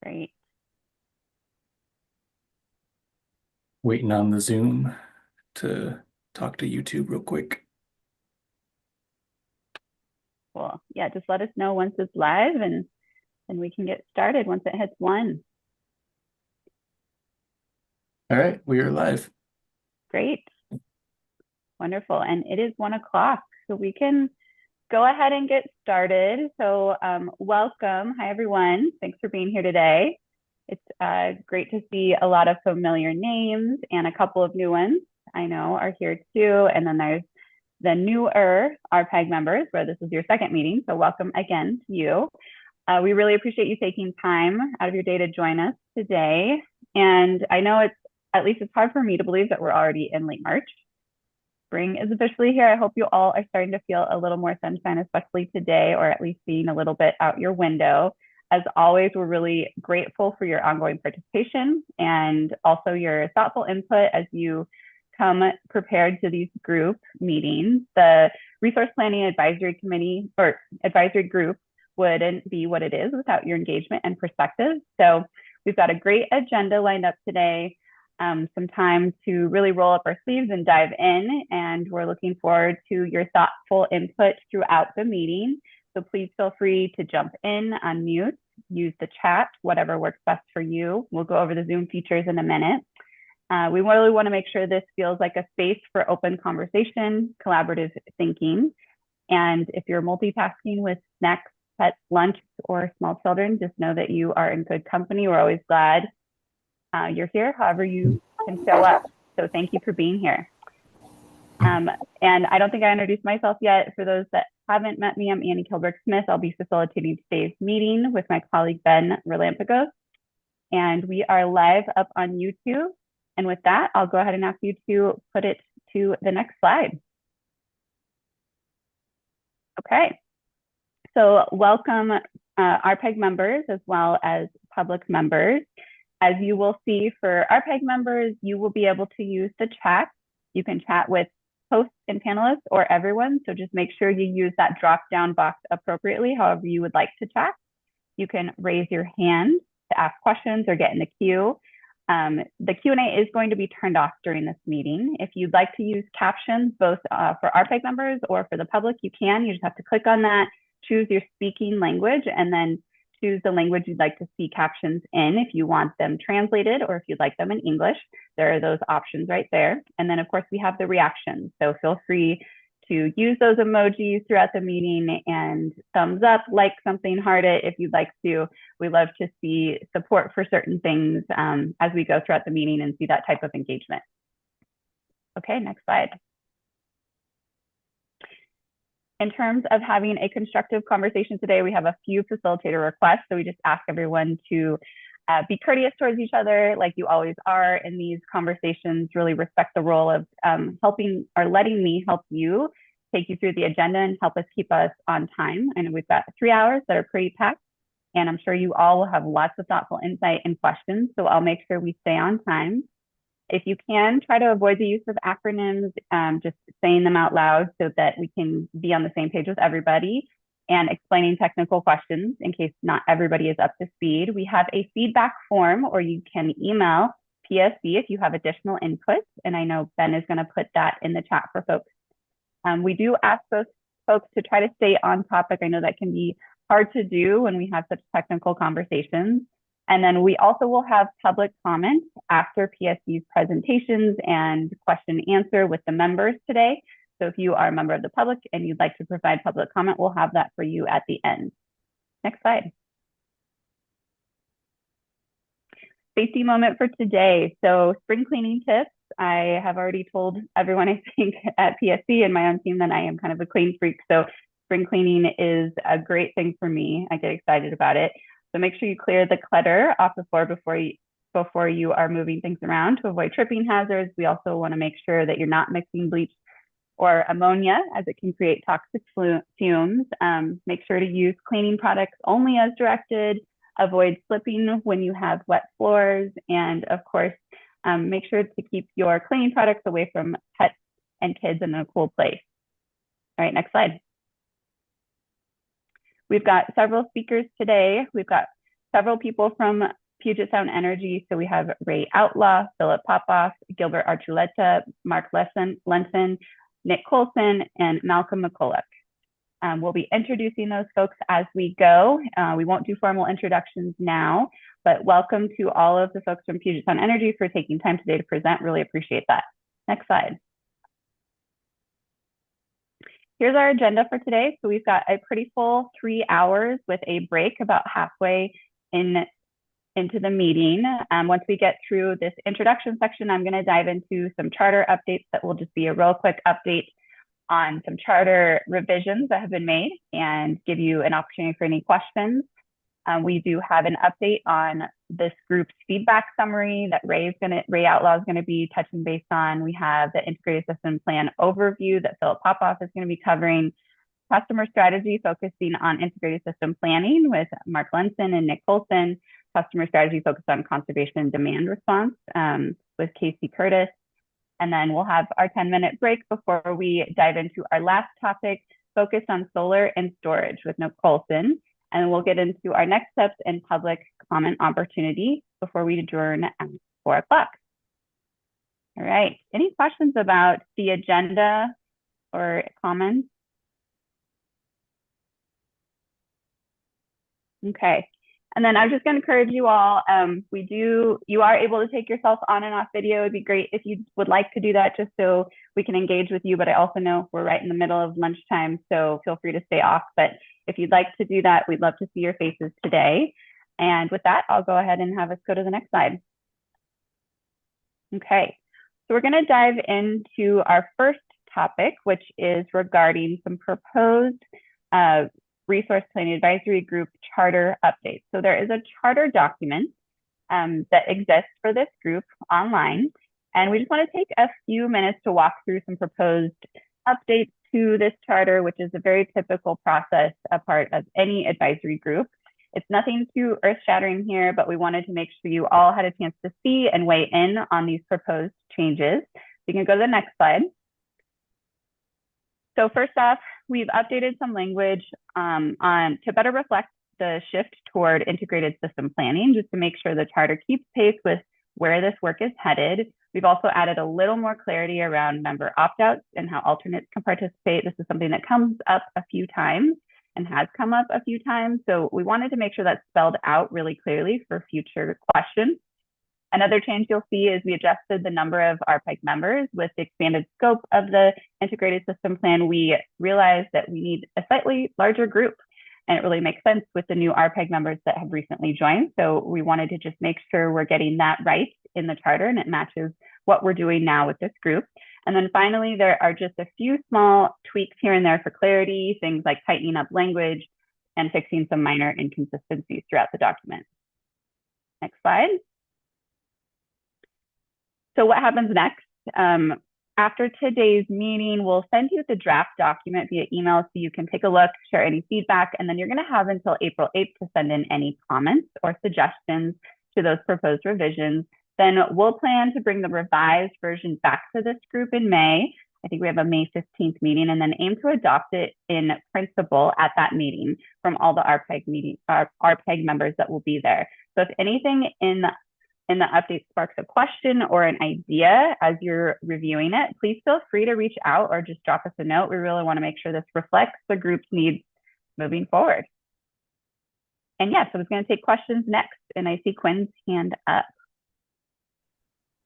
Great. Waiting on the Zoom to talk to YouTube real quick. Cool. Yeah, just let us know once it's live and we can get started once it hits 1. All right, we are live. Great. Wonderful. And it is 1 o'clock, so we can go ahead and get started. So welcome. Hi, everyone. Thanks for being here today. It's great to see a lot of familiar names and a couple of new ones I know are here too. And then there's the newer RPAG members, where this is your second meeting. So welcome again to you. We really appreciate you taking time out of your day to join us today. And I know it's hard for me to believe that we're already in late March. Spring is officially here. I hope you all are starting to feel a little more sunshine, especially today, or at least seeing a little bit out your window. As always, we're really grateful for your ongoing participation and also your thoughtful input as you come prepared to these group meetings. The Resource Planning Advisory Committee or Advisory Group wouldn't be what it is without your engagement and perspective. So we've got a great agenda lined up today, some time to really roll up our sleeves and dive in. And we're looking forward to your thoughtful input throughout the meeting. So please feel free to jump in, unmute, use the chat, whatever works best for you. We'll go over the Zoom features in a minute. We really want to make sure this feels like a space for open conversation, collaborative thinking. And if you're multitasking with snacks, pets, lunch, or small children, just know that you are in good company. We're always glad you're here, however you can show up. So thank you for being here. And I don't think I introduced myself yet. For those that haven't met me, I'm Annie Kilberg-Smith. I'll be facilitating today's meeting with my colleague, Ben Relampagos. And we are live up on YouTube. And with that, I'll go ahead and ask you to put it to the next slide. Okay. So welcome RPAG members as well as public members. As you will see, for RPAG members, you will be able to use the chat. You can chat with hosts and panelists or everyone. So just make sure you use that drop-down box appropriately, however you would like to chat. You can raise your hand to ask questions or get in the queue. The Q&A is going to be turned off during this meeting. If you'd like to use captions, both for RPAG members or for the public, you can. You just have to click on that, choose your speaking language, and then choose the language you'd like to see captions in if you want them translated or if you'd like them in English. There are those options right there. And then, of course, we have the reactions. So feel free to use those emojis throughout the meeting and thumbs up, like something, heart it if you'd like to. We love to see support for certain things as we go throughout the meeting and see that type of engagement. Okay, next slide. In terms of having a constructive conversation today, we have a few facilitator requests. So we just ask everyone to be courteous towards each other, like you always are in these conversations. Really respect the role of helping or letting me help you take you through the agenda and help us keep us on time. And we've got 3 hours that are pretty packed, and I'm sure you all will have lots of thoughtful insight and questions. So I'll make sure we stay on time. If you can, try to avoid the use of acronyms, just saying them out loud so that we can be on the same page with everybody, and explaining technical questions in case not everybody is up to speed. We have a feedback form, or you can email PSE if you have additional input. And I know Ben is going to put that in the chat for folks. We do ask those folks to try to stay on topic. I know that can be hard to do when we have such technical conversations. And then we also will have public comments after PSE's presentations and question and answer with the members today. So if you are a member of the public and you'd like to provide public comment, we'll have that for you at the end. Next slide. Safety moment for today. So spring cleaning tips. I have already told everyone, I think, at PSE and my own team that I am kind of a clean freak. So spring cleaning is a great thing for me. I get excited about it. So make sure you clear the clutter off the floor before you are moving things around to avoid tripping hazards. We also want to make sure that you're not mixing bleach or ammonia, as it can create toxic fumes. Make sure to use cleaning products only as directed. Avoid slipping when you have wet floors. And of course, make sure to keep your cleaning products away from pets and kids in a cool place. All right, next slide. We've got several speakers today. We've got several people from Puget Sound Energy. So we have Ray Outlaw, Philip Popoff, Gilbert Archuleta, Mark Lenson, Nick Colson, and Malcolm McCulloch. We'll be introducing those folks as we go. We won't do formal introductions now, but welcome to all of the folks from Puget Sound Energy for taking time today to present. Really appreciate that. Next slide. Here's our agenda for today. So we've got a pretty full 3 hours with a break about halfway into the meeting. Once we get through this introduction section, I'm going to dive into some charter updates that will just be a real quick update on some charter revisions that have been made and give you an opportunity for any questions. We do have an update on this group's feedback summary that Ray Outlaw is going to be touching base on. We have the integrated system plan overview that Philip Popoff is going to be covering. Customer strategy focusing on integrated system planning with Mark Lenson and Nick Colson. Customer strategy focused on conservation and demand response with Casey Curtis. And then we'll have our 10-minute break before we dive into our last topic, focused on solar and storage with Nick Colson. And we'll get into our next steps and public comment opportunity before we adjourn at 4 o'clock. All right, any questions about the agenda or comments? Okay. And then I'm just going to encourage you all, you are able to take yourself on and off video. It'd be great if you would like to do that just so we can engage with you. But I also know we're right in the middle of lunchtime, so feel free to stay off. But if you'd like to do that, we'd love to see your faces today. And with that, I'll go ahead and have us go to the next slide. Okay, so we're going to dive into our first topic, which is regarding some proposed Resource Planning Advisory Group charter updates. So there is a charter document that exists for this group online, and we just want to take a few minutes to walk through some proposed updates to this charter, which is a very typical process, a part of any advisory group. It's nothing too earth-shattering here, but we wanted to make sure you all had a chance to see and weigh in on these proposed changes. You can go to the next slide. So first off, we've updated some language to better reflect the shift toward integrated system planning, just to make sure the charter keeps pace with where this work is headed. We've also added a little more clarity around member opt-outs and how alternates can participate. This is something that comes up a few times and has come up a few times. So we wanted to make sure that's spelled out really clearly for future questions. Another change you'll see is we adjusted the number of RPAG members. With the expanded scope of the integrated system plan, we realized that we need a slightly larger group, and it really makes sense with the new RPAG members that have recently joined. So we wanted to just make sure we're getting that right in the charter and it matches what we're doing now with this group. And then finally, there are just a few small tweaks here and there for clarity, things like tightening up language and fixing some minor inconsistencies throughout the document. Next slide. So what happens next? After today's meeting, we'll send you the draft document via email so you can take a look, share any feedback, and then you're going to have until April 8th to send in any comments or suggestions to those proposed revisions. Then we'll plan to bring the revised version back to this group in May. I think we have a May 15th meeting, and then aim to adopt it in principle at that meeting from all the RPAG members that will be there. So if anything in the update sparks a question or an idea as you're reviewing it, please feel free to reach out or just drop us a note. We really want to make sure this reflects the group's needs moving forward. And yes, I was going to take questions next, and I see Quinn's hand up.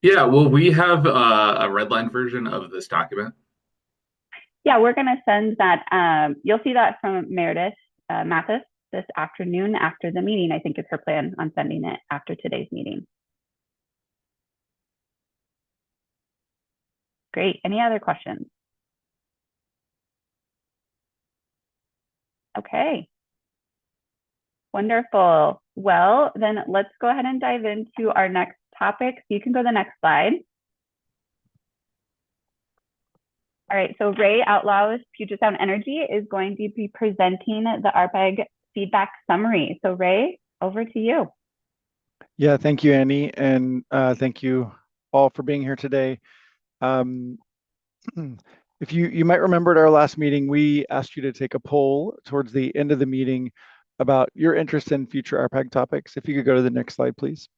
Yeah, will we have a redline version of this document? Yeah, we're going to send that. You'll see that from Meredith Mathis this afternoon after the meeting. I think is her plan on sending it after today's meeting. Great. Any other questions? Okay. Wonderful. Well, then let's go ahead and dive into our next topic. So you can go to the next slide. All right, so Ray Outlaw with Puget Sound Energy is going to be presenting the RPAG feedback summary. So Ray, over to you. Yeah, thank you, Annie, and thank you all for being here today. If you might remember at our last meeting, we asked you to take a poll towards the end of the meeting about your interest in future RPAG topics. If you could go to the next slide, please.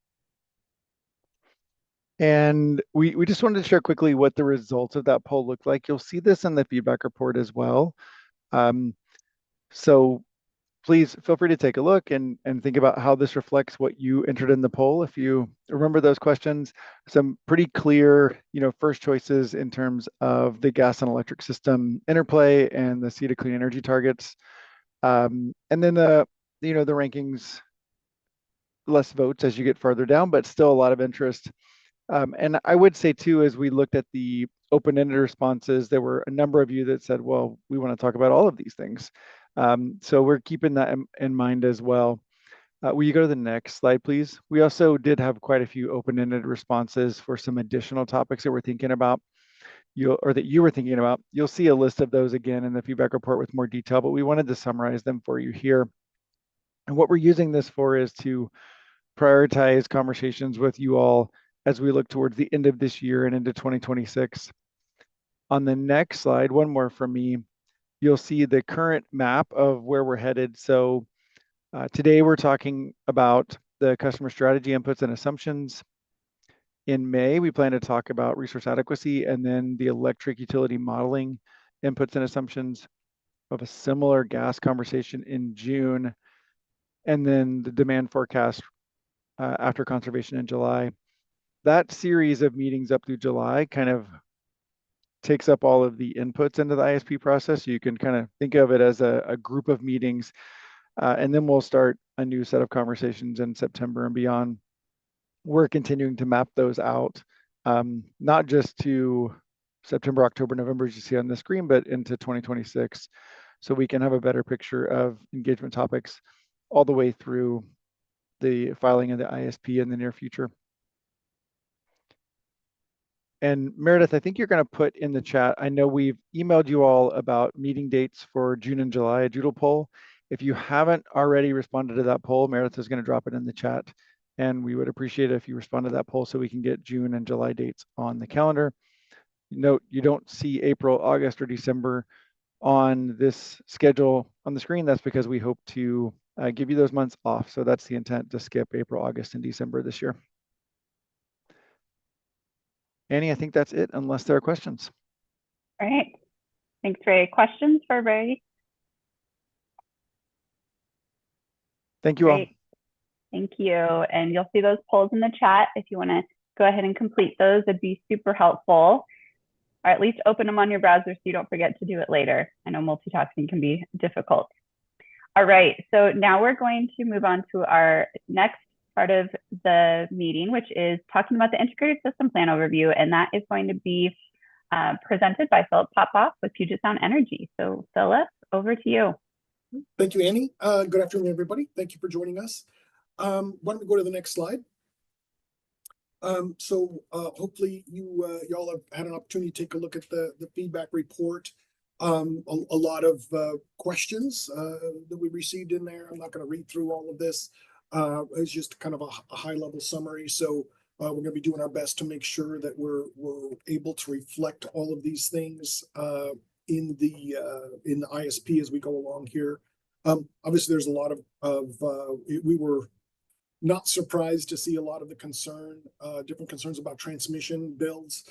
And we just wanted to share quickly what the results of that poll looked like. You'll see this in the feedback report as well. So please feel free to take a look and think about how this reflects what you entered in the poll. If you remember those questions, some pretty clear, first choices in terms of the gas and electric system interplay and the C to clean energy targets. And then the rankings, less votes as you get farther down, but still a lot of interest. And I would say too, as we looked at the open-ended responses, there were a number of you that said, well, we want to talk about all of these things. So we're keeping that in mind as well. Will you go to the next slide, please? We also did have quite a few open-ended responses for some additional topics that we're thinking about, that you were thinking about. You'll see a list of those again in the feedback report with more detail, but we wanted to summarize them for you here. And what we're using this for is to prioritize conversations with you all as we look towards the end of this year and into 2026. On the next slide, one more from me, you'll see the current map of where we're headed. So today we're talking about the customer strategy inputs and assumptions. In May, we plan to talk about resource adequacy and then the electric utility modeling inputs and assumptions of a similar gas conversation in June. And then the demand forecast after conservation in July. That series of meetings up through July kind of takes up all of the inputs into the ISP process. You can kind of think of it as a group of meetings, and then we'll start a new set of conversations in September and beyond. We're continuing to map those out, not just to September, October, November, as you see on the screen, but into 2026, so we can have a better picture of engagement topics all the way through the filing of the ISP in the near future. And Meredith, I think you're going to put in the chat, I know we've emailed you all about meeting dates for June and July, a doodle poll. If you haven't already responded to that poll, Meredith is going to drop it in the chat. And we would appreciate it if you respond to that poll so we can get June and July dates on the calendar. Note, you don't see April, August, or December on this schedule on the screen. That's because we hope to give you those months off. So that's the intent, to skip April, August, and December this year. Annie, I think that's it, unless there are questions. All right. Thanks, Ray. Questions for Ray? Thank you all. Great. Thank you. And you'll see those polls in the chat. If you want to go ahead and complete those, it'd be super helpful. Or at least open them on your browser so you don't forget to do it later. I know multitasking can be difficult. All right, so now we're going to move on to our next part of the meeting, which is talking about the integrated system plan overview, and that is going to be presented by Philip Popoff with Puget Sound Energy. So Philip, over to you. Thank you, Annie. Good afternoon, everybody. Thank you for joining us. Why don't we go to the next slide? Hopefully you all have had an opportunity to take a look at the feedback report. A lot of questions that we received in there. I'm not going to read through all of this. It's just kind of a high-level summary. So we're going to be doing our best to make sure that we're able to reflect all of these things in the ISP as we go along here. Obviously, there's a lot of we were not surprised to see a lot of the different concerns about transmission builds.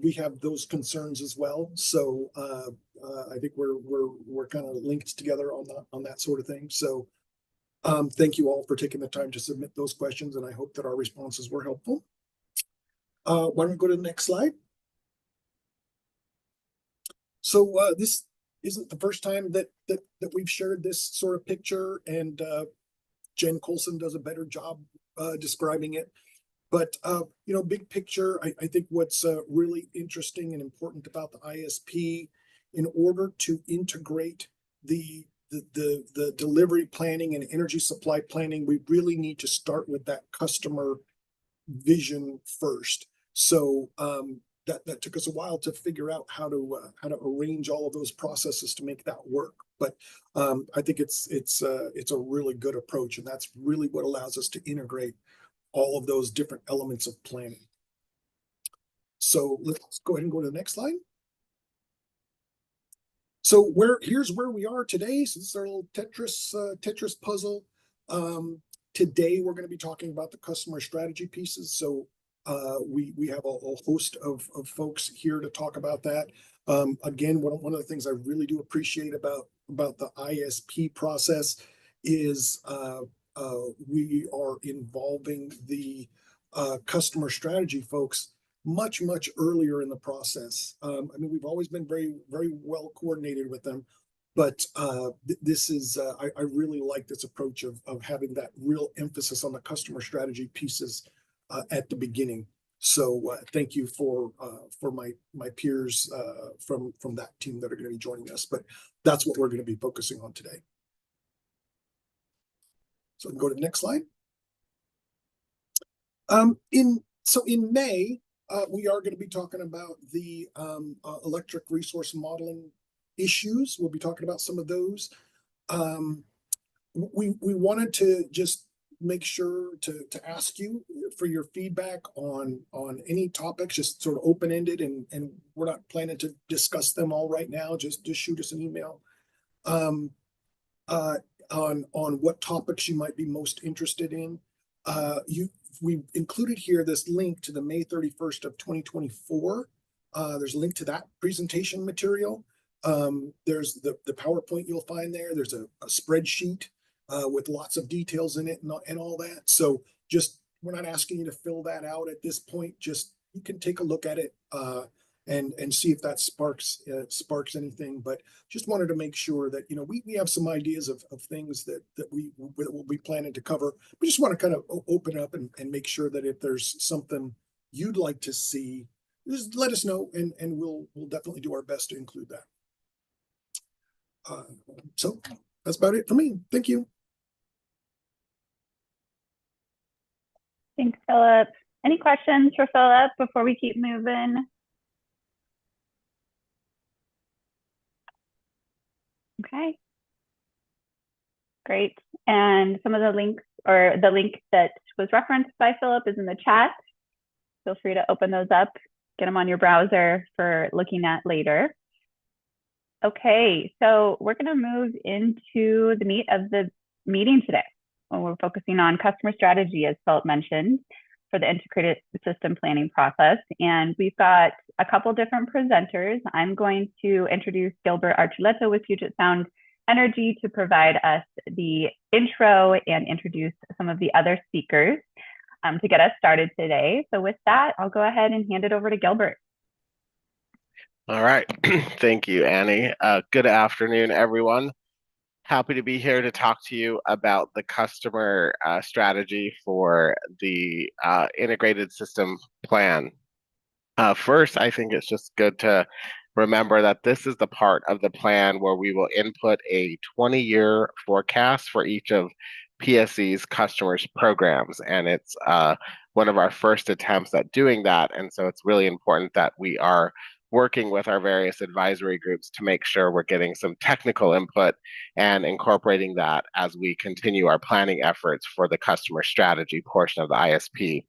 We have those concerns as well. So I think we're kind of linked together on that sort of thing. So thank you all for taking the time to submit those questions, and I hope that our responses were helpful. Why don't we go to the next slide? So this isn't the first time that we've shared this sort of picture, and Jen Colson does a better job describing it. But big picture, I think what's really interesting and important about the ISP, in order to integrate the delivery planning and energy supply planning, we really need to start with that customer vision first. So that took us a while to figure out how to arrange all of those processes to make that work. But I think it's a really good approach, and that's really what allows us to integrate all of those different elements of planning. So let's go ahead and go to the next slide. So here's where we are today. So this is our little Tetris puzzle. Today we're going to be talking about the customer strategy pieces. So we have a host of folks here to talk about that. Again, one of the things I really do appreciate about the ISP process is we are involving the customer strategy folks much earlier in the process. I mean, we've always been very well coordinated with them, but this is I really like this approach of having that real emphasis on the customer strategy pieces at the beginning. So thank you for my peers from that team that are going to be joining us. But that's what we're going to be focusing on today. So go to the next slide. In May, we are going to be talking about the electric resource modeling issues. We'll be talking about some of those. We wanted to just make sure to ask you for your feedback on any topics, just sort of open-ended, and we're not planning to discuss them all right now. Just shoot us an email on what topics you might be most interested in. We've included here this link to the May 31st of 2024. There's a link to that presentation material. There's the PowerPoint you'll find there. There's a spreadsheet with lots of details in it and all that. So just, we're not asking you to fill that out at this point. Just, you can take a look at it and see if that sparks anything. But just wanted to make sure that, you know, we have some ideas of things that we'll be planning to cover. We just want to kind of open up and make sure that if there's something you'd like to see, just let us know, and we'll definitely do our best to include that. So that's about it for me. Thank you. Thanks, Philip. Any questions for Philip before we keep moving? Okay, great. And some of the links, or the link that was referenced by Philip, is in the chat. Feel free to open those up, get them on your browser for looking at later. Okay, so we're going to move into the meat of the meeting today. We're focusing on customer strategy, as Philip mentioned, for the integrated system planning process. And we've got a couple different presenters. I'm going to introduce Gilbert Archuleta with Puget Sound Energy to provide us the intro and introduce some of the other speakers to get us started today. So with that, I'll go ahead and hand it over to Gilbert. All right. Thank you, Annie. Good afternoon, everyone. Happy to be here to talk to you about the customer strategy for the integrated system plan. First, I think it's just good to remember that this is the part of the plan where we will input a 20-year forecast for each of PSE's customers' programs. And it's one of our first attempts at doing that. And so it's really important that we are working with our various advisory groups to make sure we're getting some technical input and incorporating that as we continue our planning efforts for the customer strategy portion of the ISP.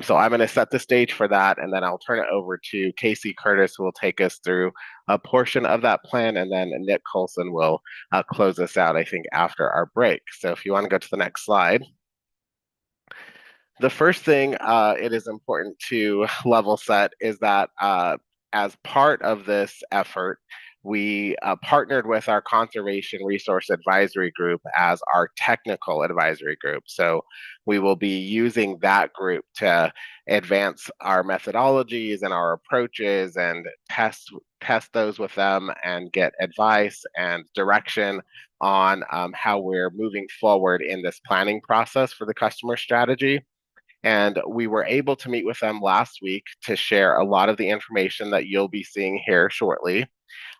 So I'm going to set the stage for that, and then I'll turn it over to Casey Curtis, who will take us through a portion of that plan, and then Nick Colson will close us out, I think, after our break. So if you want to go to the next slide. The first thing it is important to level set is that as part of this effort, we partnered with our Conservation Resource Advisory Group as our technical advisory group. So we will be using that group to advance our methodologies and our approaches and test those with them and get advice and direction on how we're moving forward in this planning process for the customer strategy. And we were able to meet with them last week to share a lot of the information that you'll be seeing here shortly.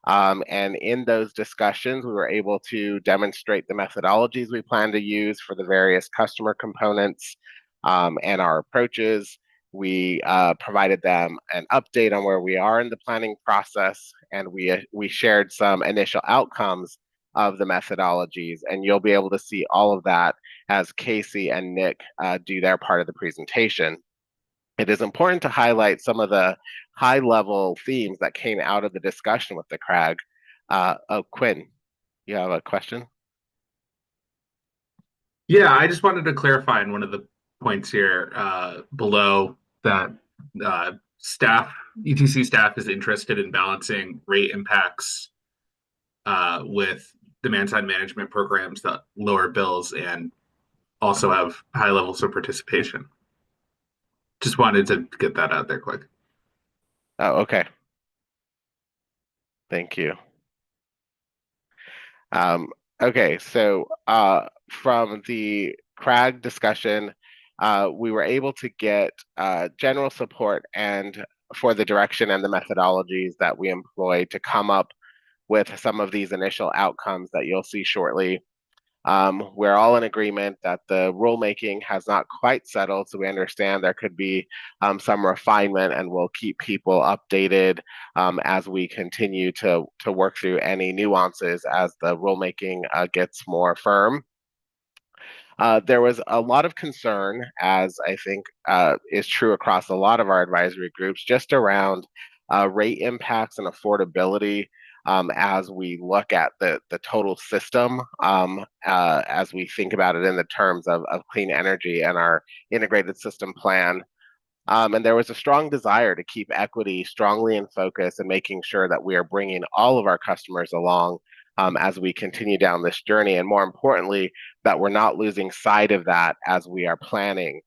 And in those discussions, we were able to demonstrate the methodologies we plan to use for the various customer components and our approaches. We provided them an update on where we are in the planning process, and we shared some initial outcomes of the methodologies, and you'll be able to see all of that as Casey and Nick do their part of the presentation. it is important to highlight some of the high-level themes that came out of the discussion with the CRAG. Oh, Quinn, you have a question? Yeah, I just wanted to clarify on one of the points here below that ETC staff is interested in balancing rate impacts with demand side management programs that lower bills and also have high levels of participation. Just wanted to get that out there quick. Oh, okay. Thank you. Okay, so from the CRAG discussion, we were able to get general support and for the direction and the methodologies that we employ to come up with some of these initial outcomes that you'll see shortly. We're all in agreement that the rulemaking has not quite settled, so we understand there could be some refinement, and we'll keep people updated as we continue to work through any nuances as the rulemaking gets more firm. There was a lot of concern, as I think is true across a lot of our advisory groups, just around rate impacts and affordability as we look at the total system, as we think about it in the terms of clean energy and our integrated system plan. And there was a strong desire to keep equity strongly in focus and making sure that we are bringing all of our customers along as we continue down this journey. And more importantly, that we're not losing sight of that as we are planning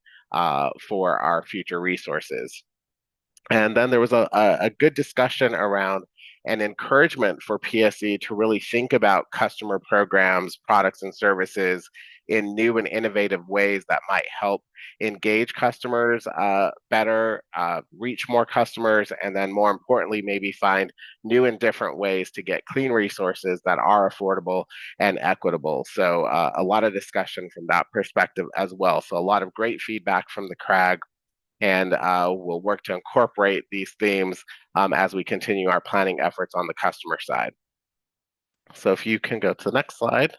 for our future resources. And then there was a good discussion around an encouragement for PSE to really think about customer programs, products, and services in new and innovative ways that might help engage customers better, reach more customers, and then more importantly, maybe find new and different ways to get clean resources that are affordable and equitable. So a lot of discussion from that perspective as well. So a lot of great feedback from the CRAG, and we'll work to incorporate these themes as we continue our planning efforts on the customer side. So if you can go to the next slide.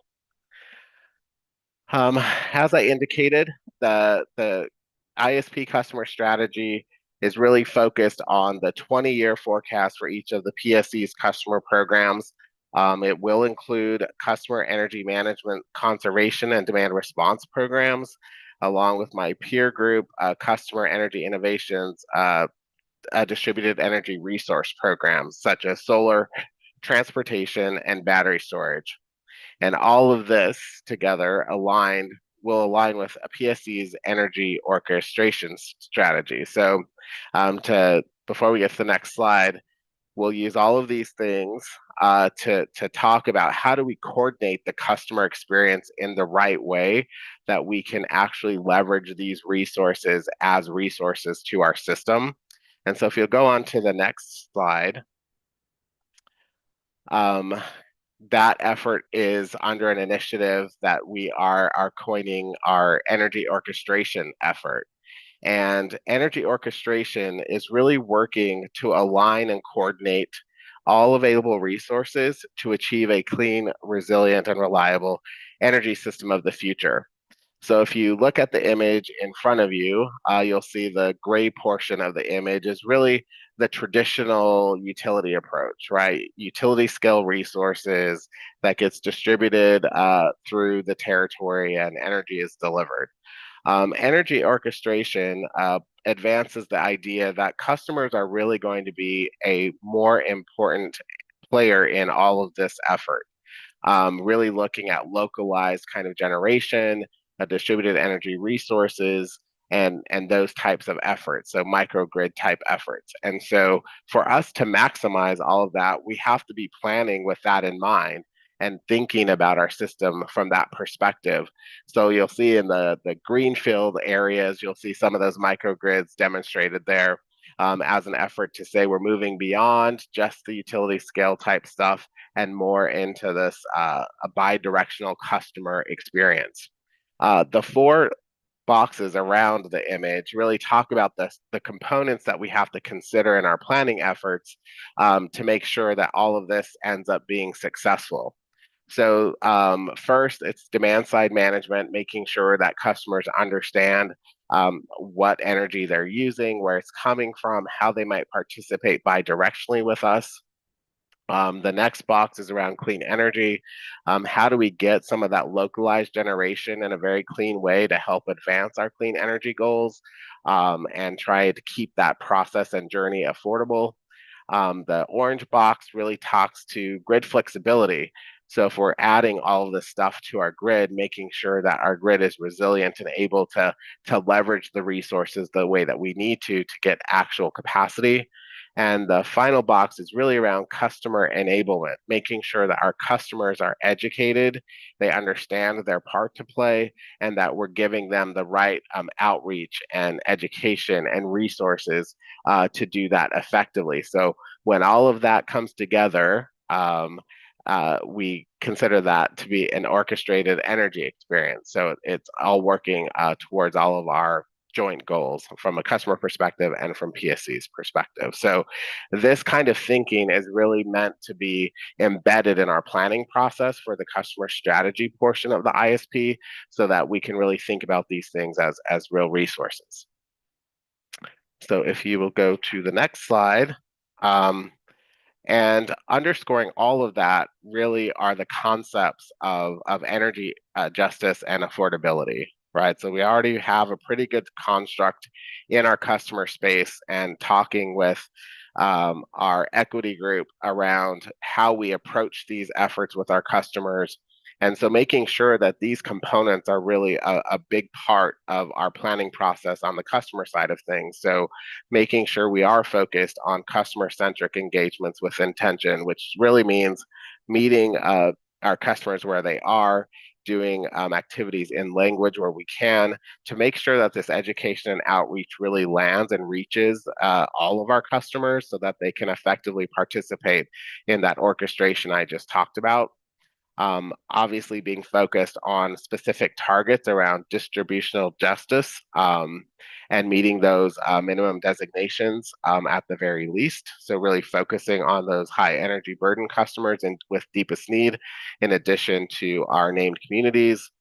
As I indicated, the ISP customer strategy is really focused on the 20-year forecast for each of the PSE's customer programs. It will include customer energy management, conservation, and demand response programs, along with my peer group, customer energy innovations, distributed energy resource programs, such as solar, transportation, and battery storage. And all of this together will align with a PSE's energy orchestration strategy. So before we get to the next slide, we'll use all of these things to talk about how do we coordinate the customer experience in the right way that we can actually leverage these resources as resources to our system. And so if you'll go on to the next slide, that effort is under an initiative that we are coining our energy orchestration effort. And energy orchestration is really working to align and coordinate all available resources to achieve a clean, resilient, and reliable energy system of the future. So if you look at the image in front of you, you'll see the gray portion of the image is really the traditional utility approach, right? Utility scale resources that gets distributed through the territory and energy is delivered. Energy orchestration advances the idea that customers are really going to be a more important player in all of this effort. Really looking at localized kind of generation, distributed energy resources, and those types of efforts, so microgrid type efforts. And so for us to maximize all of that, we have to be planning with that in mind and thinking about our system from that perspective. So you'll see in the greenfield areas, you'll see some of those microgrids demonstrated there as an effort to say we're moving beyond just the utility scale type stuff and more into this a bi-directional customer experience. The four boxes around the image really talk about the components that we have to consider in our planning efforts to make sure that all of this ends up being successful. So first, it's demand side management, making sure that customers understand what energy they're using, where it's coming from, how they might participate bidirectionally with us. The next box is around clean energy. How do we get some of that localized generation in a very clean way to help advance our clean energy goals and try to keep that process and journey affordable? The orange box really talks to grid flexibility. So if we're adding all of this stuff to our grid, making sure that our grid is resilient and able to leverage the resources the way that we need to get actual capacity. And the final box is really around customer enablement, making sure that our customers are educated, they understand their part to play, and that we're giving them the right outreach and education and resources to do that effectively. So when all of that comes together, we consider that to be an orchestrated energy experience. So it's all working towards all of our joint goals from a customer perspective and from PSE's perspective. So this kind of thinking is really meant to be embedded in our planning process for the customer strategy portion of the ISP so that we can really think about these things as real resources. So if you will go to the next slide, and underscoring all of that really are the concepts of energy justice and affordability, right? So we already have a pretty good construct in our customer space and talking with our equity group around how we approach these efforts with our customers. And so making sure that these components are really a big part of our planning process on the customer side of things. So making sure we are focused on customer-centric engagements with intention, which really means meeting our customers where they are, doing activities in language where we can, to make sure that this education and outreach really lands and reaches all of our customers so that they can effectively participate in that orchestration I just talked about. Obviously being focused on specific targets around distributional justice and meeting those minimum designations at the very least. So really focusing on those high energy burden customers and with deepest need, in addition to our named communities.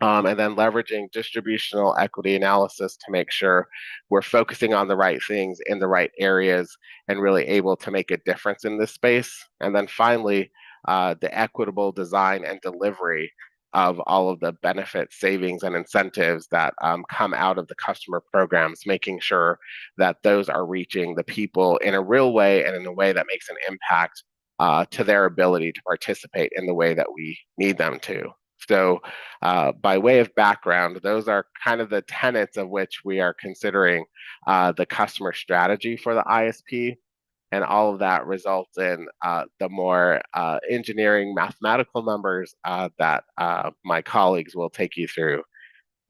And then leveraging distributional equity analysis to make sure we're focusing on the right things in the right areas and really able to make a difference in this space. And then finally, the equitable design and delivery of all of the benefits, savings, and incentives that come out of the customer programs, making sure that those are reaching the people in a real way and in a way that makes an impact to their ability to participate in the way that we need them to. So by way of background, those are kind of the tenets of which we are considering the customer strategy for the ISP. And all of that results in the more engineering mathematical numbers that my colleagues will take you through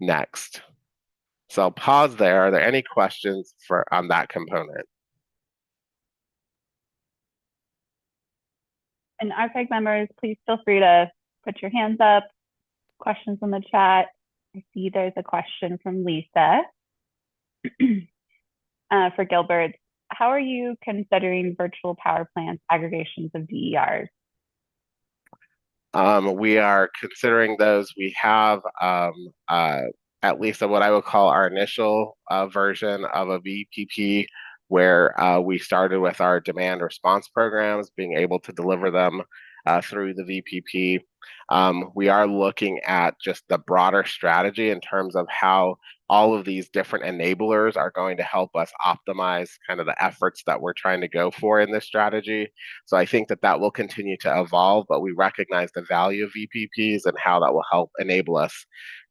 next. So I'll pause there. Are there any questions on that component? And RPAG members, please feel free to put your hands up, questions in the chat. I see there's a question from Lisa for Gilbert. How are you considering virtual power plants aggregations of DERs? We are considering those. We have at least what I would call our initial version of a VPP, where we started with our demand response programs, being able to deliver them through the VPP. We are looking at just the broader strategy in terms of how all of these different enablers are going to help us optimize kind of the efforts that we're trying to go for in this strategy. So I think that will continue to evolve, but we recognize the value of VPPs and how that will help enable us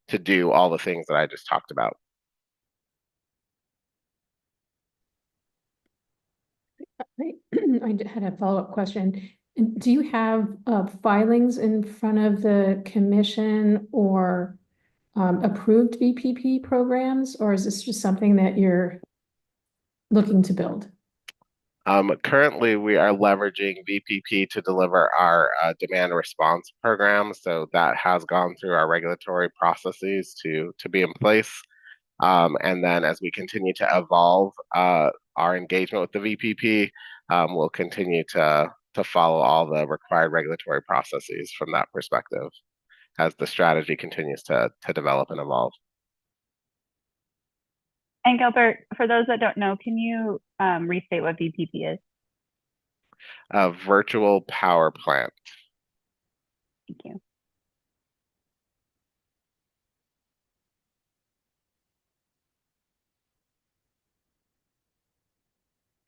to do all the things that I just talked about. I had a follow-up question. Do you have filings in front of the commission or approved VPP programs, or is this just something that you're looking to build? Currently, we are leveraging VPP to deliver our demand response program. So that has gone through our regulatory processes to be in place. And then as we continue to evolve our engagement with the VPP, we'll continue to to follow all the required regulatory processes from that perspective as the strategy continues to develop and evolve. And Gilbert, for those that don't know, can you restate what VPP is? A virtual power plant. Thank you.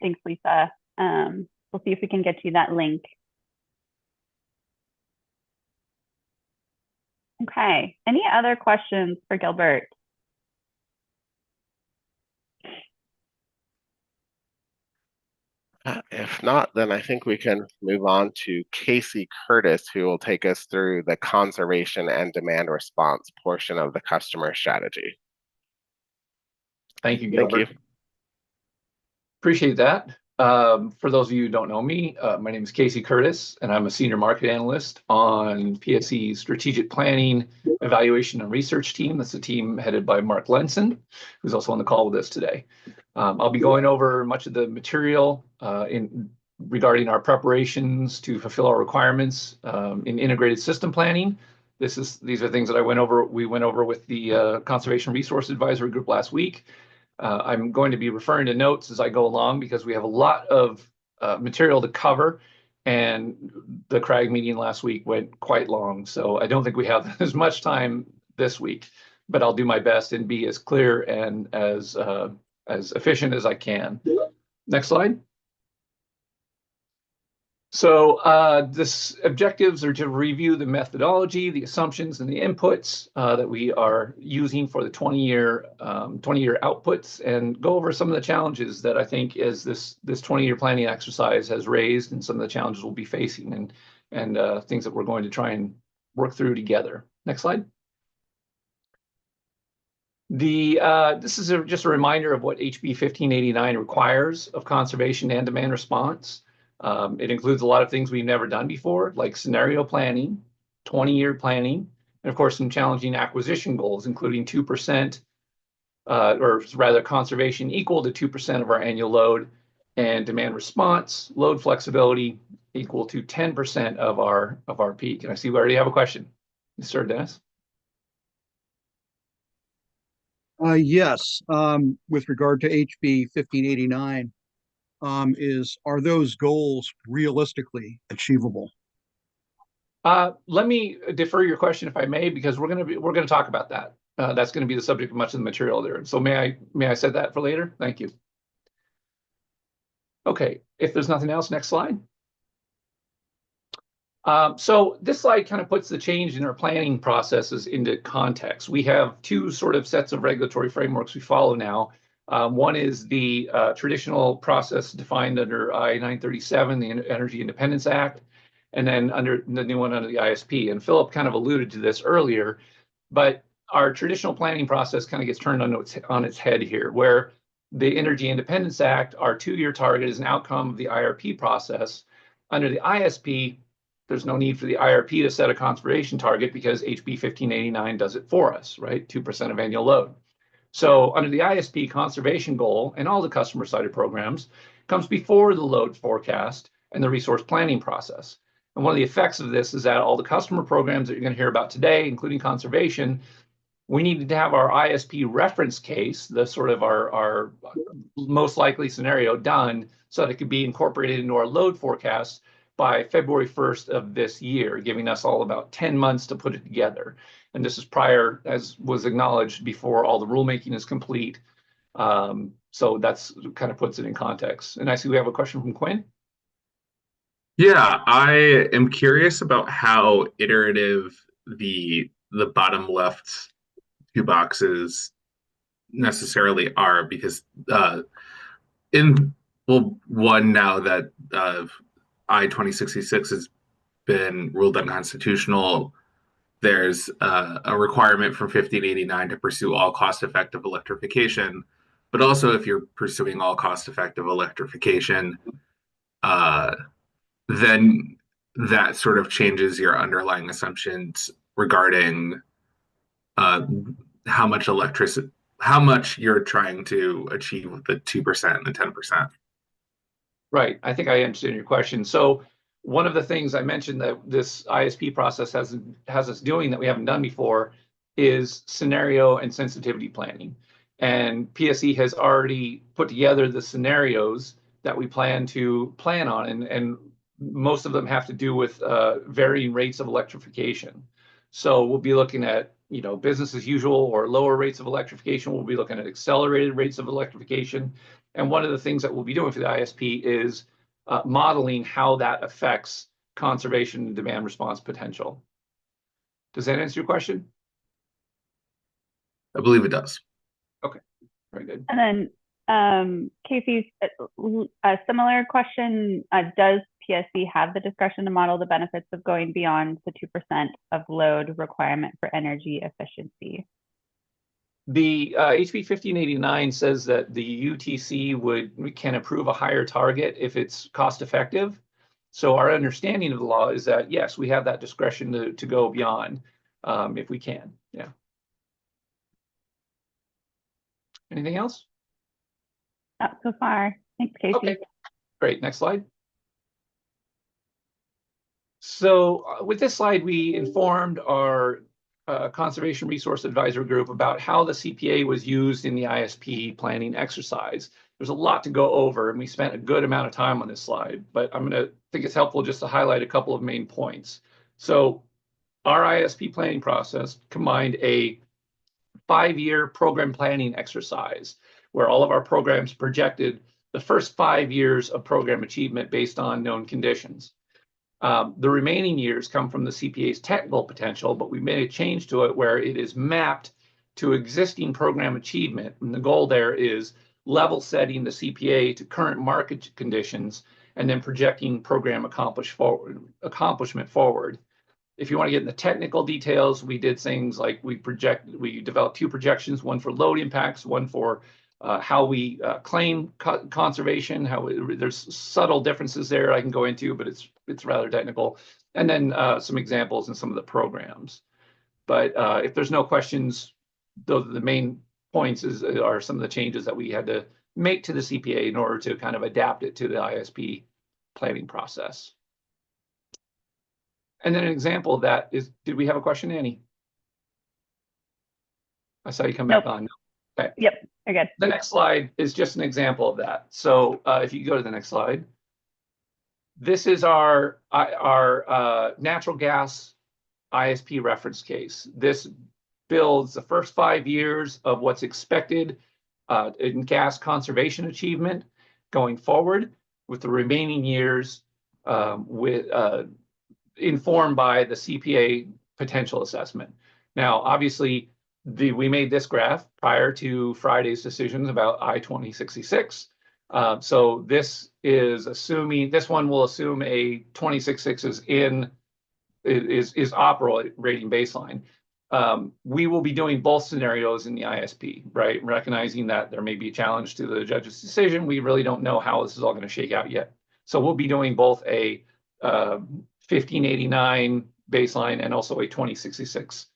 Thanks, Lisa. We'll see if we can get you that link. Okay, any other questions for Gilbert? If not, then I think we can move on to Casey Curtis, who will take us through the conservation and demand response portion of the customer strategy. Thank you, Thank Gilbert. you. Appreciate that. For those of you who don't know me, my name is Casey Curtis, and I'm a senior market analyst on PSE's strategic planning, evaluation, and research team. That's a team headed by Mark Lenson, who's also on the call with us today. I'll be going over much of the material regarding our preparations to fulfill our requirements in integrated system planning. These are things that we went over with the Conservation Resource Advisory Group last week. I'm going to be referring to notes as I go along because we have a lot of material to cover, and the CRAG meeting last week went quite long. So I don't think we have as much time this week, but I'll do my best and be as clear and as efficient as I can. Next slide. So this objectives are to review the methodology, the assumptions, and the inputs that we are using for the 20-year outputs, and go over some of the challenges that I think is this 20-year planning exercise has raised, and some of the challenges we'll be facing, and things that we're going to try and work through together. Next slide. This is just a reminder of what HB 1589 requires of conservation and demand response. It includes a lot of things we've never done before, like scenario planning, 20-year planning, and of course, some challenging acquisition goals, including 2%, or rather conservation equal to 2% of our annual load, and demand response, load flexibility equal to 10% of our peak. And I see we already have a question. Mr. Dennis? Yes, with regard to HB 1589. Are those goals realistically achievable? Let me defer your question if I may, because we're going to talk about that. That's going to be the subject of much of the material there. So may I set that for later? Thank you. Okay, if there's nothing else, next slide. So this slide kind of puts the change in our planning processes into context. We have two sort of sets of regulatory frameworks we follow now. One is the traditional process defined under I-937, the Energy Independence Act, and then under the new one under the ISP. And Philip kind of alluded to this earlier, but our traditional planning process kind of gets turned on its head here, where the Energy Independence Act, our 2-year target, is an outcome of the IRP process. Under the ISP, there's no need for the IRP to set a conservation target because HB 1589 does it for us, right? 2% of annual load. So under the ISP conservation goal and all the customer-sided programs comes before the load forecast and the resource planning process. And one of the effects of this is that all the customer programs that you're going to hear about today, including conservation, we needed to have our ISP reference case, the sort of our most likely scenario, done so that it could be incorporated into our load forecast by February 1st of this year, giving us all about 10 months to put it together. And this is prior, as was acknowledged, before all the rulemaking is complete. So that's kind of puts it in context. And I see we have a question from Quinn. Yeah, I am curious about how iterative the bottom left 2 boxes necessarily are, because one, now that I-2066 has been ruled unconstitutional, there's a requirement from 1589 to pursue all cost-effective electrification. But also, if you're pursuing all cost-effective electrification, then that sort of changes your underlying assumptions regarding how much you're trying to achieve with the 2% and the 10%. Right. I think I understand your question. So one of the things I mentioned that this ISP process has us doing that we haven't done before is scenario and sensitivity planning. And PSE has already put together the scenarios that we plan on, and most of them have to do with varying rates of electrification. So we'll be looking at, business as usual or lower rates of electrification. We'll be looking at accelerated rates of electrification. And one of the things that we'll be doing for the ISP is modeling how that affects conservation and demand response potential. Does that answer your question? I believe it does. Okay, very good. And then Casey, a similar question, does PSE have the discretion to model the benefits of going beyond the 2% of load requirement for energy efficiency? The HB 1589 says that the UTC can approve a higher target if it's cost effective. So our understanding of the law is that, yes, we have that discretion to go beyond if we can. Yeah. Anything else? Not so far. Thanks, Casey. Okay, great. Next slide. So with this slide, we informed our Conservation Resource Advisory Group about how the CPA was used in the ISP planning exercise. There's a lot to go over, and we spent a good amount of time on this slide, but I'm going to think it's helpful just to highlight a couple of main points. So our ISP planning process combined a 5-year program planning exercise where all of our programs projected the first 5 years of program achievement based on known conditions. The remaining years come from the CPA's technical potential, but we made a change to it where it is mapped to existing program achievement. And the goal there is level setting the CPA to current market conditions and then projecting program accomplishment forward. If you want to get in the technical details, we did things like we developed 2 projections, one for load impacts, one for how we claim conservation, there's subtle differences there I can go into, but it's rather technical. And then some examples in some of the programs. But if there's no questions, those are the main points are some of the changes that we had to make to the CPA in order to kind of adapt it to the ISP planning process. And then an example of that is, did we have a question, Annie? I saw you come back on. Okay. Yep, you're good. The next slide is just an example of that. So if you go to the next slide, this is our natural gas ISP reference case. This builds the first 5 years of what's expected in gas conservation achievement going forward, with the remaining years informed by the CPA potential assessment. Now, obviously, we made this graph prior to Friday's decisions about I-2066. So this one will assume a 26.6 is operating baseline. We will be doing both scenarios in the ISP, right? Recognizing that there may be a challenge to the judge's decision. We really don't know how this is all going to shake out yet. So we'll be doing both a 1589 baseline and also a 2066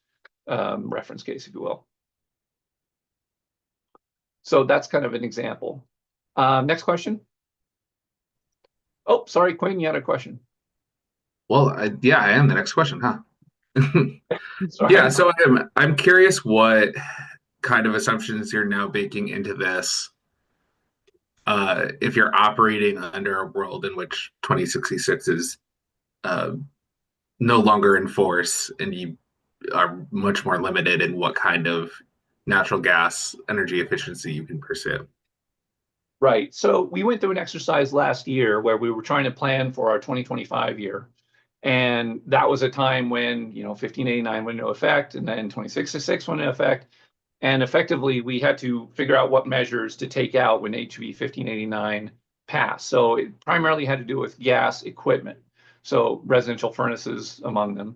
reference case, if you will. So that's kind of an example. Next question. Oh, sorry, Quinn, you had a question. Well, yeah, I am the next question, huh? Sorry. Yeah, so I'm curious what kind of assumptions you're now baking into this. If you're operating under a world in which 2066 is no longer in force and you are much more limited in what kind of natural gas energy efficiency you can pursue. Right. So we went through an exercise last year where we were trying to plan for our 2025 year. And that was a time when, 1589 went into effect and then 2066 went into effect. And effectively, we had to figure out what measures to take out when HB 1589 passed. So it primarily had to do with gas equipment. So residential furnaces among them.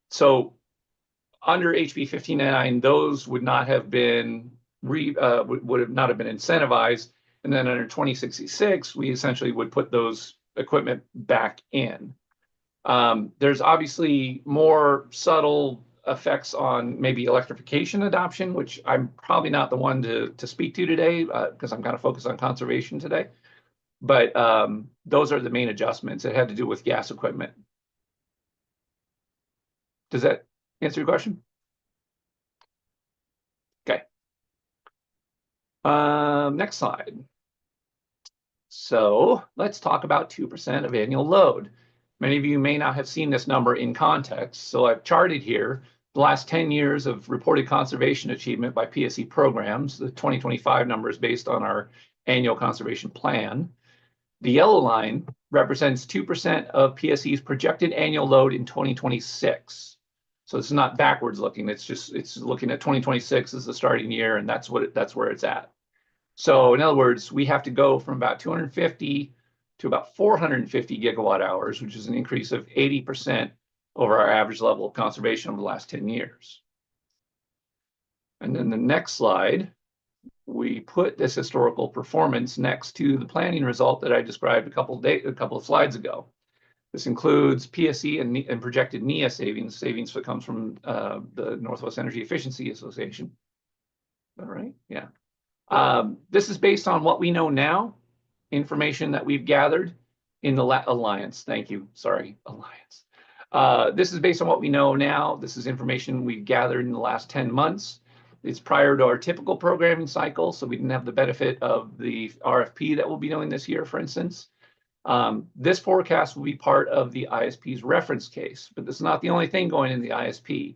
So under HB 1589, those would not have been incentivized. And then under 2066, we essentially would put those equipment back in. There's obviously more subtle effects on maybe electrification adoption, which I'm probably not the one to speak to today because I'm kind of focused on conservation today. But those are the main adjustments. It had to do with gas equipment. Does that answer your question? Okay. Next slide. So let's talk about 2% of annual load. Many of you may not have seen this number in context. So I've charted here the last 10 years of reported conservation achievement by PSE programs. The 2025 number is based on our annual conservation plan. The yellow line represents 2% of PSE's projected annual load in 2026. So it's not backwards looking. It's looking at 2026 as the starting year, and that's where it's at. So in other words, we have to go from about 250 to about 450 gigawatt hours, which is an increase of 80% over our average level of conservation over the last 10 years. And then the next slide, we put this historical performance next to the planning result that I described a couple of slides ago. This includes PSE and projected NEA savings that comes from the Northwest Energy Efficiency Association. All right, yeah. This is based on what we know now, information that we've gathered in the Alliance. Thank you. Sorry, Alliance. This is based on what we know now. This is information we've gathered in the last 10 months. It's prior to our typical programming cycle, so we didn't have the benefit of the RFP that we'll be doing this year, for instance. This forecast will be part of the ISP's reference case, but this is not the only thing going in the ISP.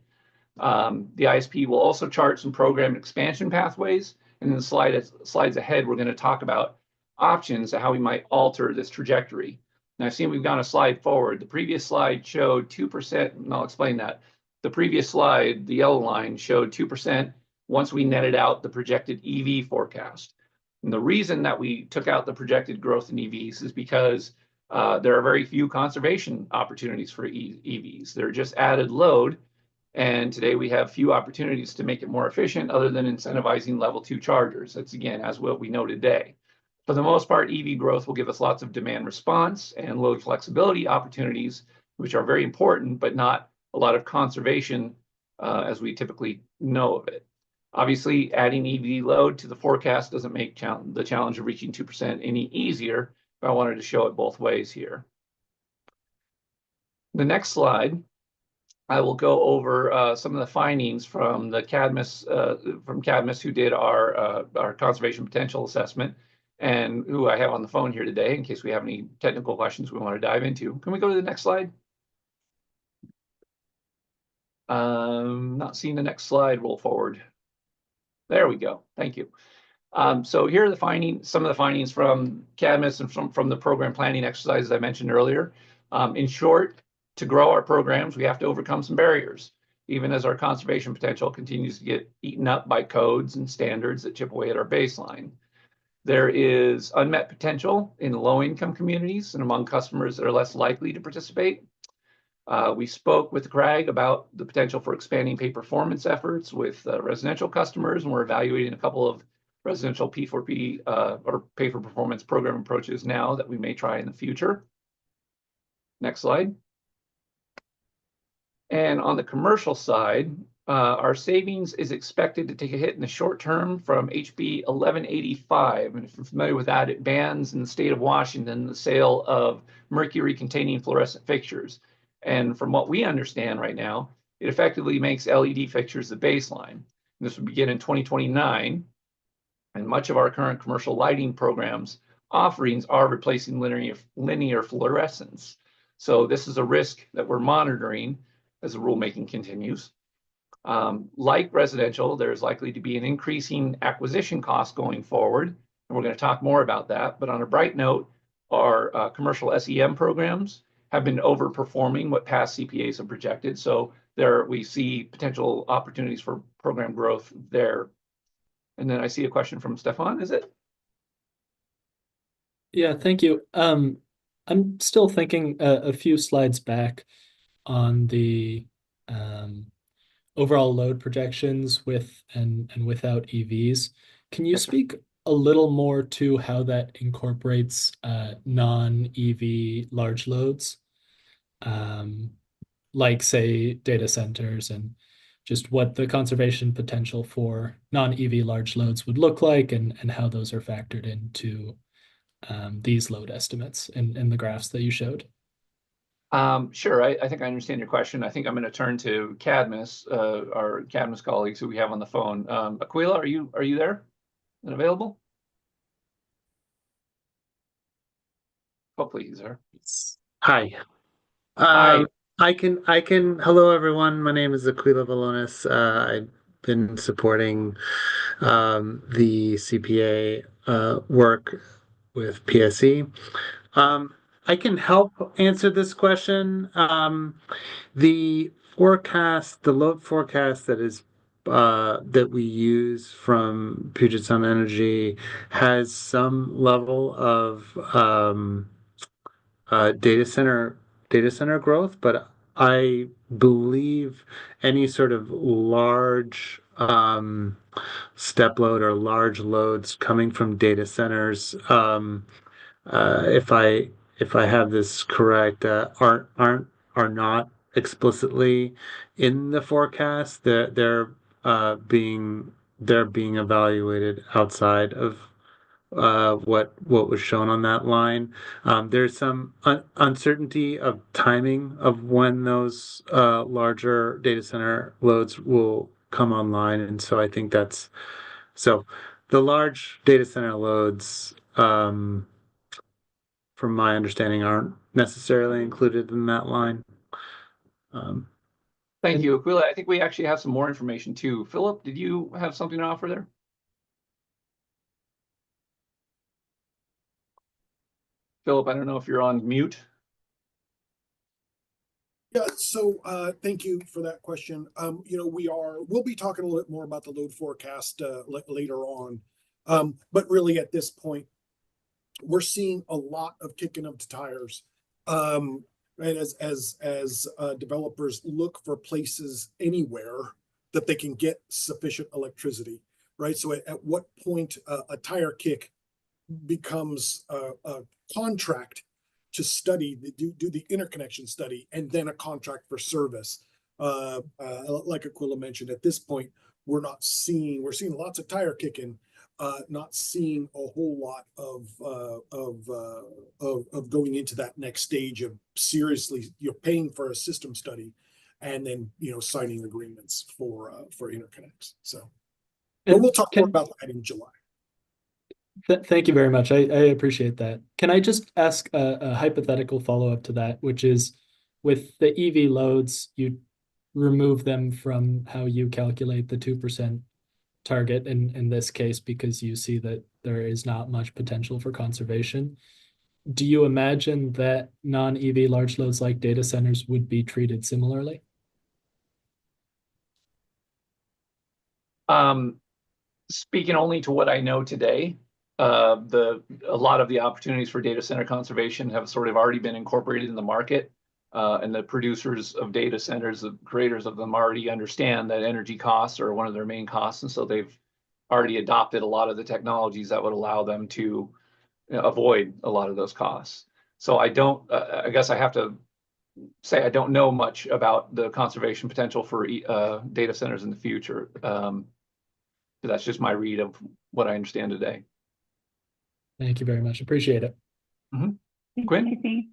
The ISP will also chart some program expansion pathways, and in the slides ahead, we're going to talk about options of how we might alter this trajectory. And I've seen we've gone a slide forward. The previous slide showed 2%, and I'll explain that. The previous slide, the yellow line, showed 2% once we netted out the projected EV forecast. And the reason that we took out the projected growth in EVs is because there are very few conservation opportunities for EVs. They're just added load. And today we have few opportunities to make it more efficient other than incentivizing level 2 chargers. That's again, as what we know today. For the most part, EV growth will give us lots of demand response and load flexibility opportunities, which are very important, but not a lot of conservation as we typically know of it. Obviously, adding EV load to the forecast doesn't make the challenge of reaching 2% any easier, but I wanted to show it both ways here. The next slide, I will go over some of the findings from the Cadmus, who did our conservation potential assessment, and who I have on the phone here today in case we have any technical questions we want to dive into. Can we go to the next slide? Not seeing the next slide roll forward. There we go. Thank you. So here are the findings, some of the findings from Cadmus and from the program planning exercises I mentioned earlier. In short, to grow our programs, we have to overcome some barriers, even as our conservation potential continues to get eaten up by codes and standards that chip away at our baseline. There is unmet potential in low-income communities and among customers that are less likely to participate. We spoke with Craig about the potential for expanding pay performance efforts with residential customers, and we're evaluating a couple of residential P4P or pay for performance program approaches now that we may try in the future. Next slide. And on the commercial side, our savings is expected to take a hit in the short term from HB 1185. And if you're familiar with that, it bans in the state of Washington the sale of mercury-containing fluorescent fixtures. And from what we understand right now, it effectively makes LED fixtures the baseline. And this will begin in 2029. And much of our current commercial lighting programs offerings are replacing linear fluorescence. So this is a risk that we're monitoring as the rulemaking continues. Like residential, there's likely to be an increasing acquisition cost going forward, and we're going to talk more about that. But on a bright note, our commercial SEM programs have been overperforming what past CPAs have projected. So there we see potential opportunities for program growth there. And then I see a question from Stefan, is it? Yeah, thank you. I'm still thinking a few slides back on the overall load projections with and without EVs. Can you speak a little more to how that incorporates non-EV large loads, like say data centers, and just what the conservation potential for non-EV large loads would look like and how those are factored into these load estimates in the graphs that you showed? Sure, I think I understand your question. I think I'm going to turn to Cadmus, our Cadmus colleagues who we have on the phone. Aquila, are you there and available? Hopefully he's there. Hi. Hi. Hello everyone. My name is Aquila Valonis. I've been supporting the CPA work with PSE. I can help answer this question. The load forecast that we use from Puget Sound Energy has some level of data center growth, but I believe any sort of large step load or large loads coming from data centers, if I have this correct, are not explicitly in the forecast. They're being evaluated outside of what was shown on that line. There's some uncertainty of timing of when those larger data center loads will come online, and so I think so. The large data center loads, from my understanding, aren't necessarily included in that line. Thank you, Aquila. I think we actually have some more information too. Philip, did you have something to offer there? Philip, I don't know if you're on mute. Yeah, so thank you for that question. We'll be talking a little bit more about the load forecast later on. But really at this point, we're seeing a lot of kicking of the tires. And as developers look for places anywhere that they can get sufficient electricity, right? So at what point a tire kick becomes a contract to study, do the interconnection study, and then a contract for service. Like Aquila mentioned, at this point, we're seeing lots of tire kicking, not seeing a whole lot of going into that next stage of seriously, paying for a system study, and then signing agreements for interconnects. So, but we'll talk more about that in July. Thank you very much. I appreciate that. Can I just ask a hypothetical follow-up to that, which is with the EV loads, you remove them from how you calculate the 2% target in this case because you see that there is not much potential for conservation. Do you imagine that non-EV large loads like data centers would be treated similarly? Speaking only to what I know today, a lot of the opportunities for data center conservation have sort of already been incorporated in the market, and the producers of data centers, the creators of them, already understand that energy costs are one of their main costs, and so they've already adopted a lot of the technologies that would allow them to avoid a lot of those costs. So I guess I have to say I don't know much about the conservation potential for data centers in the future. That's just my read of what I understand today. Thank you very much. Appreciate it. Mm-hmm. Quinn?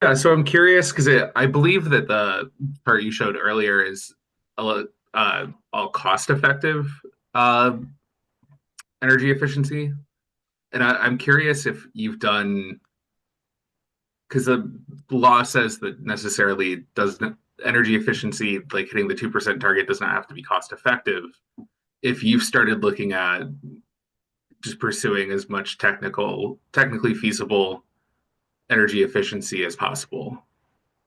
Yeah, so I'm curious because I believe that the part you showed earlier is all cost-effective energy efficiency, and I'm curious if you've done, because the law says that necessarily doesn't energy efficiency, like hitting the 2% target, does not have to be cost-effective. If you've started looking at just pursuing as much technically feasible energy efficiency as possible.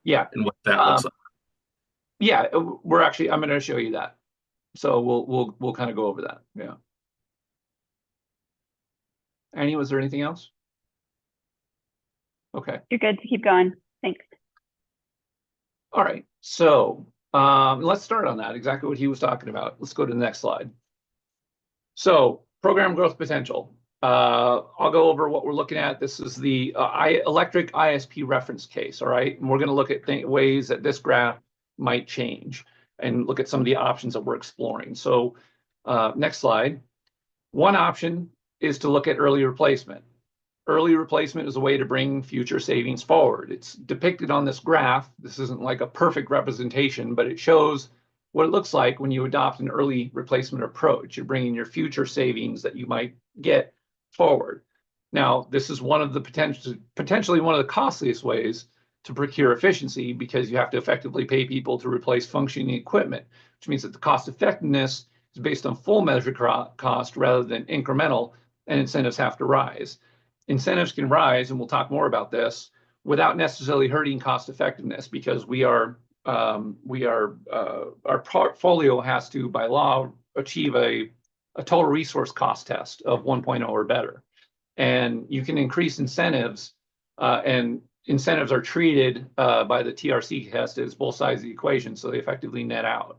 Yeah. And what that looks like. Yeah, I'm going to show you that. So we'll kind of go over that. Yeah. Annie, was there anything else? Okay. You're good to keep going. Thanks. All right. So let's start on that. Exactly what he was talking about. Let's go to the next slide. So program growth potential. I'll go over what we're looking at. This is the electric ISP reference case. All right. And we're going to look at ways that this graph might change and look at some of the options that we're exploring. So next slide. One option is to look at early replacement. early replacement is a way to bring future savings forward. It's depicted on this graph. This isn't like a perfect representation, but it shows what it looks like when you adopt an early replacement approach. You're bringing your future savings that you might get forward. Now, this is one of the potentially one of the costliest ways to procure efficiency, because you have to effectively pay people to replace functioning equipment, which means that the cost effectiveness is based on full measure cost rather than incremental, and incentives have to rise. Incentives can rise, and we'll talk more about this, without necessarily hurting cost effectiveness, because our portfolio has to, by law, achieve a total resource cost test of 1.0 or better. And you can increase incentives, and incentives are treated by the TRC test as both sides of the equation, so they effectively net out,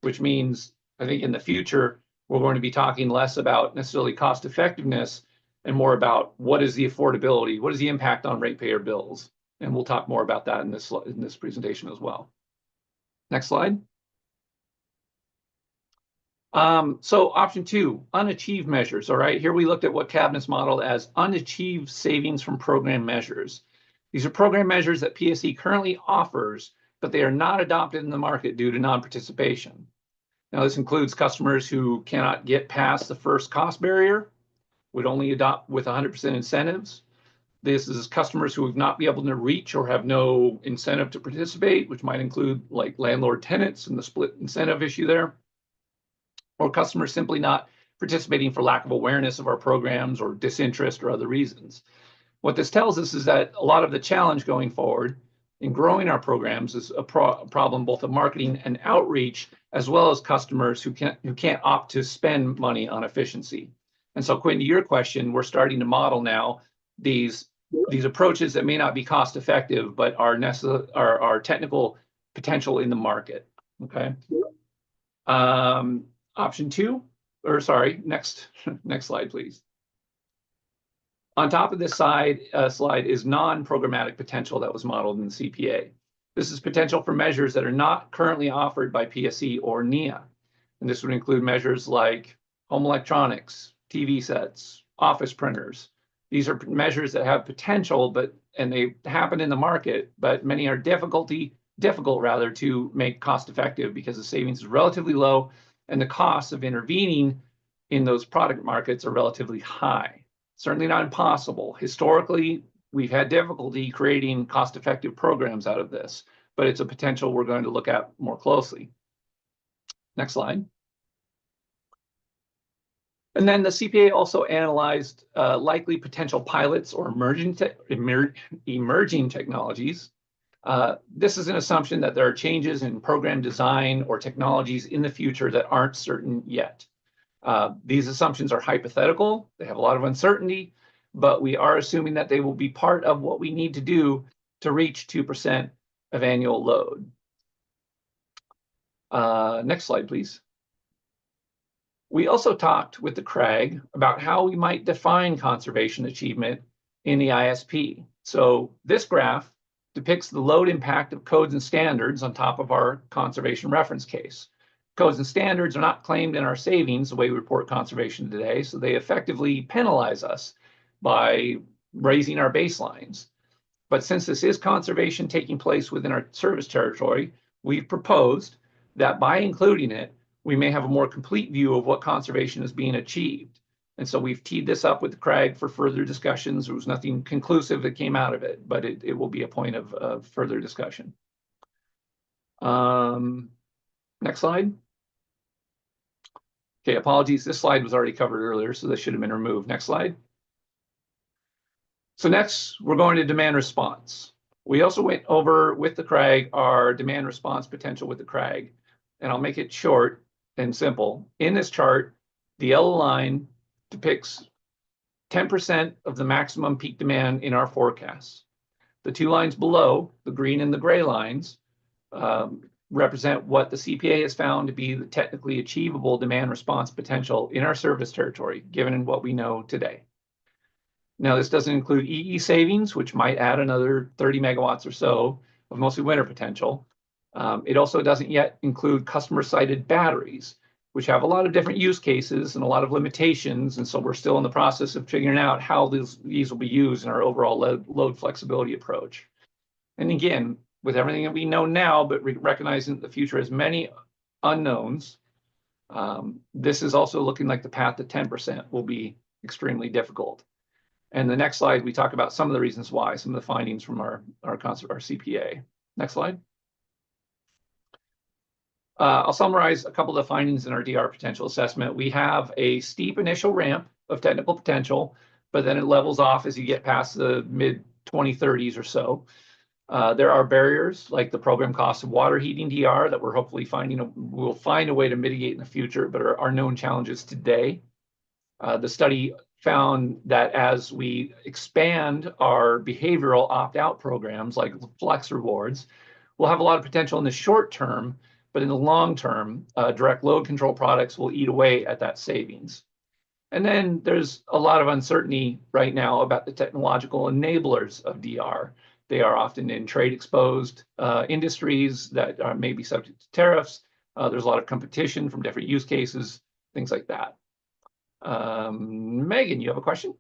which means I think in the future, we're going to be talking less about necessarily cost effectiveness and more about what is the affordability, what is the impact on ratepayer bills. And we'll talk more about that in this presentation as well. Next slide. So option 2, unachieved measures. All right, here we looked at what cabinets modeled as unachieved savings from program measures. These are program measures that PSE currently offers, but they are not adopted in the market due to non-participation. Now, this includes customers who cannot get past the first cost barrier, would only adopt with 100% incentives. This is customers who would not be able to reach or have no incentive to participate, which might include like landlord tenants and the split incentive issue there, or customers simply not participating for lack of awareness of our programs or disinterest or other reasons. What this tells us is that a lot of the challenge going forward in growing our programs is a problem both of marketing and outreach, as well as customers who can't opt to spend money on efficiency. And so, Quinn, to your question, we're starting to model now these approaches that may not be cost effective, but are technical potential in the market. Okay. Option 2, or sorry, next slide, please. On top of this slide is non-programmatic potential that was modeled in the CPA. This is potential for measures that are not currently offered by PSE or NEA. And this would include measures like home electronics, TV sets, office printers. These are measures that have potential, and they happen in the market, but many are difficult to make cost effective because the savings is relatively low and the costs of intervening in those product markets are relatively high. Certainly not impossible. Historically, we've had difficulty creating cost-effective programs out of this, but it's a potential we're going to look at more closely. Next slide. And then the CPA also analyzed likely potential pilots or emerging technologies. This is an assumption that there are changes in program design or technologies in the future that aren't certain yet. These assumptions are hypothetical. They have a lot of uncertainty, but we are assuming that they will be part of what we need to do to reach 2% of annual load. Next slide, please. We also talked with the CRAG about how we might define conservation achievement in the ISP. So this graph depicts the load impact of codes and standards on top of our conservation reference case. Codes and standards are not claimed in our savings the way we report conservation today, so they effectively penalize us by raising our baselines. But since this is conservation taking place within our service territory, we've proposed that by including it, we may have a more complete view of what conservation is being achieved. And so we've teed this up with the CRAG for further discussions. There was nothing conclusive that came out of it, but it will be a point of further discussion. Next slide. Okay, apologies. This slide was already covered earlier, so this should have been removed. Next slide. So next, we're going to demand response. We also went over with the CRAG our demand response potential with the CRAG, and I'll make it short and simple. In this chart, the yellow line depicts 10% of the maximum peak demand in our forecasts. The two lines below, the green and the gray lines, represent what the CPA has found to be the technically achievable demand response potential in our service territory, given what we know today. Now, this doesn't include EE savings, which might add another 30 megawatts or so of mostly winter potential. It also doesn't yet include customer-sited batteries, which have a lot of different use cases and a lot of limitations. And so we're still in the process of figuring out how these will be used in our overall load flexibility approach. And again, with everything that we know now, but recognizing that the future has many unknowns, this is also looking like the path to 10% will be extremely difficult. And the next slide, we talk about some of the reasons why, some of the findings from our CPA. Next slide. I'll summarize a couple of the findings in our DR potential assessment. We have a steep initial ramp of technical potential, but then it levels off as you get past the mid 2030s or so. There are barriers like the program cost of water heating DR that we're hopefully we'll find a way to mitigate in the future, but are known challenges today. The study found that as we expand our behavioral opt-out programs like flex rewards, we'll have a lot of potential in the short term, but in the long term, direct load control products will eat away at that savings. And then there's a lot of uncertainty right now about the technological enablers of DR. They are often in trade exposed industries that are maybe subject to tariffs. There's a lot of competition from different use cases, things like that. Megan, you have a question?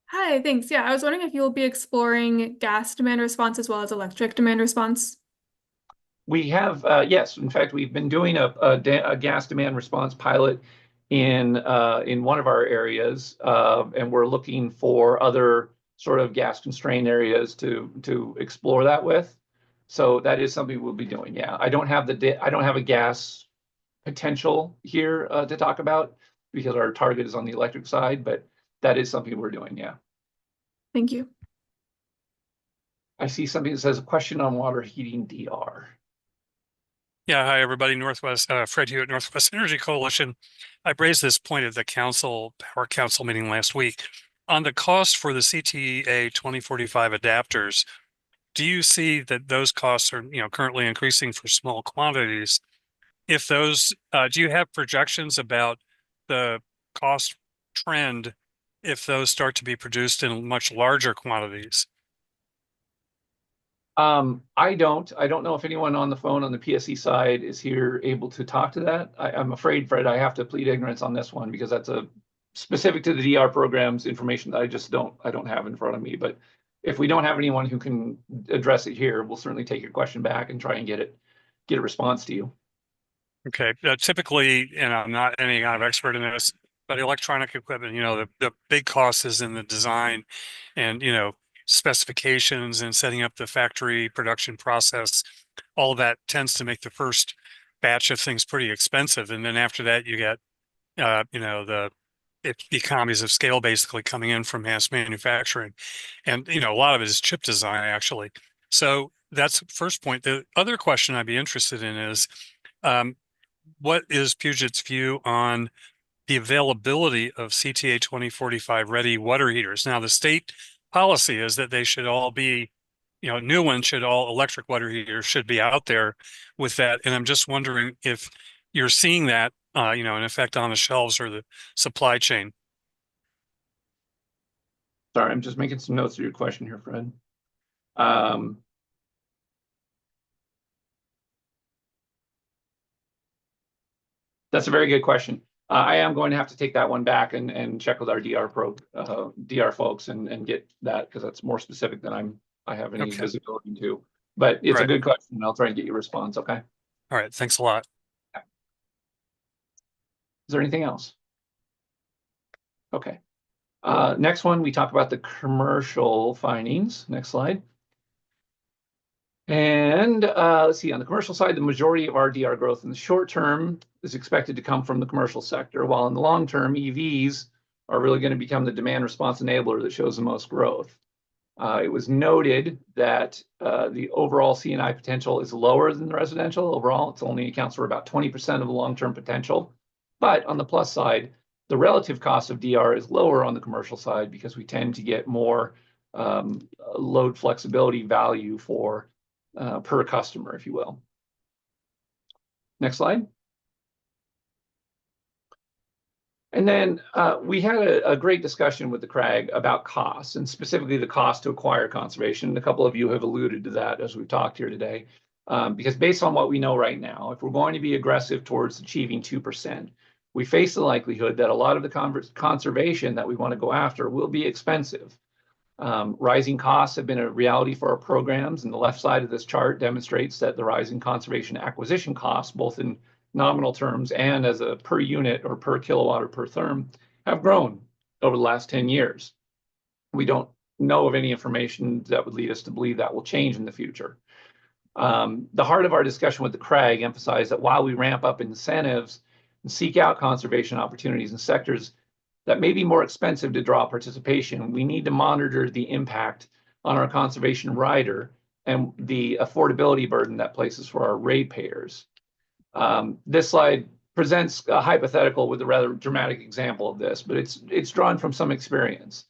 Hi, thanks. Yeah, I was wondering if you'll be exploring gas demand response as well as electric demand response. We have, yes. In fact, we've been doing a gas demand response pilot in one of our areas, and we're looking for other sort of gas constrained areas to explore that with. So that is something we'll be doing. Yeah, I don't have a gas potential here to talk about because our target is on the electric side, but that is something we're doing. Yeah. Thank you. I see something that says a question on water heating DR. Yeah, hi everybody. Fred Hewitt, Northwest Energy Coalition. I raised this point at the Power Council meeting last week on the cost for the CTA 2045 adapters. Do you see that those costs are, currently increasing for small quantities? If those, do you have projections about the cost trend if those start to be produced in much larger quantities? I don't know if anyone on the phone on the PSE side is here able to talk to that. I'm afraid, Fred, I have to plead ignorance on this one because that's a specific to the DR programs information that I don't have in front of me. But if we don't have anyone who can address it here, we'll certainly take your question back and try and get a response to you. Okay. Typically, and I'm not any kind of expert in this, but electronic equipment, the big cost is in the design and, specifications and setting up the factory production process. All of that tends to make the first batch of things pretty expensive. And then after that, you get, the economies of scale basically coming in from mass manufacturing. And, a lot of it is chip design, actually. So that's the first point. The other question I'd be interested in is, what is Puget's view on the availability of CTA 2045 ready water heaters? Now, the state policy is that they should all be, new ones all electric water heaters should be out there with that. And I'm just wondering if you're seeing that, an effect on the shelves or the supply chain. Sorry, I'm just making some notes of your question here, Fred. That's a very good question. I am going to have to take that one back and check with our DR folks and get that because that's more specific than I have any visibility to. But it's a good question, and I'll try and get you a response. Okay. All right. Thanks a lot. Is there anything else? Okay. Next one, we talk about the commercial findings. Next slide. And let's see, on the commercial side, the majority of our DR growth in the short term is expected to come from the commercial sector, while in the long term, EVs are really going to become the demand response enabler that shows the most growth. It was noted that the overall C&I potential is lower than the residential. Overall, it only accounts for about 20% of the long-term potential. But on the plus side, the relative cost of DR is lower on the commercial side because we tend to get more load flexibility value for per customer, if you will. Next slide. And then we had a great discussion with the CRAG about costs, and specifically the cost to acquire conservation. A couple of you have alluded to that as we've talked here today. Because based on what we know right now, if we're going to be aggressive towards achieving 2%, we face the likelihood that a lot of the conservation that we want to go after will be expensive. Rising costs have been a reality for our programs, and the left side of this chart demonstrates that the rising conservation acquisition costs, both in nominal terms and as a per unit or per kilowatt or per therm, have grown over the last 10 years. We don't know of any information that would lead us to believe that will change in the future. The heart of our discussion with the CRAG emphasized that while we ramp up incentives and seek out conservation opportunities in sectors that may be more expensive to draw participation, we need to monitor the impact on our conservation rider and the affordability burden that places for our ratepayers. This slide presents a hypothetical with a rather dramatic example of this, but it's drawn from some experience.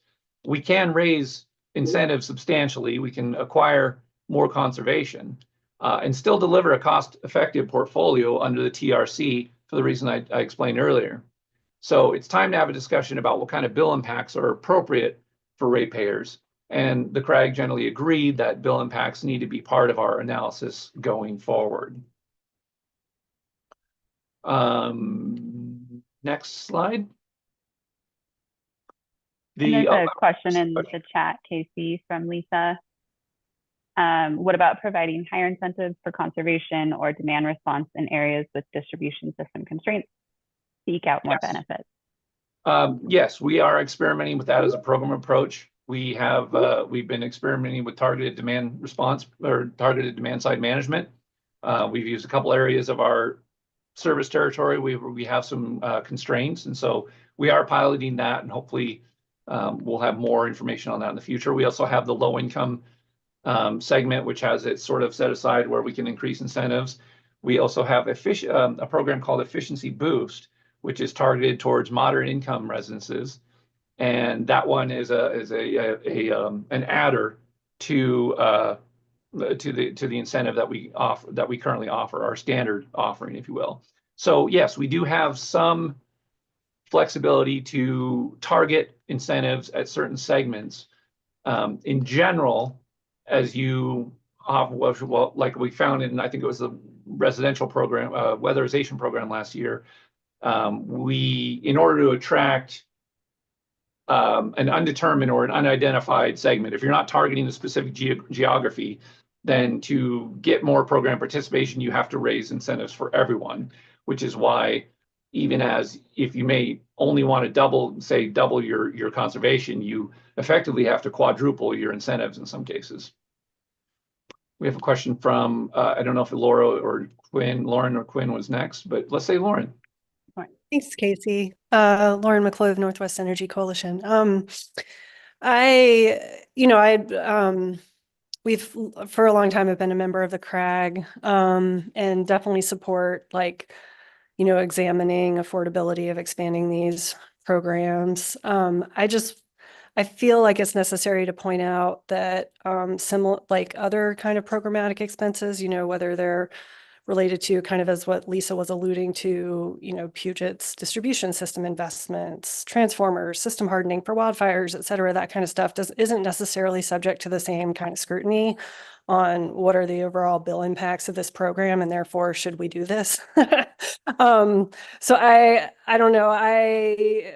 We can raise incentives substantially. We can acquire more conservation and still deliver a cost-effective portfolio under the TRC for the reason I explained earlier. So it's time to have a discussion about what kind of bill impacts are appropriate for ratepayers. And the CRAG generally agreed that bill impacts need to be part of our analysis going forward. Next slide. There's a question in the chat, Casey, from Lisa. What about providing higher incentives for conservation or demand response in areas with distribution system constraints? Seek out more benefits. Yes, we are experimenting with that as a program approach. We've been experimenting with targeted demand response or targeted demand side management. We've used a couple areas of our service territory where we have some constraints, and so we are piloting that, and hopefully we'll have more information on that in the future. We also have the low income segment, which has it sort of set aside where we can increase incentives. We also have a program called Efficiency Boost, which is targeted towards moderate income residences, and that one is an adder to the incentive that we offer, that we currently offer, our standard offering, if you will. So yes, we do have some flexibility to target incentives at certain segments. In general, as you well, like we found in, I think it was the residential program, weatherization program last year, in order to attract an undetermined or an unidentified segment, if you're not targeting a specific geography, then to get more program participation, you have to raise incentives for everyone, which is why even as if you may only want to double your conservation, you effectively have to quadruple your incentives in some cases. We have a question from, I don't know if Lauren or Quinn was next, but let's say Lauren. Thanks, Casey. Lauren McClove, Northwest Energy Coalition. We've for a long time have been a member of the CRAG, and definitely support examining affordability of expanding these programs. I feel like it's necessary to point out that similar, like other kind of programmatic expenses, whether they're related to kind of as what Lisa was alluding to, Puget's distribution system investments, transformers, system hardening for wildfires, et cetera, that kind of stuff isn't necessarily subject to the same kind of scrutiny on what are the overall bill impacts of this program, and therefore should we do this? So I don't know, I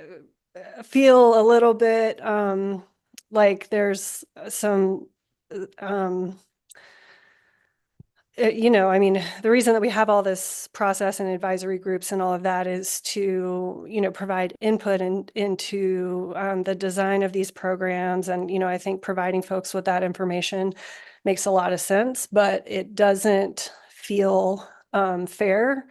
feel a little bit like there's some the reason that we have all this process and advisory groups and all of that is to, provide input into the design of these programs. And, I think providing folks with that information makes a lot of sense, but it doesn't feel fair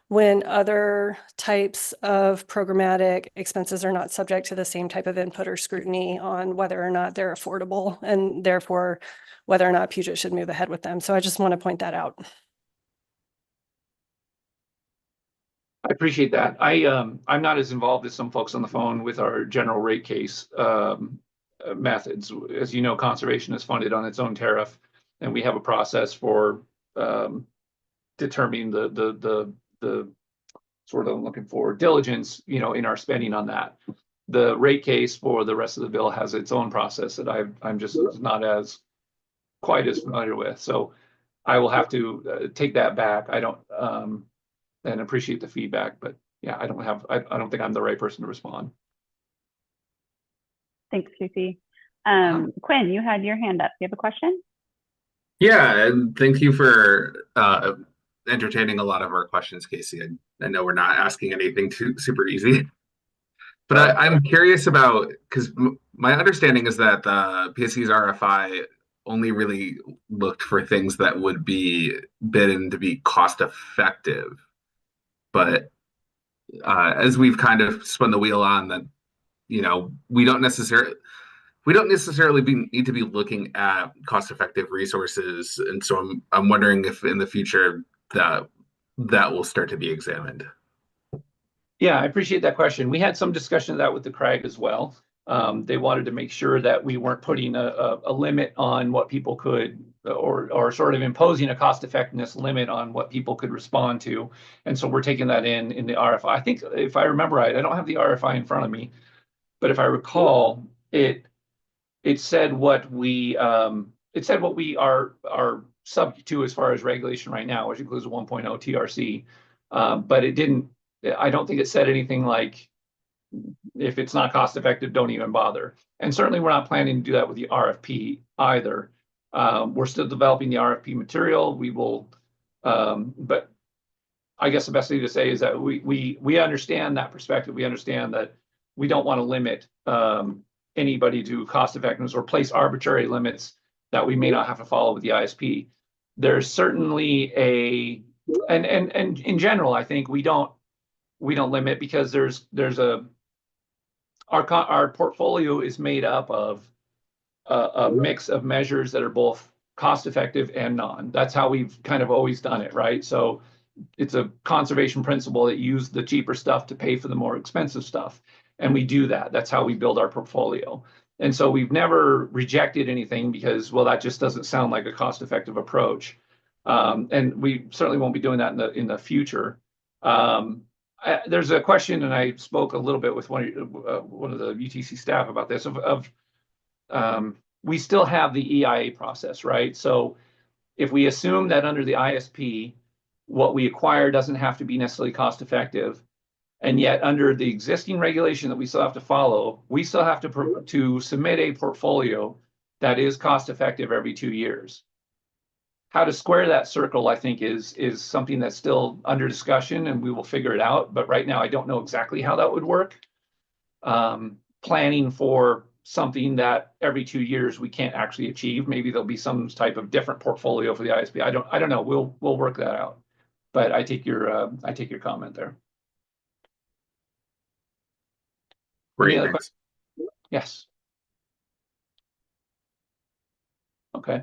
when other types of programmatic expenses are not subject to the same type of input or scrutiny on whether or not they're affordable, and therefore whether or not Puget should move ahead with them. So I just want to point that out. I appreciate that. I'm not as involved as some folks on the phone with our general rate case methods. As you know, conservation is funded on its own tariff, and we have a process for determining the sort of looking for diligence, in our spending on that. The rate case for the rest of the bill has its own process that I'm just not quite as familiar with. So I will have to take that back. I don't, and appreciate the feedback, but yeah, I don't think I'm the right person to respond. Thanks, Casey. Quinn, you had your hand up. Do you have a question? Yeah, and thank you for entertaining a lot of our questions, Casey. I know we're not asking anything too super easy, but I'm curious about, because my understanding is that the PSE's RFI only really looked for things that would be bidden to be cost effective. But as we've kind of spun the wheel on that, we don't necessarily need to be looking at cost-effective resources, and so I'm wondering if in the future that will start to be examined. Yeah, I appreciate that question. We had some discussion of that with the CRAG as well. They wanted to make sure that we weren't putting a limit on what people could, or sort of imposing a cost effectiveness limit on what people could respond to. And so we're taking that in the RFI. I think if I remember right, I don't have the RFI in front of me, but if I recall, it said what we are subject to as far as regulation right now, which includes a 1.0 TRC. But it didn't. I don't think it said anything like, if it's not cost effective, don't even bother. And certainly we're not planning to do that with the RFP either. We're still developing the RFP material. We will, but I guess the best thing to say is that we understand that perspective. We understand that we don't want to limit anybody to cost effectiveness or place arbitrary limits that we may not have to follow with the ISP. There's certainly and in general, I think we don't limit, because our portfolio is made up of a mix of measures that are both cost effective and non. That's how we've kind of always done it, right? So it's a conservation principle that use the cheaper stuff to pay for the more expensive stuff. And we do that. That's how we build our portfolio. And so we've never rejected anything because, well, that just doesn't sound like a cost effective approach. And we certainly won't be doing that in the future. There's a question, and I spoke a little bit with one of the UTC staff about this, we still have the EIA process, right? So if we assume that under the ISP, what we acquire doesn't have to be necessarily cost effective, and yet under the existing regulation that we still have to follow, we still have to submit a portfolio that is cost effective every 2 years. How to square that circle, I think, is something that's still under discussion, and we will figure it out. But right now, I don't know exactly how that would work. Planning for something that every 2 years we can't actually achieve. Maybe there'll be some type of different portfolio for the ISP. I don't know. We'll work that out. But I take your comment there. Great. Any other questions? Yes. Okay.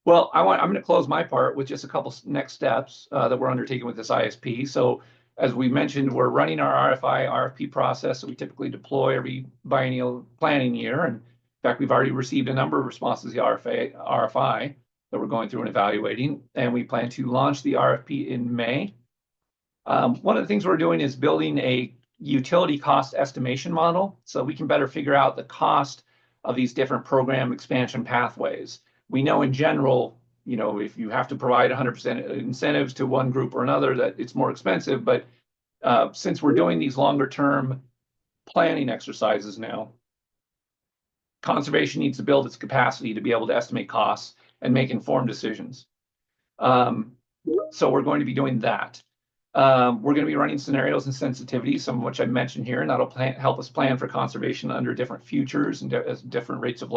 Well, I'm going to close my part with just a couple next steps that we're undertaking with this ISP. So as we mentioned, we're running our RFI, RFP process that we typically deploy every biennial planning year. And in fact, we've already received a number of responses to the RFI that we're going through and evaluating. And we plan to launch the RFP in May. One of the things we're doing is building a utility cost estimation model so we can better figure out the cost of these different program expansion pathways. We know in general, if you have to provide 100% incentives to one group or another, that it's more expensive. But since we're doing these longer term planning exercises now, conservation needs to build its capacity to be able to estimate costs and make informed decisions. So we're going to be doing that. We're going to be running scenarios and sensitivities, some of which I mentioned here, and that'll help us plan for conservation under different futures and different rates of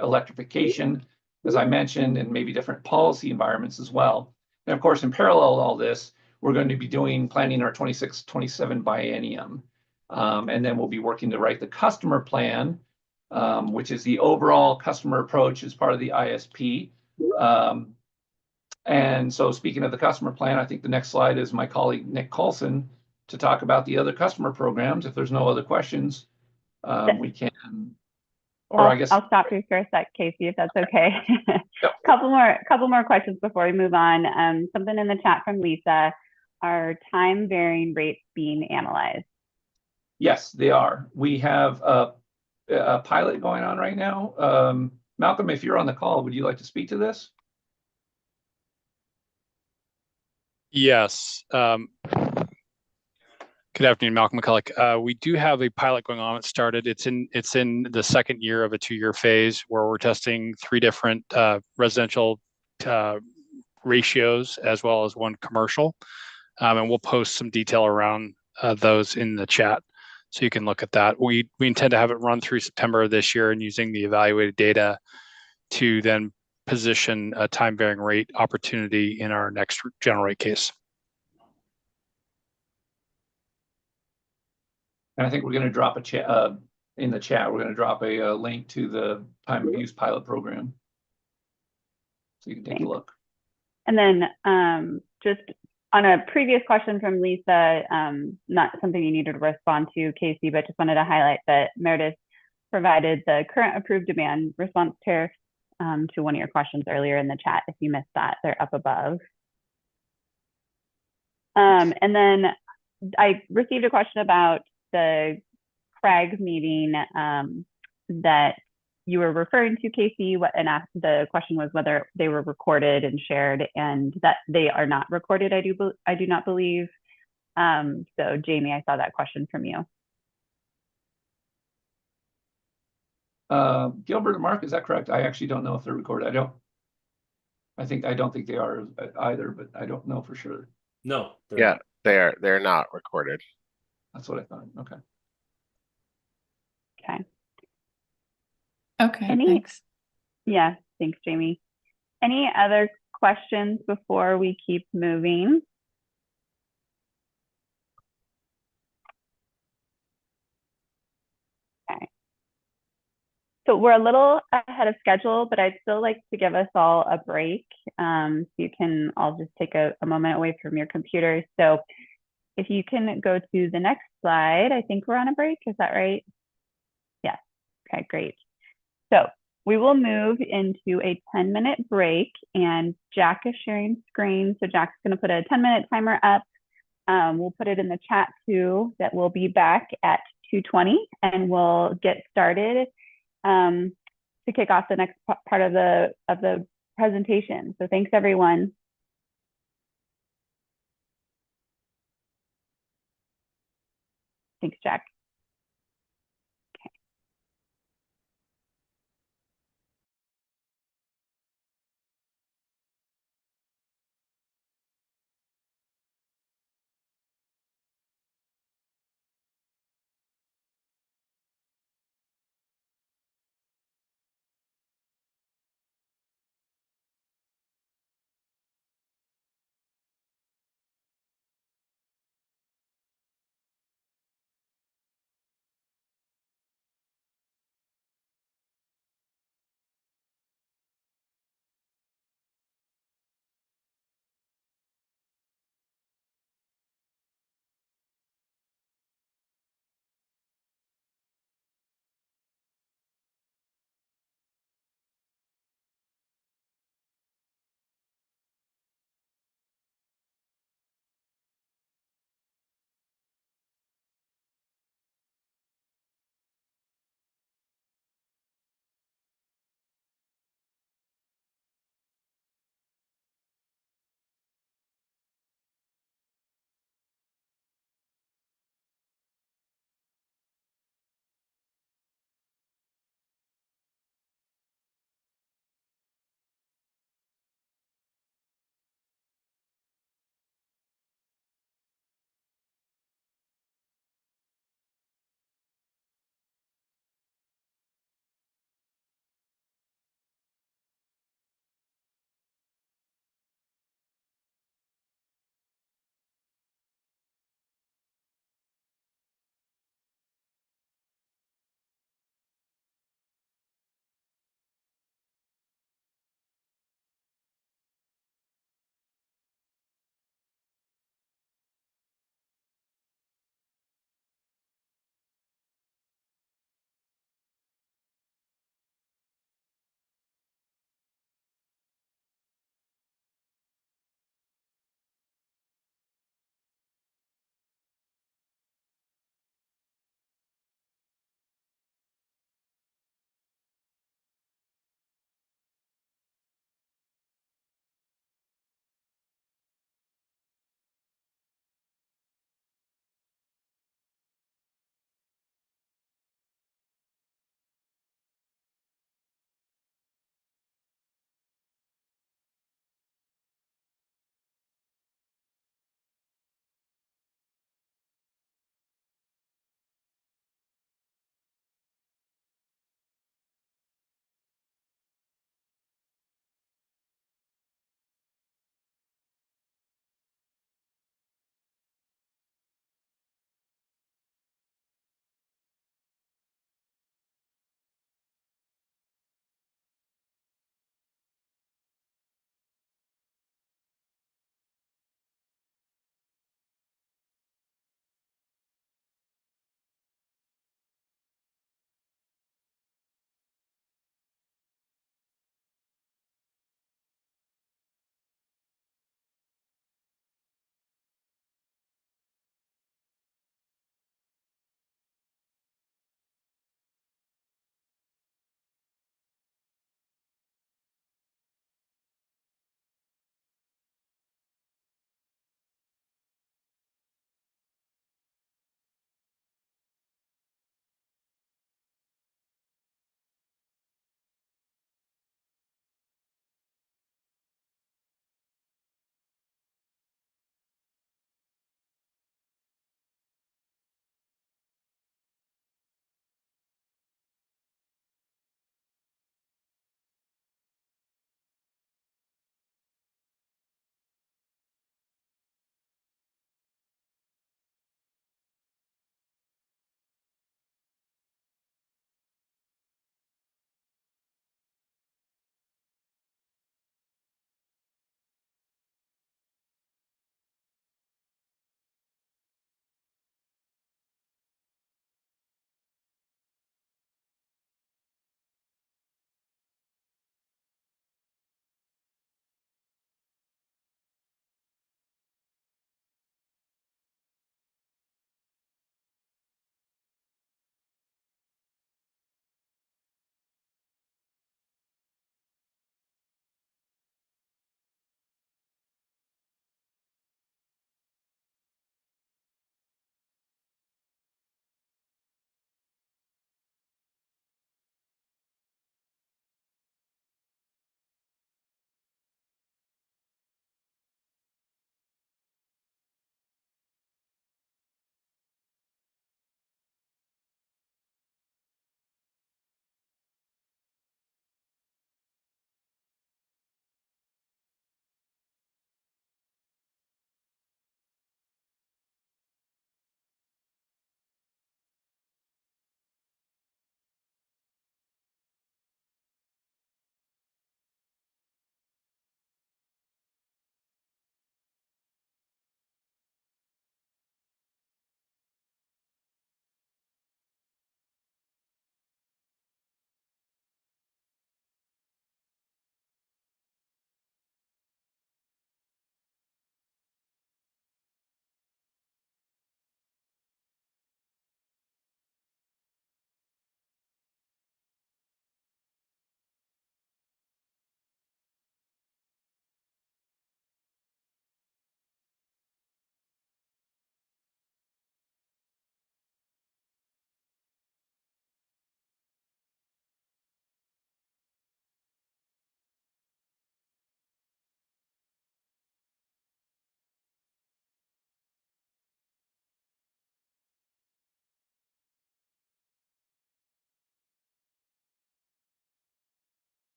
electrification, as I mentioned, and maybe different policy environments as well. And of course, in parallel to all this, we're going to be planning our 26-27 biennium. And then we'll be working to write the customer plan, which is the overall customer approach as part of the ISP. And so speaking of the customer plan, I think the next slide is my colleague, Nick Coulson, to talk about the other customer programs. If there's no other questions, we can, or I guess I'll stop you for a sec, Casey, if that's okay. Yep. couple more questions before we move on. Something in the chat from Lisa. Are time varying rates being analyzed? Yes, they are. We have a pilot going on right now. Malcolm, if you're on the call, would you like to speak to this? Yes. Good afternoon, Malcolm McCulloch. We do have a pilot going on. It started. It's in the second year of a 2-year phase where we're testing 3 different residential ratios as well as 1 commercial, and we'll post some detail around those in the chat, so you can look at that. We intend to have it run through September of this year, and using the evaluated data to then position a time varying rate opportunity in our next general rate case. And I think we're going to drop a chat in the chat. We're going to drop a link to the time of use pilot program, so you can take a look. And then just on a previous question from Lisa, not something you needed to respond to, Casey, but just wanted to highlight that Meredith provided the current approved demand response tariffs to one of your questions earlier in the chat. If you missed that, they're up above. And then I received a question about the CRAG meeting that you were referring to, Casey, and the question was whether they were recorded and shared, and that they are not recorded, I do not believe. So Jamie, I saw that question from you. Gilbert and Mark, is that correct? I actually don't know if they're recorded. I don't think they are either, but I don't know for sure. No. Yeah, they're not recorded. That's what I thought. Okay. Okay. Okay, thanks. Yeah, thanks, Jamie. Any other questions before we keep moving? Okay. So we're a little ahead of schedule, but I'd still like to give us all a break. So you can all just take a moment away from your computers. So if you can go to the next slide, I think we're on a break. Is that right? Yes. Okay, great. So we will move into a 10-minute break, and Jack is sharing screen. So Jack's going to put a 10-minute timer up. We'll put it in the chat too, that we'll be back at 2:20, and we'll get started to kick off the next part of the presentation. So thanks, everyone. Thanks, Jack.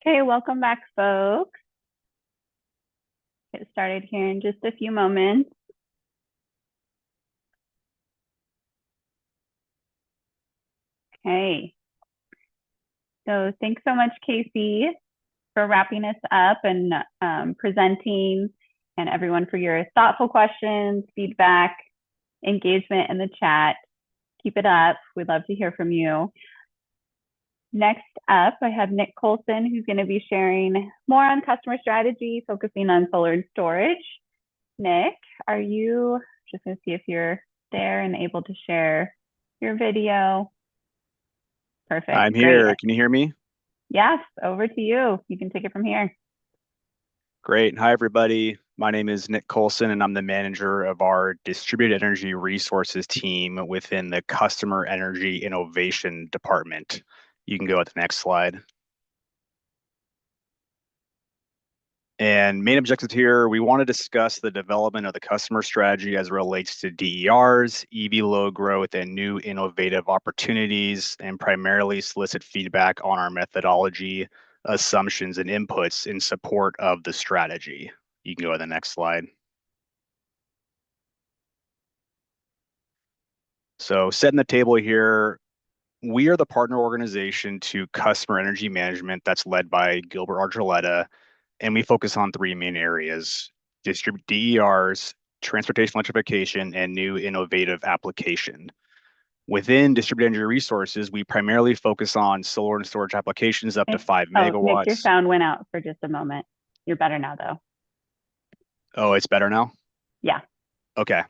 Okay, welcome back, folks. Get started here in just a few moments. Okay. So thanks so much, Casey, for wrapping us up and presenting, and everyone for your thoughtful questions, feedback, engagement in the chat. Keep it up. We'd love to hear from you. Next up, I have Nick Colson, who's going to be sharing more on customer strategy, focusing on solar and storage. Nick, are you, just going to see if you're there and able to share your video? Perfect. I'm here. Great. Can you hear me? Yes, over to you. You can take it from here. Great. Hi, everybody. My name is Nick Colson, and I'm the manager of our distributed energy resources team within the Customer Energy Innovation Department. You can go to the next slide. And main objectives here, we want to discuss the development of the customer strategy as it relates to DERs, EV load growth, and new innovative opportunities, and primarily solicit feedback on our methodology, assumptions, and inputs in support of the strategy. You can go to the next slide. So setting the table here, we are the partner organization to Customer Energy Management that's led by Gilbert Archuleta, and we focus on three main areas: DERs, transportation electrification, and new innovative application. Within distributed energy resources, we primarily focus on solar and storage applications up to 5 megawatts. Nick, your sound went out for just a moment. You're better now, though. Oh, it's better now? Yeah. Okay.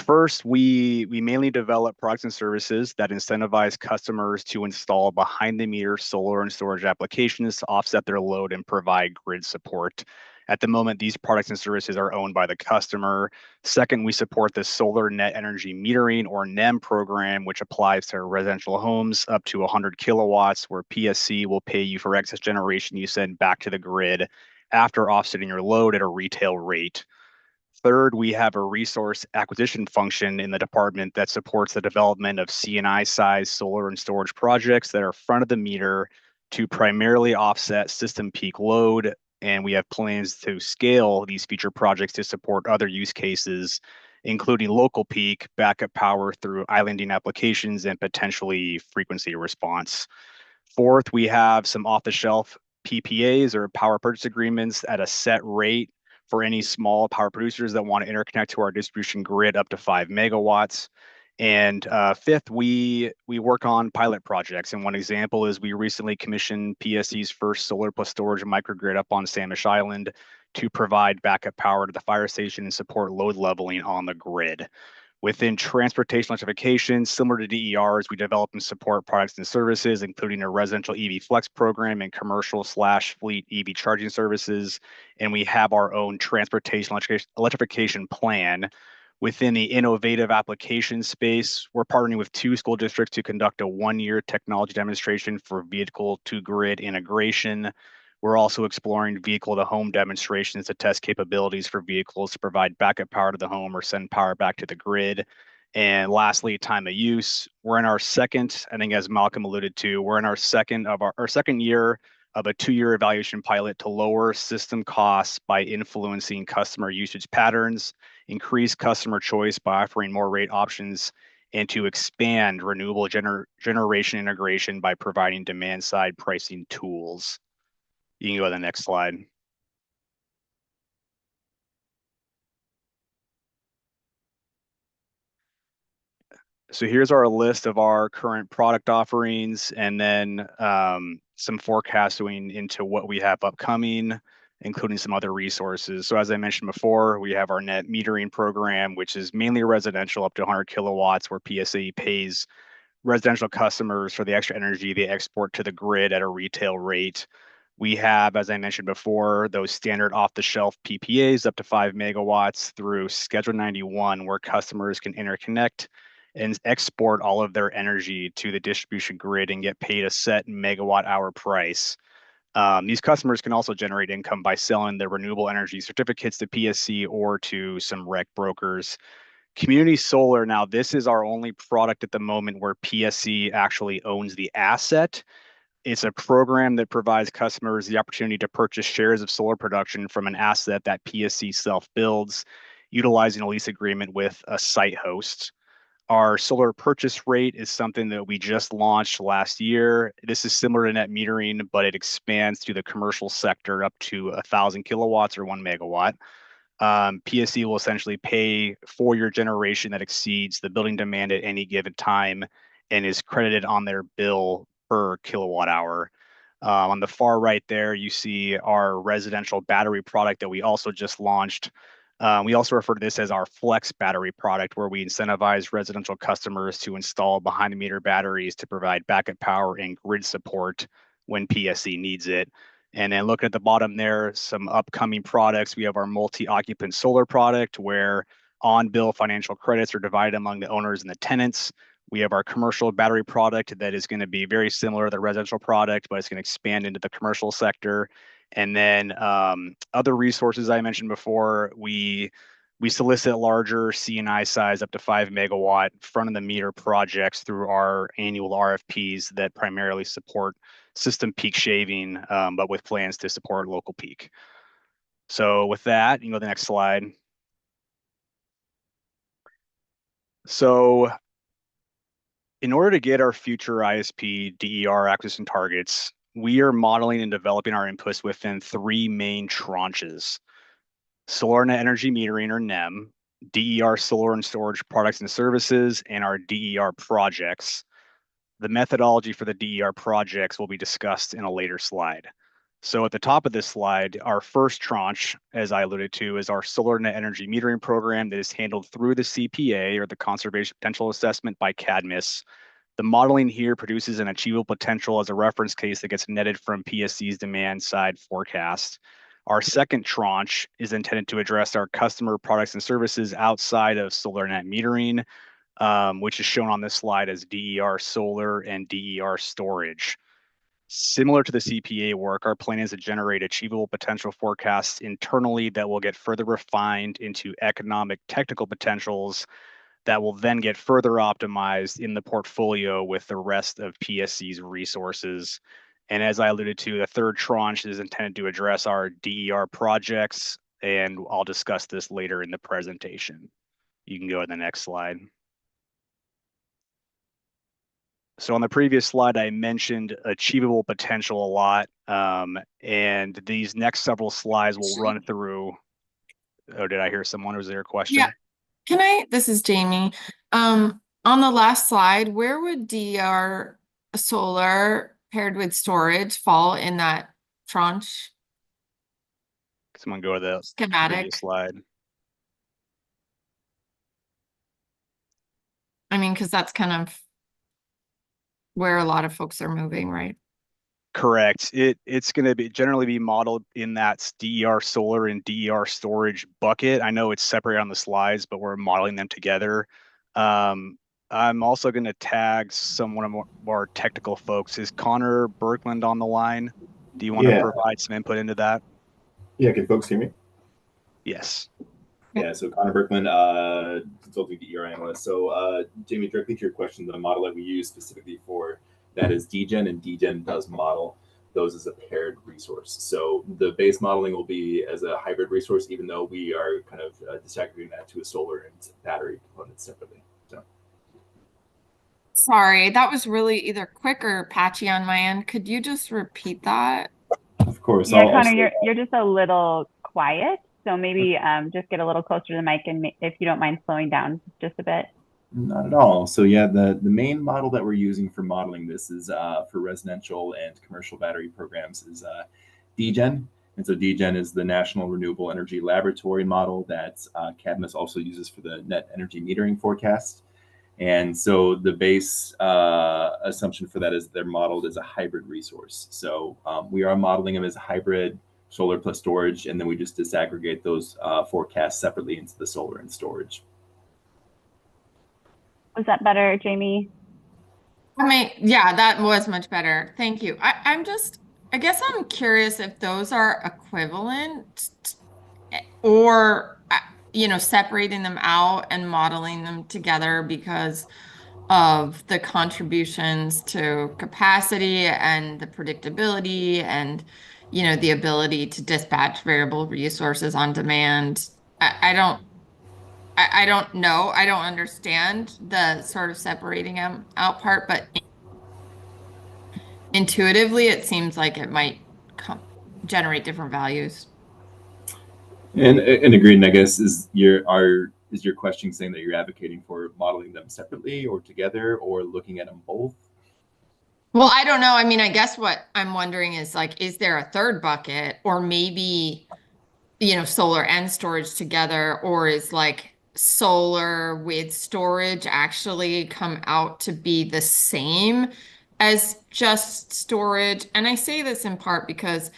First, we mainly develop products and services that incentivize customers to install behind-the-meter solar and storage applications to offset their load and provide grid support. At the moment, these products and services are owned by the customer. Second, we support the Solar Net Energy Metering, or NEM program, which applies to residential homes up to 100 kilowatts, where PSE will pay you for excess generation you send back to the grid after offsetting your load at a retail rate. Third, we have a resource acquisition function in the department that supports the development of C&I size solar and storage projects that are front of the meter to primarily offset system peak load. And we have plans to scale these future projects to support other use cases, including local peak, backup power through islanding applications, and potentially frequency response. Fourth, we have some off-the-shelf PPAs, or power purchase agreements, at a set rate for any small power producers that want to interconnect to our distribution grid up to 5 megawatts. And fifth, we work on pilot projects. And one example is we recently commissioned PSE's first solar plus storage microgrid up on Samish Island to provide backup power to the fire station and support load leveling on the grid. Within transportation electrification, similar to DERs, we develop and support products and services, including a residential EV flex program and commercial/fleet EV charging services. And we have our own transportation electrification plan. Within the innovative application space, we're partnering with 2 school districts to conduct a 1-year technology demonstration for vehicle to grid integration. We're also exploring vehicle to home demonstrations to test capabilities for vehicles to provide backup power to the home or send power back to the grid. And lastly, time of use. We're in our second, I think as Malcolm alluded to, we're in our second year of a 2-year evaluation pilot to lower system costs by influencing customer usage patterns, increase customer choice by offering more rate options, and to expand renewable generation integration by providing demand side pricing tools. You can go to the next slide. So here's our list of our current product offerings, and then some forecasting into what we have upcoming, including some other resources. So as I mentioned before, we have our net metering program, which is mainly residential up to 100 kilowatts, where PSE pays residential customers for the extra energy they export to the grid at a retail rate. We have, as I mentioned before, those standard off-the-shelf PPAs up to 5 megawatts through Schedule 91, where customers can interconnect and export all of their energy to the distribution grid and get paid a set megawatt hour price. These customers can also generate income by selling their renewable energy certificates to PSC or to some REC brokers. Community solar, now this is our only product at the moment where PSC actually owns the asset. It's a program that provides customers the opportunity to purchase shares of solar production from an asset that PSE self-builds, utilizing a lease agreement with a site host. Our solar purchase rate is something that we just launched last year. This is similar to net metering, but it expands to the commercial sector up to 1,000 kilowatts or 1 megawatt. PSE will essentially pay for your generation that exceeds the building demand at any given time and is credited on their bill per kilowatt hour. On the far right there, you see our residential battery product that we also just launched. We also refer to this as our flex battery product, where we incentivize residential customers to install behind the meter batteries to provide backup power and grid support when PSE needs it. And then looking at the bottom there, some upcoming products. We have our multi-occupant solar product, where on-bill financial credits are divided among the owners and the tenants. We have our commercial battery product that is going to be very similar to the residential product, but it's going to expand into the commercial sector. And then other resources I mentioned before, we solicit larger C&I size up to 5 megawatt front of the meter projects through our annual RFPs that primarily support system peak shaving, but with plans to support local peak. So with that, you can go to the next slide. So in order to get our future ISP DER acquisition targets, we are modeling and developing our inputs within 3 main tranches: solar net energy metering, or NEM, DER solar and storage products and services, and our DER projects. The methodology for the DER projects will be discussed in a later slide. So at the top of this slide, our first tranche, as I alluded to, is our solar net energy metering program that is handled through the CPA, or the Conservation Potential Assessment, by CADMIS. The modeling here produces an achievable potential as a reference case that gets netted from PSC's demand side forecast. Our second tranche is intended to address our customer products and services outside of solar net metering, which is shown on this slide as DER solar and DER storage. Similar to the CPA work, our plan is to generate achievable potential forecasts internally that will get further refined into economic technical potentials that will then get further optimized in the portfolio with the rest of PSC's resources. And as I alluded to, the third tranche is intended to address our DER projects, and I'll discuss this later in the presentation. You can go to the next slide. So on the previous slide, I mentioned achievable potential a lot, and these next several slides will run through. Oh, did I hear someone? Was there a question? Yeah. This is Jamie. On the last slide, where would DER solar paired with storage fall in that tranche? Someone go to the schematic previous slide. I mean, because that's kind of where a lot of folks are moving, right? Correct. It's going to generally be modeled in that DER solar and DER storage bucket. I know it's separated on the slides, but we're modeling them together. I'm also going to tag one of our technical folks. Is Connor Berkland on the line? Do you want to provide some input into that? Yeah, can folks hear me? Yes. Yeah, so Connor Berkman, consulting DER analyst. So Jamie, directly to your question, the model that we use specifically for that is DGen, and DGen does model those as a paired resource. So the base modeling will be as a hybrid resource, even though we are kind of disaggregating that to a solar and battery component separately. So. Sorry, that was really either quick or patchy on my end. Could you just repeat that? Of course. Yeah, Connor, you're just a little quiet. So maybe just get a little closer to the mic, and if you don't mind slowing down just a bit. Not at all. So yeah, the main model that we're using for modeling this is for residential and commercial battery programs is DGen. And so DGen is the National Renewable Energy Laboratory model that CADMIS also uses for the net energy metering forecast. And so the base assumption for that is they're modeled as a hybrid resource. So we are modeling them as a hybrid, solar plus storage, and then we just disaggregate those forecasts separately into the solar and storage. Was that better, Jamie? I mean, yeah, that was much better. Thank you. I guess I'm curious if those are equivalent or, separating them out and modeling them together, because of the contributions to capacity and the predictability and, the ability to dispatch variable resources on demand. I don't know. I don't understand the sort of separating them out part, but intuitively, it seems like it might generate different values. And agreed, and I guess is your question saying that you're advocating for modeling them separately or together or looking at them both? Well, I don't know. I mean, I guess what I'm wondering is like, is there a third bucket or maybe, solar and storage together, or is like solar with storage actually come out to be the same as just storage? And I say this in part because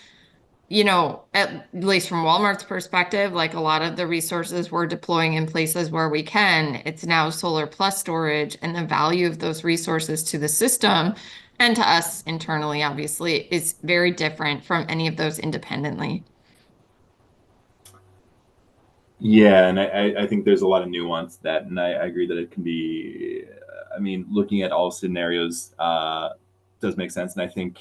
at least from Walmart's perspective, like a lot of the resources we're deploying in places where we can, it's now solar plus storage, and the value of those resources to the system and to us internally, obviously, is very different from any of those independently. Yeah, and I think there's a lot of nuance to that, and I agree that it can be. I mean, looking at all scenarios does make sense, and I think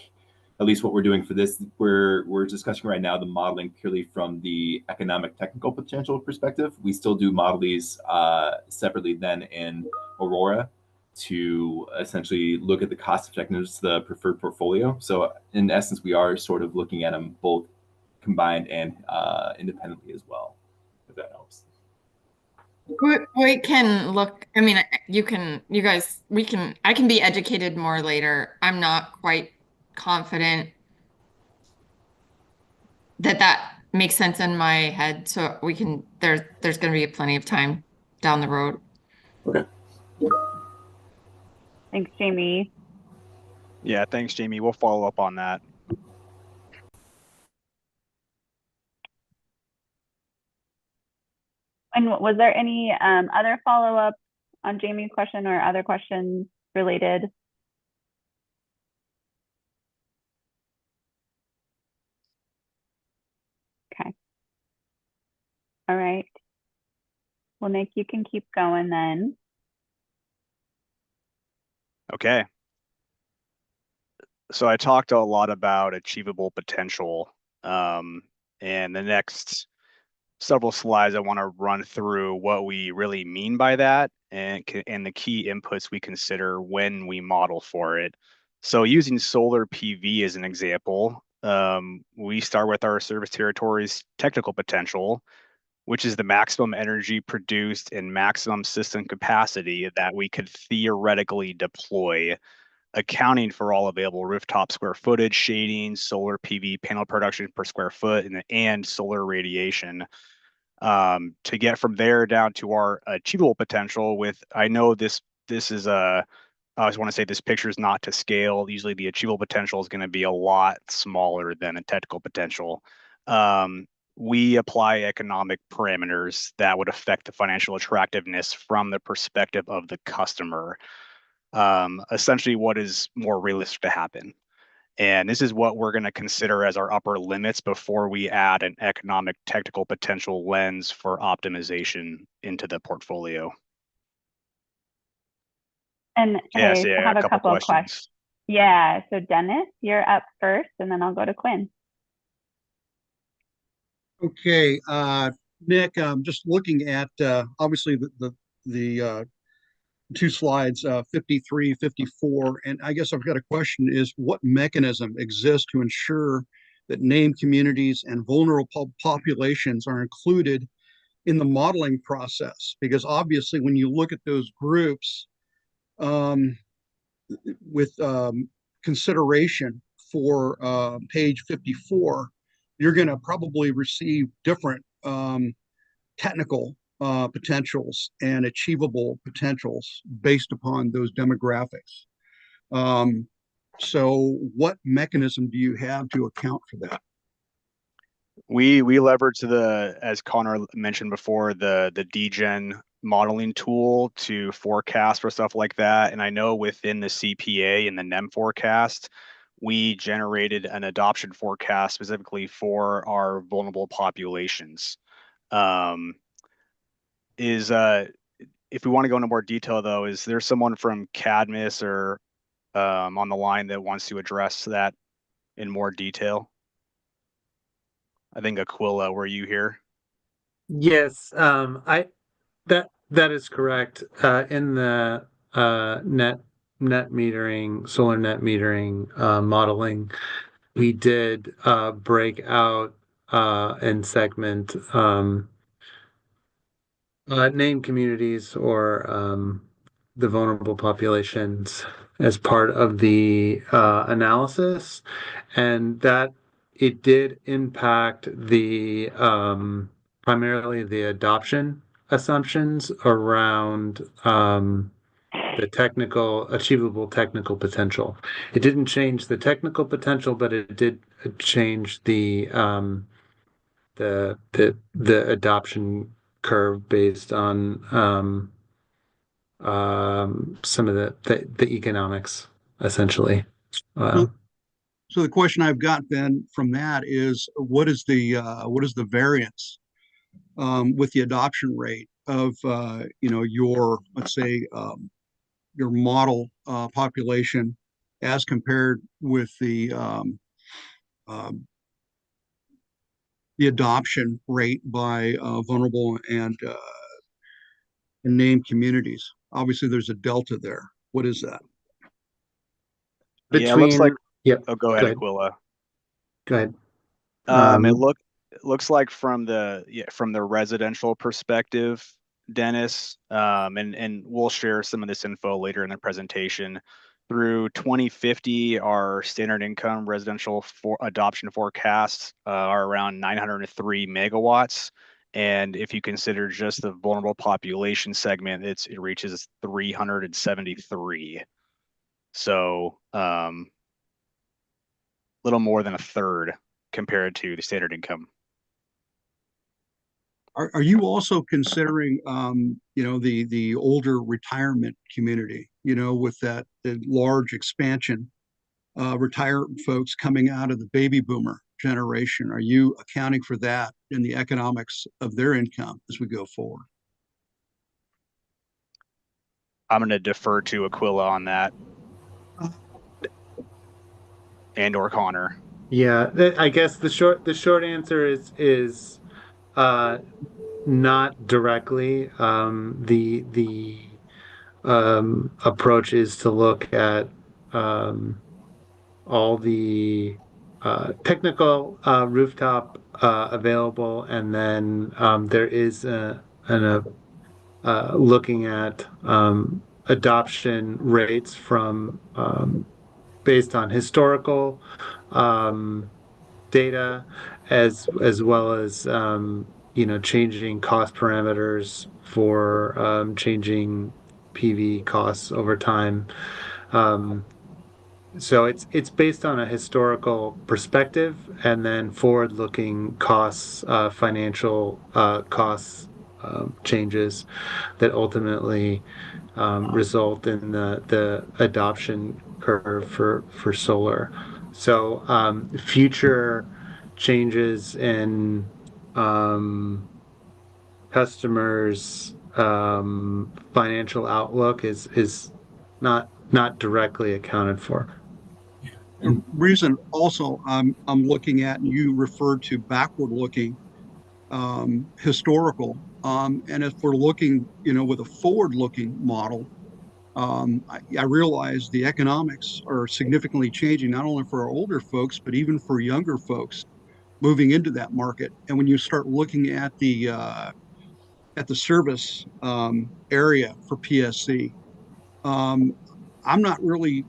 at least what we're doing for this, we're discussing right now the modeling purely from the economic technical potential perspective. We still do model these separately then in Aurora to essentially look at the cost effectiveness of the preferred portfolio. So in essence, we are sort of looking at them both combined and independently as well, if that helps. We can look, I mean, I can be educated more later. I'm not quite confident that makes sense in my head. So there's going to be plenty of time down the road. Okay. Thanks, Jamie. Yeah, thanks, Jamie. We'll follow up on that. And was there any other follow-up on Jamie's question or other questions related? Okay. All right. Well, Nick, you can keep going then. Okay. So I talked a lot about achievable potential, and the next several slides I want to run through what we really mean by that and the key inputs we consider when we model for it. So using solar PV as an example, we start with our service territory's technical potential, which is the maximum energy produced and maximum system capacity that we could theoretically deploy, accounting for all available rooftop square footage, shading, solar PV panel production per square foot, and solar radiation. To get from there down to our achievable potential with, I know this is I just want to say this picture is not to scale. Usually the achievable potential is going to be a lot smaller than a technical potential. We apply economic parameters that would affect the financial attractiveness from the perspective of the customer. Essentially what is more realistic to happen. And this is what we're going to consider as our upper limits before we add an economic technical potential lens for optimization into the portfolio. And Yes, hey, yeah, I have a couple of questions. Yeah, so Dennis, you're up first, and then I'll go to Quinn. Okay, Nick, just looking at obviously the two slides, 53, 54, and I guess I've got a question is what mechanism exists to ensure that named communities and vulnerable populations are included in the modeling process? Because obviously when you look at those groups with consideration for page 54, you're going to probably receive different technical potentials and achievable potentials based upon those demographics. So what mechanism do you have to account for that? We leverage as Connor mentioned before, the DGen modeling tool to forecast for stuff like that. And I know within the CPA and the NEM forecast, we generated an adoption forecast specifically for our vulnerable populations. if we want to go into more detail, though, is there someone from Cadmus or on the line that wants to address that in more detail? I think Aquila, were you here? Yes, that is correct. In the net metering, solar net metering modeling, we did break out and segment name communities or the vulnerable populations as part of the analysis, and that it did impact the primarily the adoption assumptions around the achievable technical potential. It didn't change the technical potential, but it did change the adoption curve based on some of the economics, essentially. So the question I've got then from that is, what is the variance with the adoption rate of your, let's say, your model population as compared with the adoption rate by vulnerable and named communities? Obviously, there's a delta there. What is that? Yeah, it looks like. Yep. Oh, go ahead, Aquila. Go ahead. It looks like from the residential perspective, Dennis, and we'll share some of this info later in the presentation. Through 2050, our standard income residential adoption forecasts are around 903 megawatts. And if you consider just the vulnerable population segment, it reaches 373. So little more than a third compared to the standard income. Are you also considering, the older retirement community, with the large expansion, retired folks coming out of the baby boomer generation? Are you accounting for that in the economics of their income as we go forward? I'm going to defer to Aquila on that, and/or Connor. Yeah, I guess the short answer is not directly. The approach is to look at all the technical rooftop available, and then there is looking at adoption rates from based on historical data as well as changing cost parameters for changing PV costs over time. So it's based on a historical perspective and then forward-looking costs, financial costs changes that ultimately result in the adoption curve for solar. So future changes in customers' financial outlook is not directly accounted for. The reason also I'm looking at, and you referred to backward looking, historical, and if we're looking, with a forward looking model, I realize the economics are significantly changing, not only for our older folks, but even for younger folks moving into that market. And when you start looking at the service area for PSE, I'm not really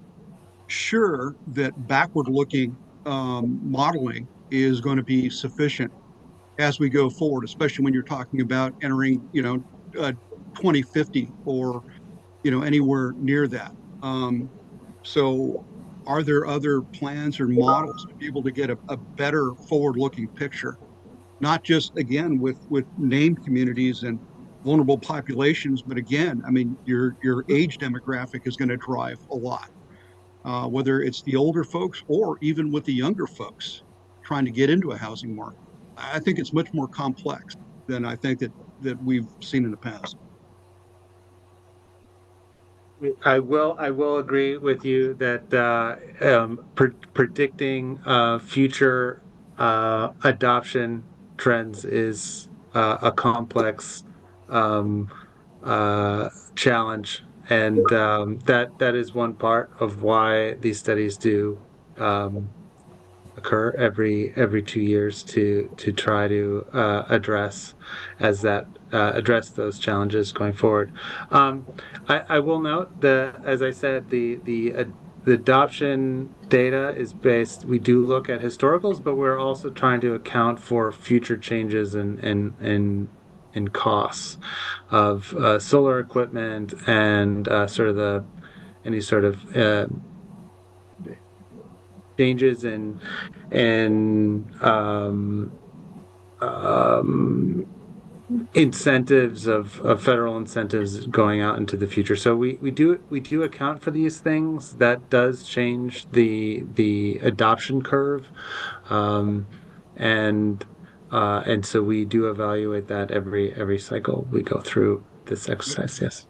sure that backward looking modeling is going to be sufficient as we go forward, especially when you're talking about entering 2050 or anywhere near that. So are there other plans or models to be able to get a better forward looking picture, not just again with named communities and vulnerable populations, but again, I mean, your age demographic is going to drive a lot, whether it's the older folks or even with the younger folks trying to get into a housing market. I think it's much more complex than I think that we've seen in the past. I will agree with you that predicting future adoption trends is a complex um, challenge, and that is one part of why these studies do occur every 2 years to try to address those challenges going forward. I will note that, as I said, the adoption data is based. We do look at historicals, but we're also trying to account for future changes in costs of solar equipment and any sort of changes in incentives of federal incentives going out into the future. So we do account for these things. That does change the adoption curve, um, and and so we do evaluate that every cycle we go through this exercise. Yes.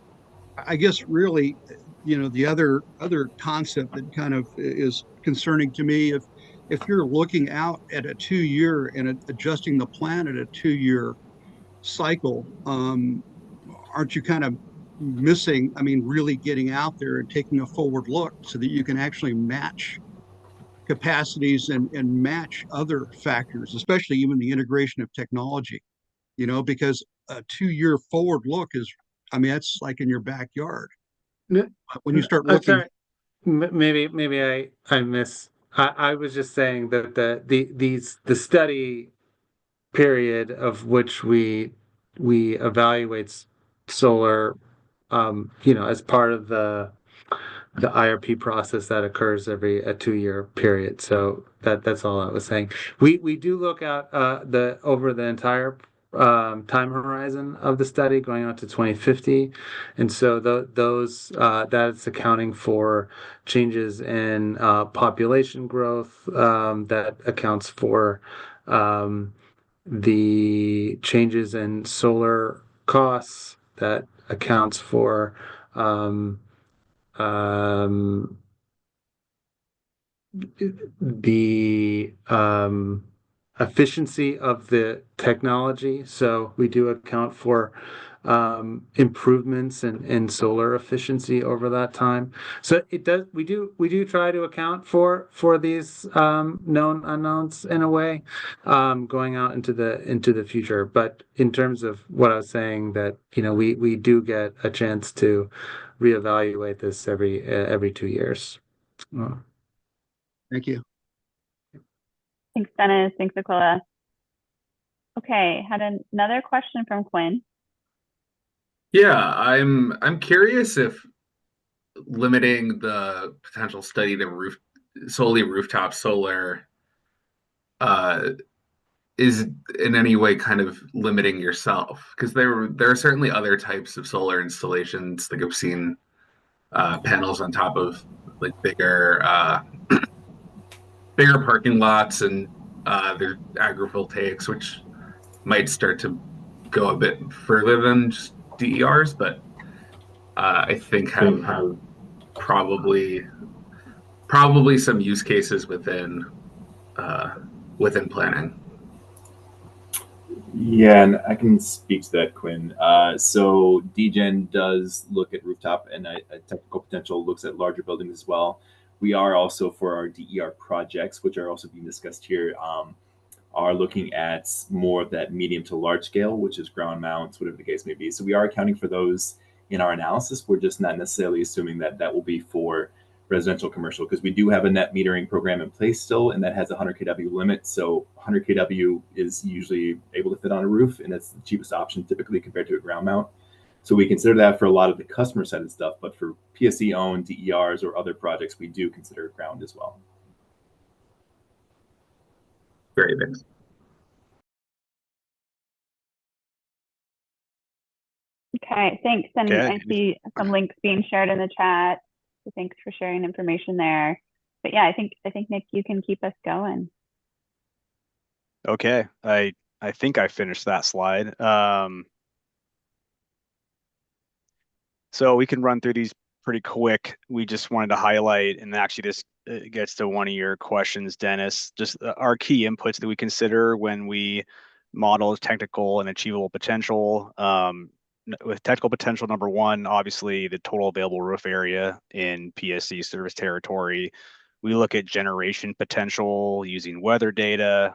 I guess really, the other concept that kind of is concerning to me, if you're looking out at a 2 year and adjusting the plan at a 2 year cycle, aren't you kind of missing? I mean, really getting out there and taking a forward look so that you can actually match capacities and match other factors, especially even the integration of technology, because a 2 year forward look is, I mean, that's like in your backyard. When you start I'm looking, sorry. Maybe I miss. I was just saying that the study period of which we evaluate solar, as part of the IRP process that occurs every a 2 year period. So that's all I was saying. We do look at the over the entire time horizon of the study going out to 2050, and so those that's accounting for changes in population growth, that accounts for the changes in solar costs, that accounts for um, um, the efficiency of the technology. So we do account for improvements in solar efficiency over that time. So it does. We do try to account for these known unknowns in a way, going out into the future. But in terms of what I was saying, that we do get a chance to reevaluate this every 2 years. thank you. Thanks, Dennis. Thanks, Nicola. Okay, had another question from Quinn. Yeah, I'm curious if limiting the potential study to solely rooftop solar is in any way kind of limiting yourself, because there are certainly other types of solar installations. Like I've seen panels on top of like bigger parking lots, and their agrivoltaics, which might start to go a bit further than just DERs, but I think have probably some use cases within planning. Yeah, and I can speak to that, Quinn. So DGen does look at rooftop, and a technical potential looks at larger buildings as well. We are also, for our DER projects, which are also being discussed here, are looking at more of that medium to large scale, which is ground mounts, whatever the case may be. So we are accounting for those in our analysis. We're just not necessarily assuming that that will be for residential commercial, because we do have a net metering program in place still, and that has a 100 kW limit. So 100 kW is usually able to fit on a roof, and it's the cheapest option typically compared to a ground mount. So we consider that for a lot of the customer side of stuff, but for PSE owned DERs or other projects, we do consider ground as well. Great, thanks. Okay, thanks. And I see some links being shared in the chat. So thanks for sharing information there. But yeah, I think Nick, you can keep us going. Okay, I think I finished that slide. So we can run through these pretty quick. We just wanted to highlight, and actually this gets to one of your questions, Dennis, just our key inputs that we consider when we model technical and achievable potential. With technical potential, number one, obviously the total available roof area in PSE service territory. We look at generation potential using weather data.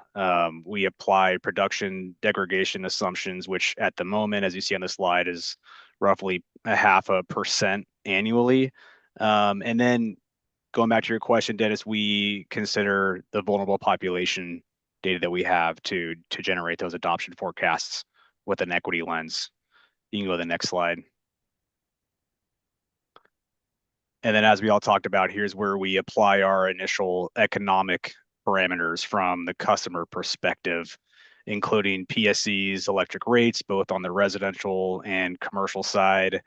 We apply production degradation assumptions, which at the moment, as you see on the slide, is roughly 0.5% annually. And then going back to your question, Dennis, we consider the vulnerable population data that we have to generate those adoption forecasts with an equity lens. You can go to the next slide. And then as we all talked about, here's where we apply our initial economic parameters from the customer perspective, including PSE's electric rates, both on the residential and commercial side,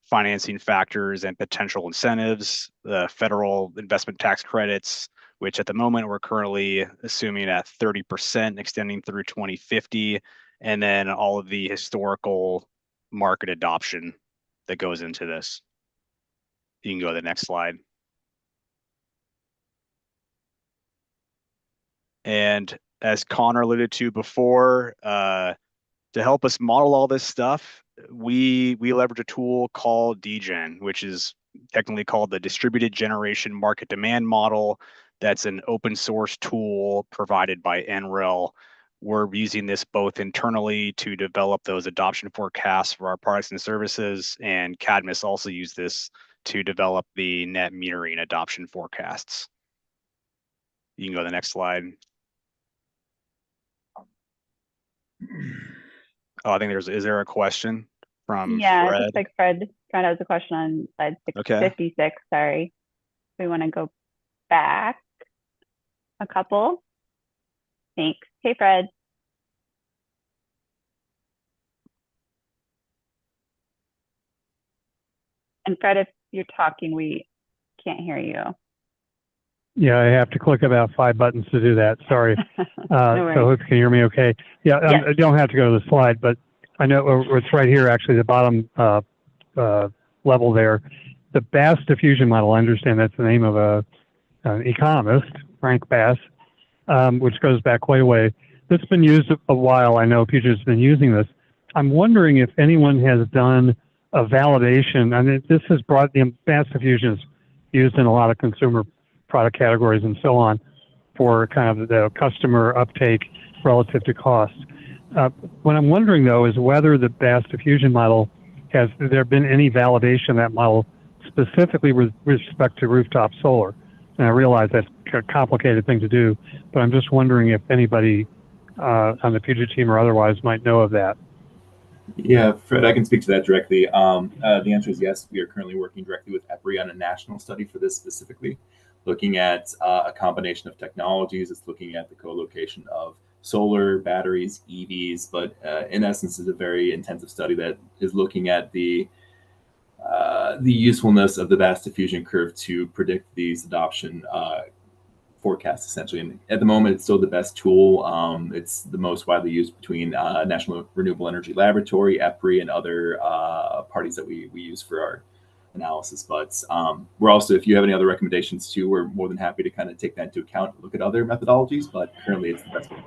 financing factors and potential incentives, the federal investment tax credits, which at the moment we're currently assuming at 30% extending through 2050, and then all of the historical market adoption that goes into this. You can go to the next slide. And as Connor alluded to before, to help us model all this stuff, we leverage a tool called DGen, which is technically called the Distributed Generation Market Demand Model. That's an open source tool provided by NREL. We're using this both internally to develop those adoption forecasts for our products and services, and Cadmus also used this to develop the net metering adoption forecasts. You can go to the next slide. Oh, I think is there a question from Yeah, Fred? it looks like Fred has a question on slide 56. Sorry. We want to go back a couple. Thanks. Hey, Fred. And Fred, if you're talking, we can't hear you. Yeah, I have to click about 5 buttons to do that. Sorry. No So hope you can hear me okay. Yeah, yes. I don't have to go to the slide, but I know it's right here, actually, the bottom level there. The Bass diffusion model, I understand that's the name of an economist, Frank Bass, which goes back quite a way. This has been used a while. I know Puget's been using this. I'm wondering if anyone has done a validation. I mean, this has brought the Bass diffusion is used in a lot of consumer product categories and so on for kind of the customer uptake relative to cost. What I'm wondering, though, is whether the Bass diffusion model, has there been any validation of that model specifically with respect to rooftop solar? And I realize that's a complicated thing to do, but I'm just wondering if anybody on the Puget team or otherwise might know of that. Yeah, Fred, I can speak to that directly. The answer is yes. We are currently working directly with EPRI on a national study for this specifically, looking at a combination of technologies. It's looking at the co-location of solar, batteries, EVs, but in essence, it's a very intensive study that is looking at the usefulness of the Bass diffusion curve to predict these adoption forecasts, essentially. And at the moment, it's still the best tool. It's the most widely used between National Renewable Energy Laboratory, EPRI, and other parties that we use for our analysis. But we're also, if you have any other recommendations too, we're more than happy to kind of take that into account and look at other methodologies, but currently it's the best one.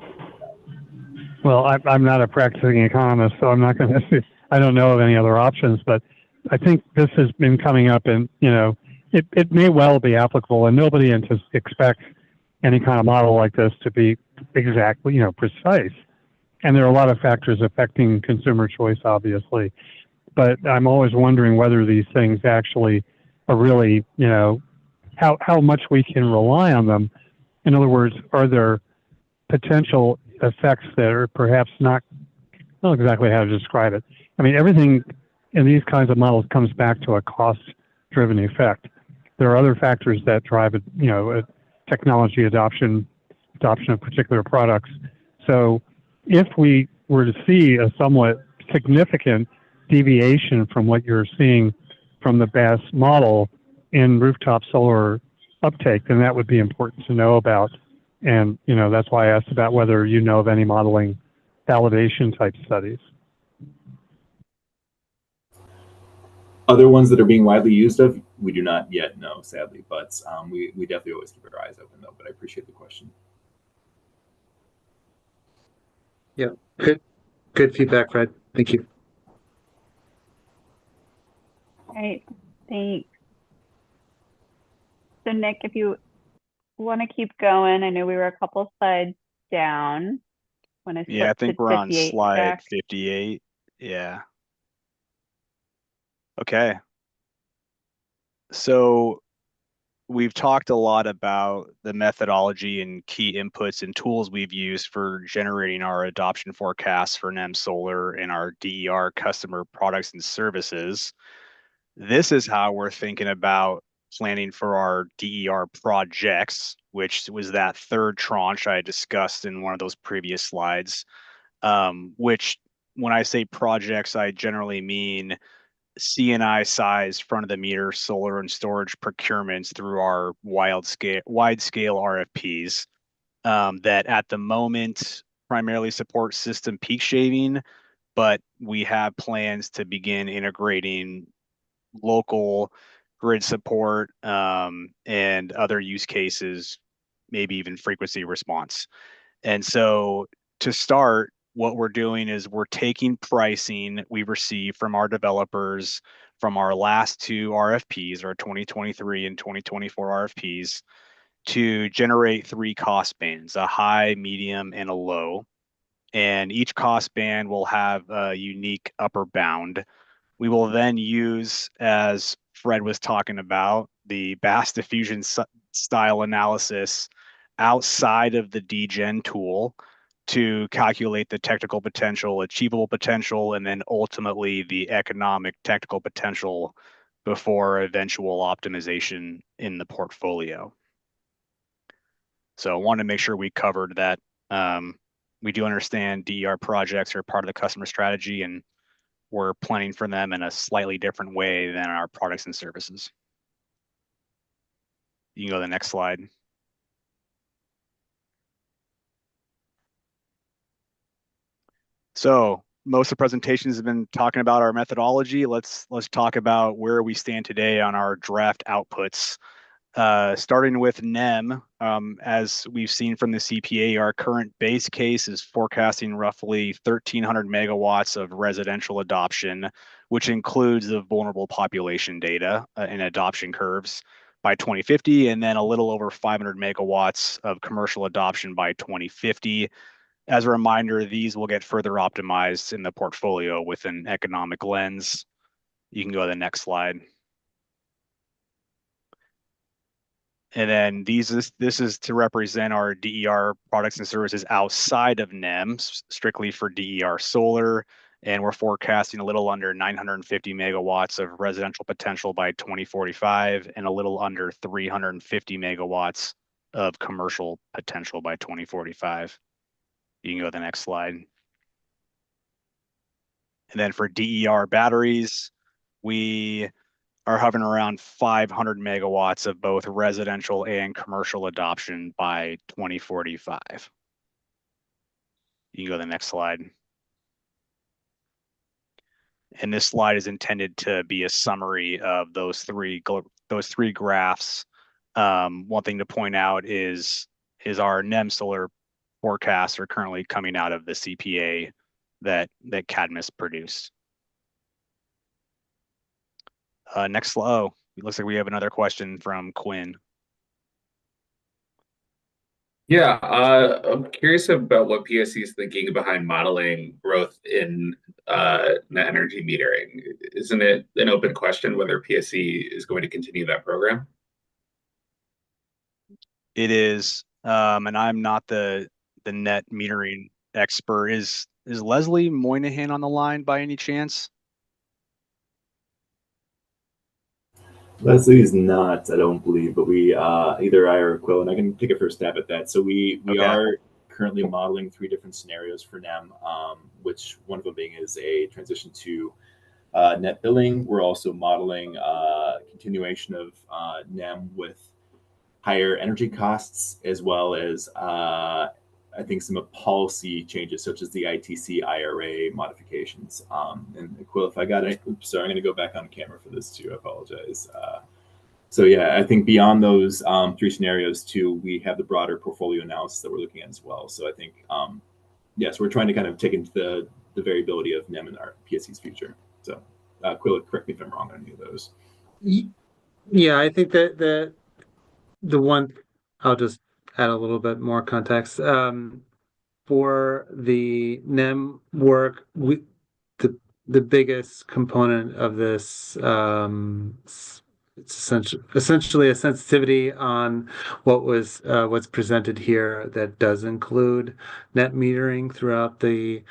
Well, I'm not a practicing economist, so I'm not going to, I don't know of any other options, but I think this has been coming up and, you know, it may well be applicable, and nobody expects any kind of model like this to be exactly, you know, precise. And there are a lot of factors affecting consumer choice, obviously. But I'm always wondering whether these things actually are really, you know, how much we can rely on them. In other words, are there potential effects that are perhaps not, I don't know exactly how to describe it. I mean, everything in these kinds of models comes back to a cost-driven effect. There are other factors that drive, you know, technology adoption of particular products. So if we were to see a somewhat significant deviation from what you're seeing from the Bass model in rooftop solar uptake, then that would be important to know about. And, you know, that's why I asked about whether you know of any modeling validation type studies. Other ones that are being widely used we do not yet know, sadly, but we definitely always keep our eyes open though. But I appreciate the question. Yeah, good feedback, Fred. Thank you. All right, thanks. So Nick, if you want to keep going, I know we were a couple slides down when I Yeah, I flipped think to we're on 58, slide Jack. 58. Yeah. Okay. So we've talked a lot about the methodology and key inputs and tools we've used for generating our adoption forecasts for NEM Solar and our DER customer products and services. This is how we're thinking about planning for our DER projects, which was that third tranche I discussed in one of those previous slides, which when I say projects, I generally mean C&I size front of the meter solar and storage procurements through our wide scale RFPs that at the moment primarily support system peak shaving, but we have plans to begin integrating local grid support and other use cases, maybe even frequency response. And so to start, what we're doing is we're taking pricing we receive from our developers from our last two RFPs, our 2023 and 2024 RFPs, to generate three cost bands, a high, medium, and a low. And each cost band will have a unique upper bound. We will then use, as Fred was talking about, the Bass diffusion style analysis outside of the DGen tool to calculate the technical potential, achievable potential, and then ultimately the economic technical potential before eventual optimization in the portfolio. So I wanted to make sure we covered that. We do understand DER projects are part of the customer strategy, and we're planning for them in a slightly different way than our products and services. You can go to the next slide. So most of the presentations have been talking about our methodology. Let's talk about where we stand today on our draft outputs. Starting with NEM, as we've seen from the CPA, our current base case is forecasting roughly 1,300 megawatts of residential adoption, which includes the vulnerable population data and adoption curves by 2050, and then a little over 500 megawatts of commercial adoption by 2050. As a reminder, these will get further optimized in the portfolio with an economic lens. You can go to the next slide. And then this is to represent our DER products and services outside of NEM, strictly for DER solar. And we're forecasting a little under 950 megawatts of residential potential by 2045 and a little under 350 megawatts of commercial potential by 2045. You can go to the next slide. And then for DER batteries, we are hovering around 500 megawatts of both residential and commercial adoption by 2045. You can go to the next slide. And this slide is intended to be a summary of those three graphs. One thing to point out is our NEM solar forecasts are currently coming out of the CPA that Cadmus produced. Next slide. Oh, it looks like we have another question from Quinn. Yeah, I'm curious about what PSE is thinking behind modeling growth in net energy metering. Isn't it an open question whether PSE is going to continue that program? It is, and I'm not the net metering expert. Is Leslie Moynihan on the line by any chance? Leslie is not, I don't believe, but we either I or Quill, and I can take a first stab at that. So we Okay. are currently modeling three different scenarios for NEM, which one of them being is a transition to net billing. We're also modeling continuation of NEM with higher energy costs, as well as I think some policy changes such as the ITC IRA modifications. And Quill, if I got it, oops, sorry, I'm going to go back on camera for this too. I apologize. So yeah, I think beyond those three scenarios too, we have the broader portfolio analysis that we're looking at as well. So I think, yes, we're trying to kind of take into the variability of NEM and our PSE's future. So Quilla, correct me if I'm wrong on any of those. Yeah, I think that the one, I'll just add a little bit more context. For the NEM work, the biggest component of this, it's essentially a sensitivity on what's presented here that does include net metering throughout the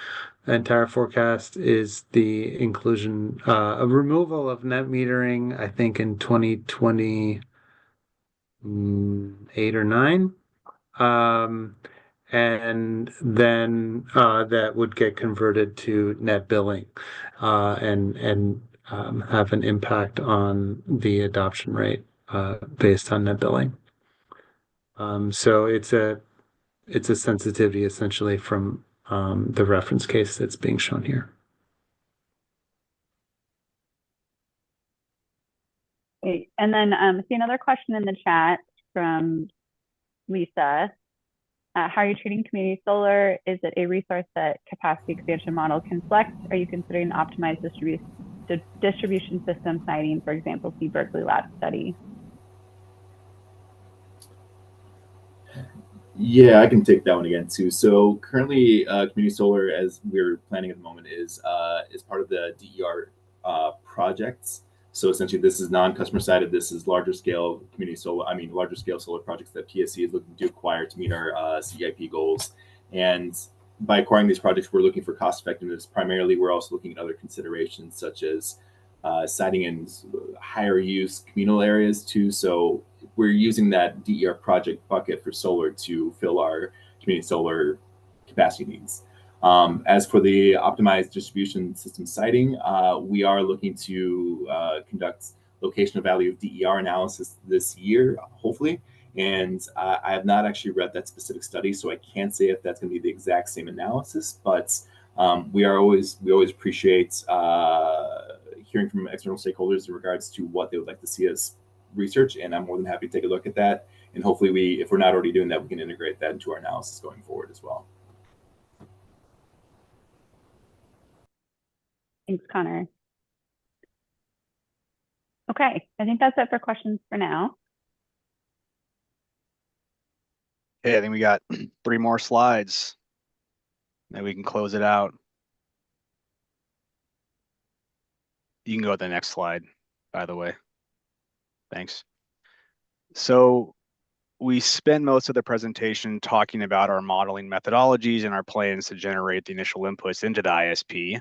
entire forecast, is the inclusion, a removal of net metering, I think in 2028 or 9. And then that would get converted to net billing, and have an impact on the adoption rate based on net billing. So it's a sensitivity essentially from the reference case that's being shown here. Great. And then see another question in the chat from Lisa. How are you treating community solar? Is it a resource that capacity expansion model can flex? Are you considering optimized distribution system siting, for example, see Berkeley Lab study? Yeah, I can take that one again too. So currently, community solar, as we're planning at the moment, is part of the DER projects. So essentially, this is non-customer sided. This is larger scale community solar. I mean, larger scale solar projects that PSE is looking to acquire to meet our CIP goals. And by acquiring these projects, we're looking for cost effectiveness. Primarily, we're also looking at other considerations such as siting in higher use communal areas too. So we're using that DER project bucket for solar to fill our community solar capacity needs. As for the optimized distribution system siting, we are looking to conduct locational value of DER analysis this year, hopefully. And I have not actually read that specific study, so I can't say if that's going to be the exact same analysis. But we always appreciate hearing from external stakeholders in regards to what they would like to see us research, and I'm more than happy to take a look at that. And hopefully, if we're not already doing that, we can integrate that into our analysis going forward as well. Thanks, Connor. Okay, I think that's it for questions for now. Okay, I think we got 3 more slides. Then we can close it out. You can go to the next slide, by the way. Thanks. So we spent most of the presentation talking about our modeling methodologies and our plans to generate the initial inputs into the ISP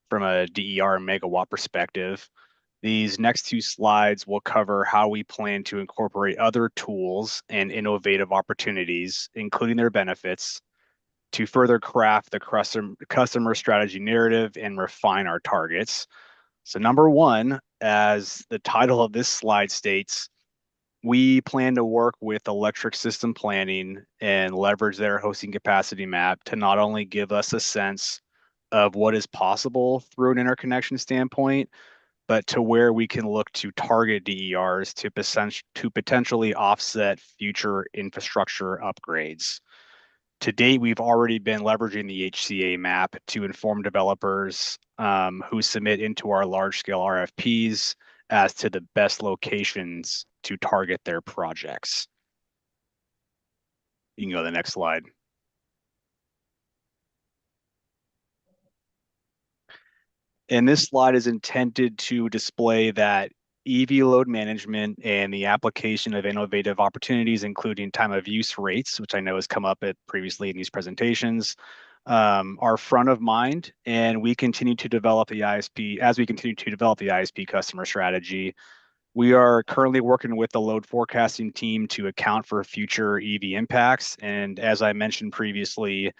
from a DER megawatt perspective. These next 2 slides will cover how we plan to incorporate other tools and innovative opportunities, including their benefits, to further craft the customer strategy narrative and refine our targets. So number 1, as the title of this slide states, we plan to work with electric system planning and leverage their hosting capacity map to not only give us a sense of what is possible through an interconnection standpoint, but to where we can look to target DERs to potentially offset future infrastructure upgrades. To date, we've already been leveraging the HCA map to inform developers who submit into our large-scale RFPs as to the best locations to target their projects. You can go to the next slide. And this slide is intended to display that EV load management and the application of innovative opportunities, including time of use rates, which I know has come up previously in these presentations, are front of mind, and we continue to develop the ISP. As we continue to develop the ISP customer strategy, we are currently working with the load forecasting team to account for future EV impacts, and as I mentioned previously,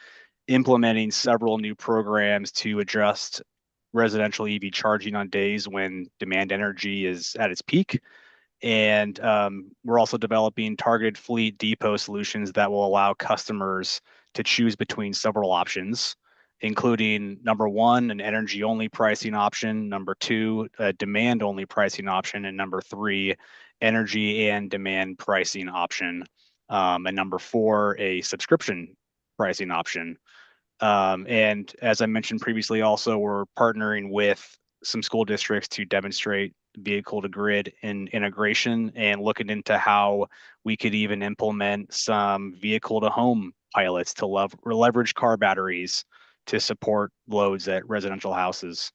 implementing several new programs to adjust residential EV charging on days when demand energy is at its peak. And we're also developing targeted fleet depot solutions that will allow customers to choose between several options, including number 1, an energy-only pricing option, number 2, a demand-only pricing option, and number 3, energy and demand pricing option. And number 4, a subscription pricing option. And as I mentioned previously, also, we're partnering with some school districts to demonstrate vehicle to grid integration and looking into how we could even implement some vehicle to home pilots to leverage car batteries to support loads at residential houses.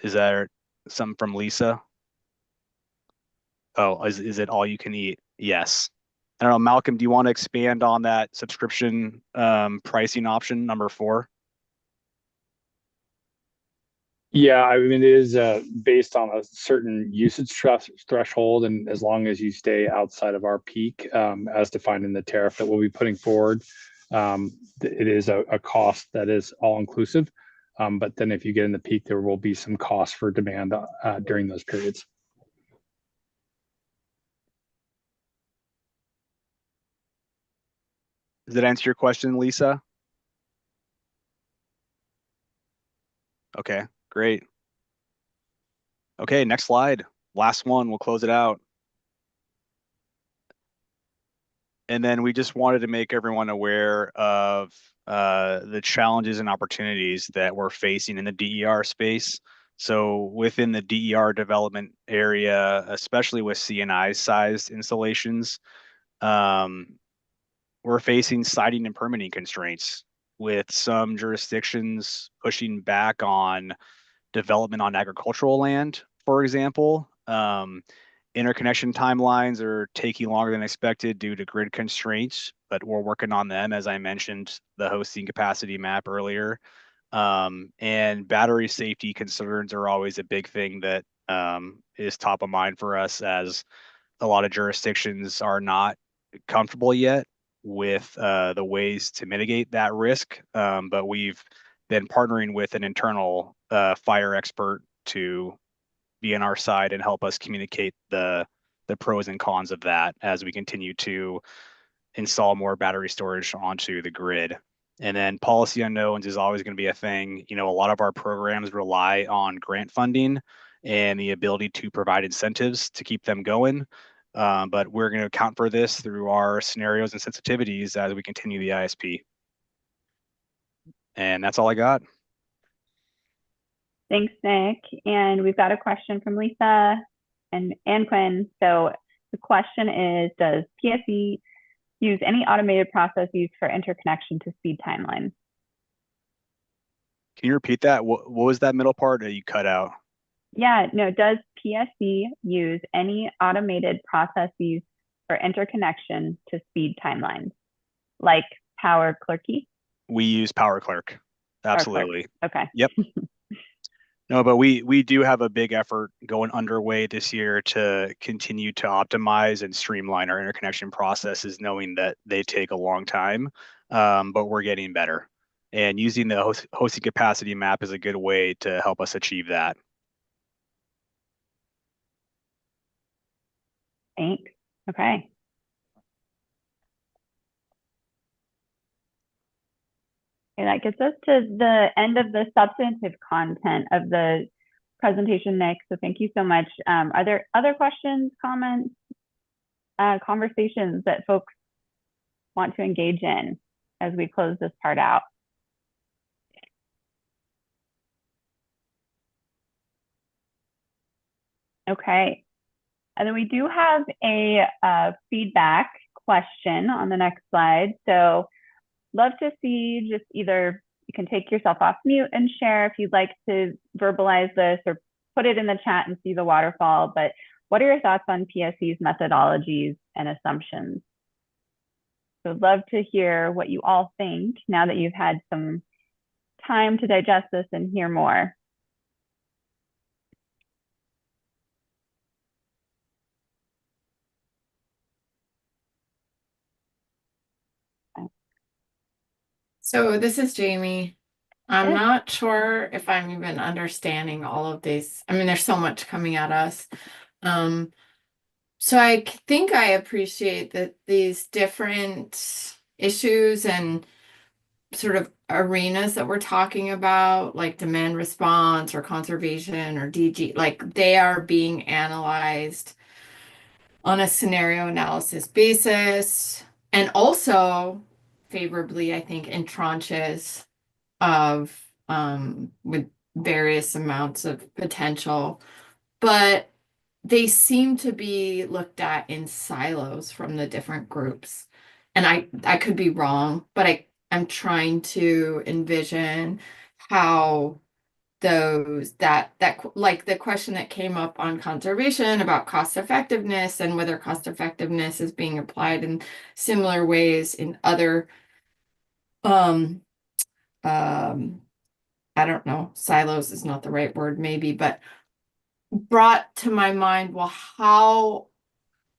Is that something from Lisa? Oh, is it all you can eat? Yes. I don't know, Malcolm, do you want to expand on that subscription pricing option, number 4? Yeah, I mean, it is based on a certain usage threshold, and as long as you stay outside of our peak, as defined in the tariff that we'll be putting forward, it is a cost that is all inclusive. But then if you get in the peak, there will be some cost for demand during those periods. Does that answer your question, Lisa? Okay, great. Okay, next slide. Last one, we'll close it out. And then we just wanted to make everyone aware of the challenges and opportunities that we're facing in the DER space. So within the DER development area, especially with CNI sized installations, we're facing siting and permitting constraints, with some jurisdictions pushing back on development on agricultural land, for example. Interconnection timelines are taking longer than expected due to grid constraints, but we're working on them, as I mentioned, the hosting capacity map earlier. And battery safety concerns are always a big thing that is top of mind for us, as a lot of jurisdictions are not comfortable yet with the ways to mitigate that risk. But we've been partnering with an internal fire expert to be on our side and help us communicate the pros and cons of that as we continue to install more battery storage onto the grid. And then policy unknowns is always going to be a thing. You know, a lot of our programs rely on grant funding and the ability to provide incentives to keep them going. But we're going to account for this through our scenarios and sensitivities as we continue the ISP. And that's all I got. Thanks, Nick. And we've got a question from Lisa and Quinn. So the question is, does PSE use any automated processes for interconnection to speed timelines? Can you repeat that? What was that middle part that you cut out? Yeah, no, does PSE use any automated processes for interconnection to speed timelines, like Power Clerky? We use Power Clerk. Absolutely. Okay. Yep. No, but we do have a big effort going underway this year to continue to optimize and streamline our interconnection processes, knowing that they take a long time, but we're getting better. And using the hosting capacity map is a good way to help us achieve that. Thanks. Okay. And that gets us to the end of the substantive content of the presentation, Nick. So thank you so much. Are there other questions, comments, conversations that folks want to engage in as we close this part out? Okay. And then we do have a feedback question on the next slide. So love to see, just either you can take yourself off mute and share if you'd like to verbalize this, or put it in the chat and see the waterfall. But what are your thoughts on PSE's methodologies and assumptions? So I'd love to hear what you all think now that you've had some time to digest this and hear more. So this is Jamie. I'm not sure if I'm even understanding all of these. I mean, there's so much coming at us. So I think I appreciate that these different issues and sort of arenas that we're talking about, like demand response or conservation or DG, like they are being analyzed on a scenario analysis basis, and also favorably, I think, in tranches of with various amounts of potential. But they seem to be looked at in silos from the different groups. And I could be wrong, but I'm trying to envision how that like the question that came up on conservation about cost effectiveness and whether cost effectiveness is being applied in similar ways in other I don't know, silos is not the right word maybe, but brought to my mind, well, how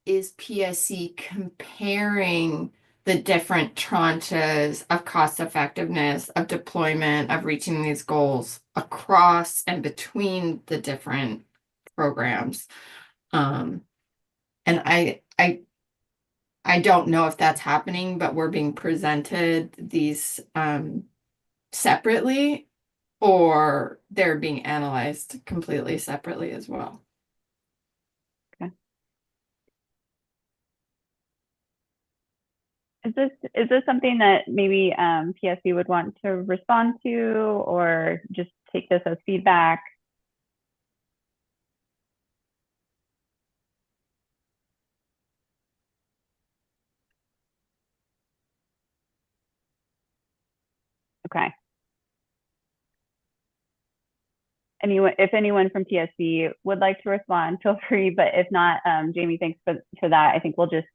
is PSE comparing the different tranches of cost effectiveness, of deployment, of reaching these goals across and between the different programs? And I don't know if that's happening, but we're being presented these separately, or they're being analyzed completely separately as well. Is this something that maybe PSE would want to respond to, or just take this as feedback? Okay. If anyone from PSE would like to respond, feel free. But if not, Jamie, thanks for that. I think we'll just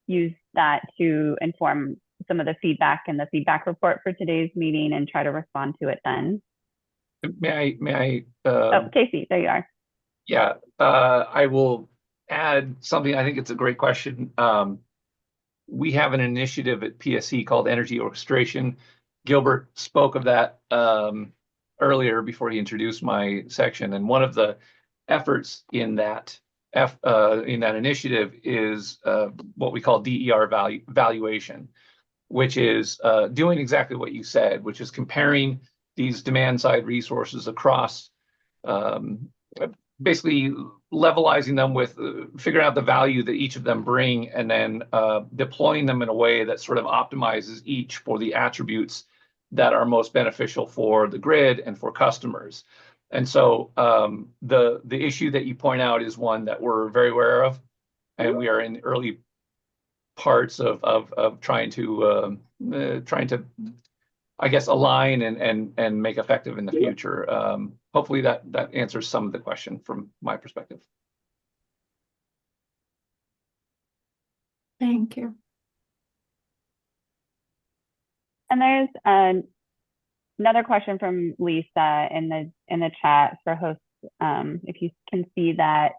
use that to inform some of the feedback in the feedback report for today's meeting and try to respond to it then. May I? Oh, Casey, there you are. Yeah, I will add something. I think it's a great question. We have an initiative at PSE called Energy Orchestration. Gilbert spoke of that earlier before he introduced my section, and one of the efforts in that initiative is what we call DER valuation, which is doing exactly what you said, which is comparing these demand side resources across, basically levelizing them with figuring out the value that each of them bring, and then deploying them in a way that sort of optimizes each for the attributes that are most beneficial for the grid and for customers. And so the issue that you point out is one that we're very aware of, and we are in early parts of trying to I guess align and make effective in the future. Hopefully that answers some of the question from my perspective. Thank you. And there's another question from Lisa in the chat for hosts. If you can see that,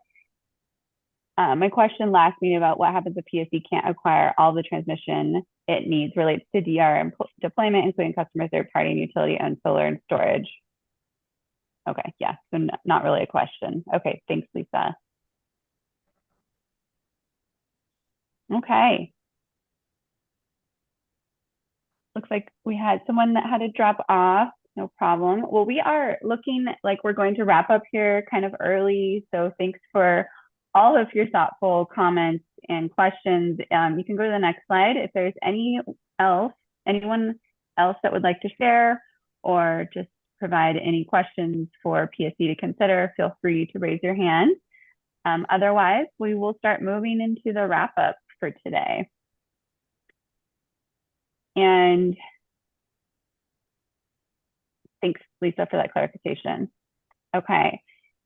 my question last meeting about what happens if PSE can't acquire all the transmission it needs relates to DR deployment, including customer, third party, and utility owned solar and storage. Okay, yeah, so not really a question. Okay, thanks, Lisa. Okay. Looks like we had someone that had to drop off. No problem. Well, we are looking like we're going to wrap up here kind of early. So thanks for all of your thoughtful comments and questions. You can go to the next slide. If there's anyone else that would like to share or just provide any questions for PSE to consider, feel free to raise your hand. Otherwise, we will start moving into the wrap up for today. And thanks, Lisa, for that clarification. Okay.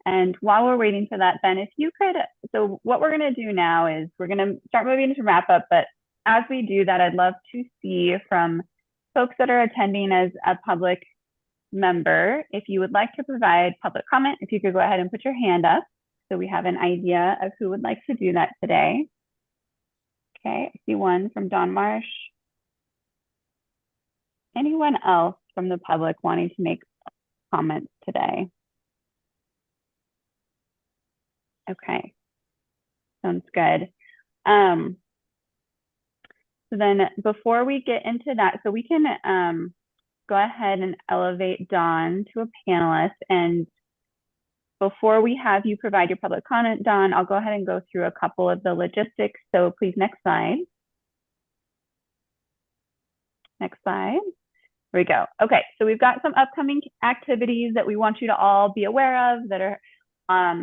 And while we're waiting for that, Ben, if you could, so what we're going to do now is we're going to start moving into wrap up. But as we do that, I'd love to see from folks that are attending as a public member, if you would like to provide public comment, if you could go ahead and put your hand up so we have an idea of who would like to do that today. Okay, I see one from Don Marsh. Anyone else from the public wanting to make comments today? Okay, sounds good. So then before we get into that, so we can go ahead and elevate Dawn to a panelist. And before we have you provide your public comment, Dawn, I'll go ahead and go through a couple of the logistics. So please, next slide. Next slide. Here we go. Okay, so we've got some upcoming activities that we want you to all be aware of that are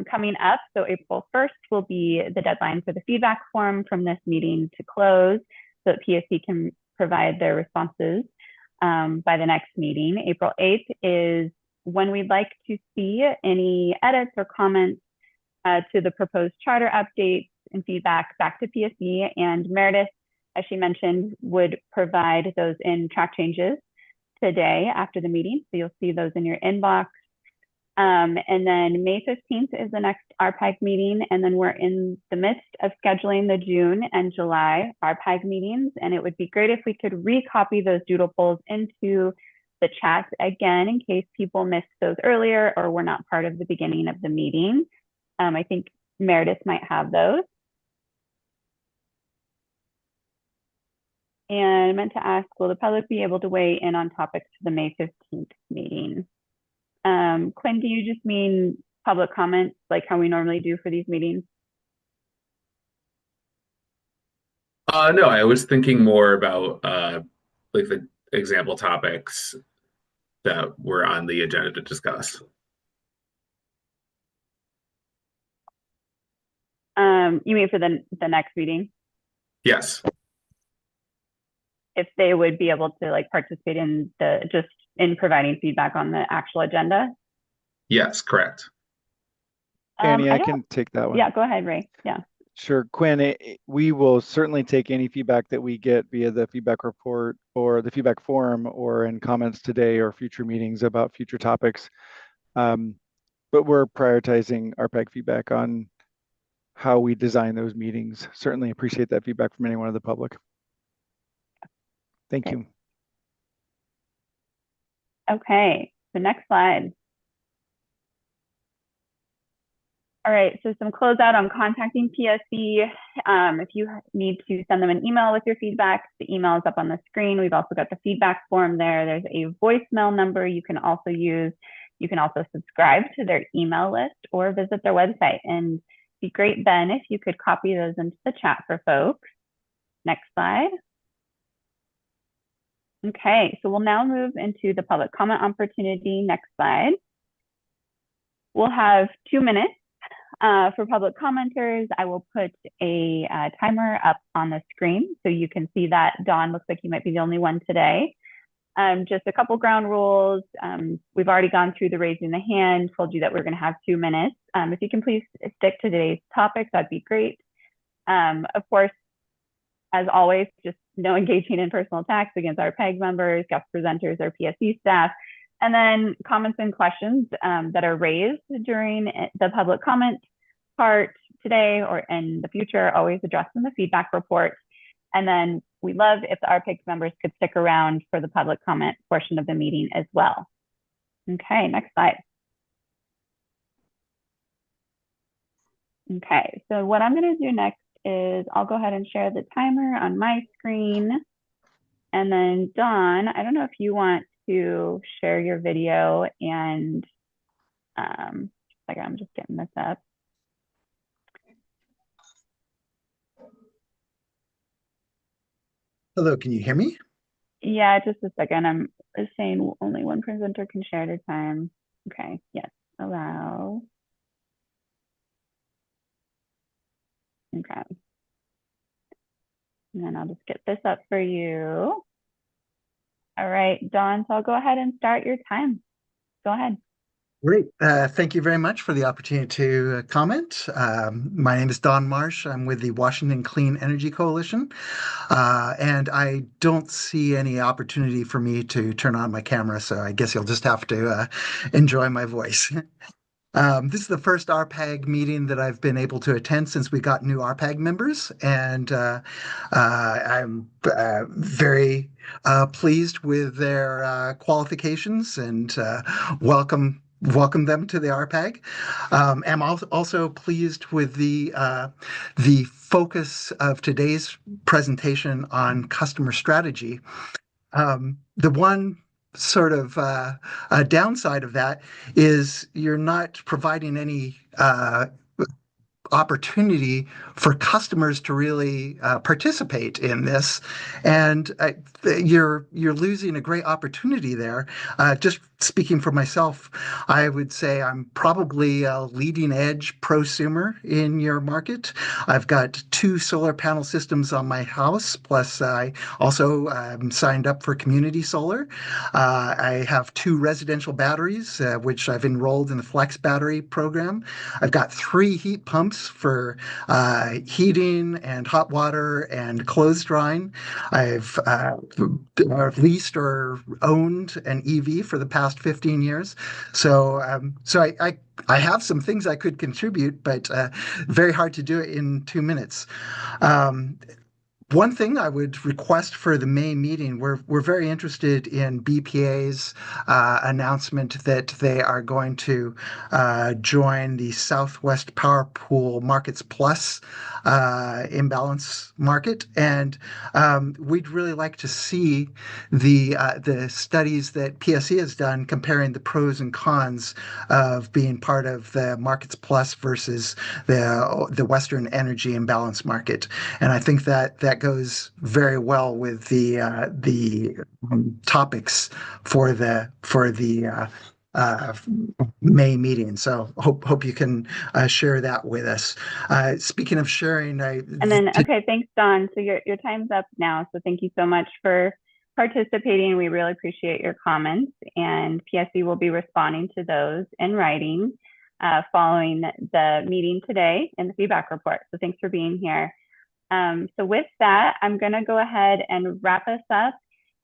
coming up. So April 1st will be the deadline for the feedback form from this meeting to close so that PSE can provide their responses by the next meeting. April 8th is when we'd like to see any edits or comments to the proposed charter updates and feedback back to PSE, and Meredith, as she mentioned, would provide those in track changes today after the meeting. So you'll see those in your inbox. And then May 15th is the next RPAG meeting. And then we're in the midst of scheduling the June and July RPAG meetings. And it would be great if we could recopy those doodle polls into the chat again, in case people missed those earlier or were not part of the beginning of the meeting. I think Meredith might have those. And I meant to ask, will the public be able to weigh in on topics to the May 15th meeting? Quinn, do you just mean public comments like how we normally do for these meetings? No, I was thinking more about like the example topics that were on the agenda to discuss. You mean for the next meeting? Yes. If they would be able to like participate in just in providing feedback on the actual agenda? Yes, correct. Annie, I can take that one. Yeah, go ahead, Ray. Yeah. Sure, Quinn, we will certainly take any feedback that we get via the feedback report or the feedback forum or in comments today or future meetings about future topics. But we're prioritizing RPAG feedback on how we design those meetings. Certainly appreciate that feedback from anyone in the public. Thank you. Okay, the next slide. All right, so some closeout on contacting PSE. If you need to send them an email with your feedback, the email is up on the screen. We've also got the feedback form there. There's a voicemail number you can also use. You can also subscribe to their email list or visit their website. And it'd be great, Ben, if you could copy those into the chat for folks. Next slide. Okay, so we'll now move into the public comment opportunity. Next slide. We'll have 2 minutes for public commenters. I will put a timer up on the screen so you can see that. Dawn, looks like you might be the only one today. Just a couple ground rules. We've already gone through the raising the hand, told you that we're going to have 2 minutes. If you can please stick to today's topics, that'd be great. Of course, as always, just no engaging in personal attacks against our RPAG members, guest presenters, or PSE staff. And then comments and questions that are raised during the public comment part today or in the future, always addressed in the feedback report. And then we'd love if the RPAG members could stick around for the public comment portion of the meeting as well. Okay, next slide. Okay, so what I'm going to do next is I'll go ahead and share the timer on my screen. And then Dawn, I don't know if you want to share your video and I'm just getting this up. Hello, can you hear me? Yeah, just a second. I'm saying only one presenter can share at a time. Okay, yes, allow. Okay. And then I'll just get this up for you. All right, Dawn, so I'll go ahead and start your time. Go ahead. Great. Thank you very much for the opportunity to comment. My name is Don Marsh. I'm with the Washington Clean Energy Coalition. And I don't see any opportunity for me to turn on my camera, so I guess you'll just have to enjoy my voice. This is the first RPAG meeting that I've been able to attend since we got new RPAG members, and I'm very pleased with their qualifications and welcome them to the RPAG. I'm also pleased with the focus of today's presentation on customer strategy. The one sort of a downside of that is you're not providing any opportunity for customers to really participate in this, and you're losing a great opportunity there. Just speaking for myself, I would say I'm probably a leading edge prosumer in your market. I've got 2 solar panel systems on my house, plus I also signed up for community solar. I have 2 residential batteries, which I've enrolled in the Flex Battery program. I've got 3 heat pumps for heating and hot water and clothes drying. I've leased or owned an EV for the past 15 years. So I have some things I could contribute, but very hard to do it in 2 minutes. One thing I would request for the May meeting, we're very interested in BPA's announcement that they are going to join the Southwest Power Pool Markets Plus imbalance market, and we'd really like to see the studies that PSE has done comparing the pros and cons of being part of the Markets Plus versus the Western Energy Imbalance Market, and I think that goes very well with the topics for the May meeting. So hope you can share that with us. Speaking of sharing, okay, thanks, Don. So your time's up now. So thank you so much for participating. We really appreciate your comments, and PSE will be responding to those in writing following the meeting today in the feedback report. So thanks for being here. So with that, I'm going to go ahead and wrap us up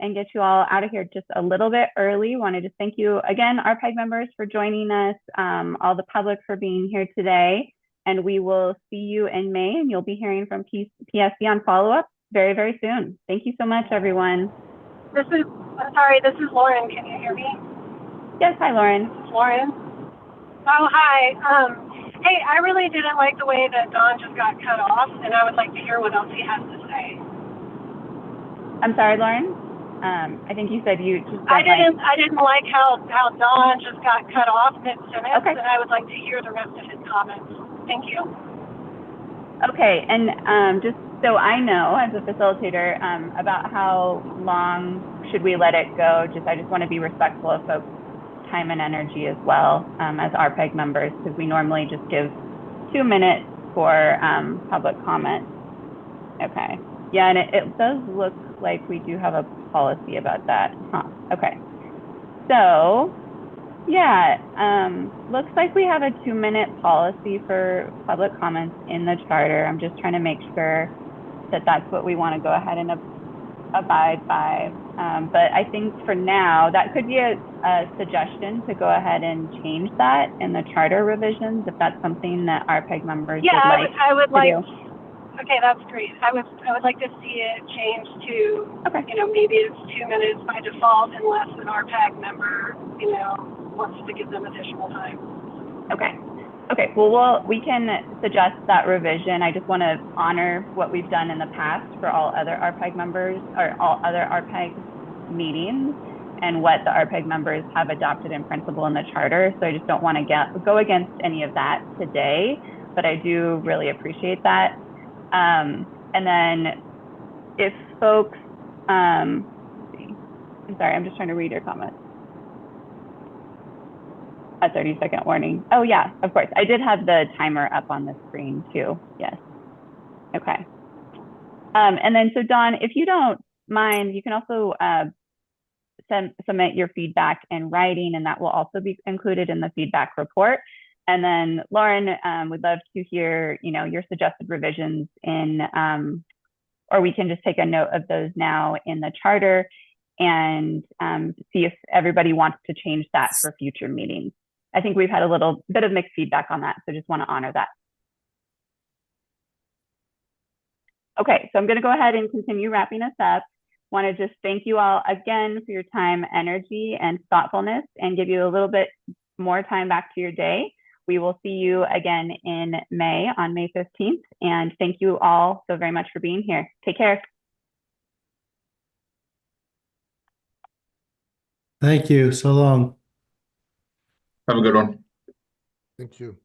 and get you all out of here just a little bit early. Wanted to thank you again, RPAG members, for joining us, all the public for being here today, and we will see you in May, and you'll be hearing from PSE on follow-up very, very soon. Thank you so much, everyone. This is Lauren. Can you hear me? Yes, hi, Lauren. This is Lauren. Oh, hi. Hey, I really didn't like the way that Don just got cut off, and I would like to hear what else he has to say. I'm sorry, Lauren. I think you said you just. I didn't like how Don just got cut off mid-sentence, okay. And I would like to hear the rest of his comments. Thank you. Okay, and just so I know as a facilitator about how long should we let it go. I just want to be respectful of folks' time and energy as well as RPAG members, because we normally just give 2 minutes for public comment. Okay, yeah, and it does look like we do have a policy about that. Okay, so yeah, looks like we have a 2-minute policy for public comments in the charter. I'm just trying to make sure that that's what we want to go ahead and abide by. But I think for now, that could be a suggestion to go ahead and change that in the charter revisions, if that's something that RPAG members would like. Yeah, I would like. Do. Okay, that's great. I would like to see it changed to, okay. Maybe it's 2 minutes by default, unless an RPAG member, wants to give them additional time. Okay. Okay, well, we can suggest that revision. I just want to honor what we've done in the past for all other RPAG members or all other RPAG meetings and what the RPAG members have adopted in principle in the charter. So I just don't want to go against any of that today, but I do really appreciate that. And then if folks, I'm sorry, I'm just trying to read your comments. A 30-second warning. Oh yeah, of course. I did have the timer up on the screen too. Yes. Okay. And then so Dawn, if you don't mind, you can also submit your feedback in writing, and that will also be included in the feedback report. And then Lauren, we'd love to hear, your suggested revisions in, or we can just take a note of those now in the charter and see if everybody wants to change that for future meetings. I think we've had a little bit of mixed feedback on that, so just want to honor that. Okay, so I'm going to go ahead and continue wrapping us up. Want to just thank you all again for your time, energy, and thoughtfulness, and give you a little bit more time back to your day. We will see you again in May, on May 15th, and thank you all so very much for being here. Take care. Thank you. So long. Have a good one. Thank you.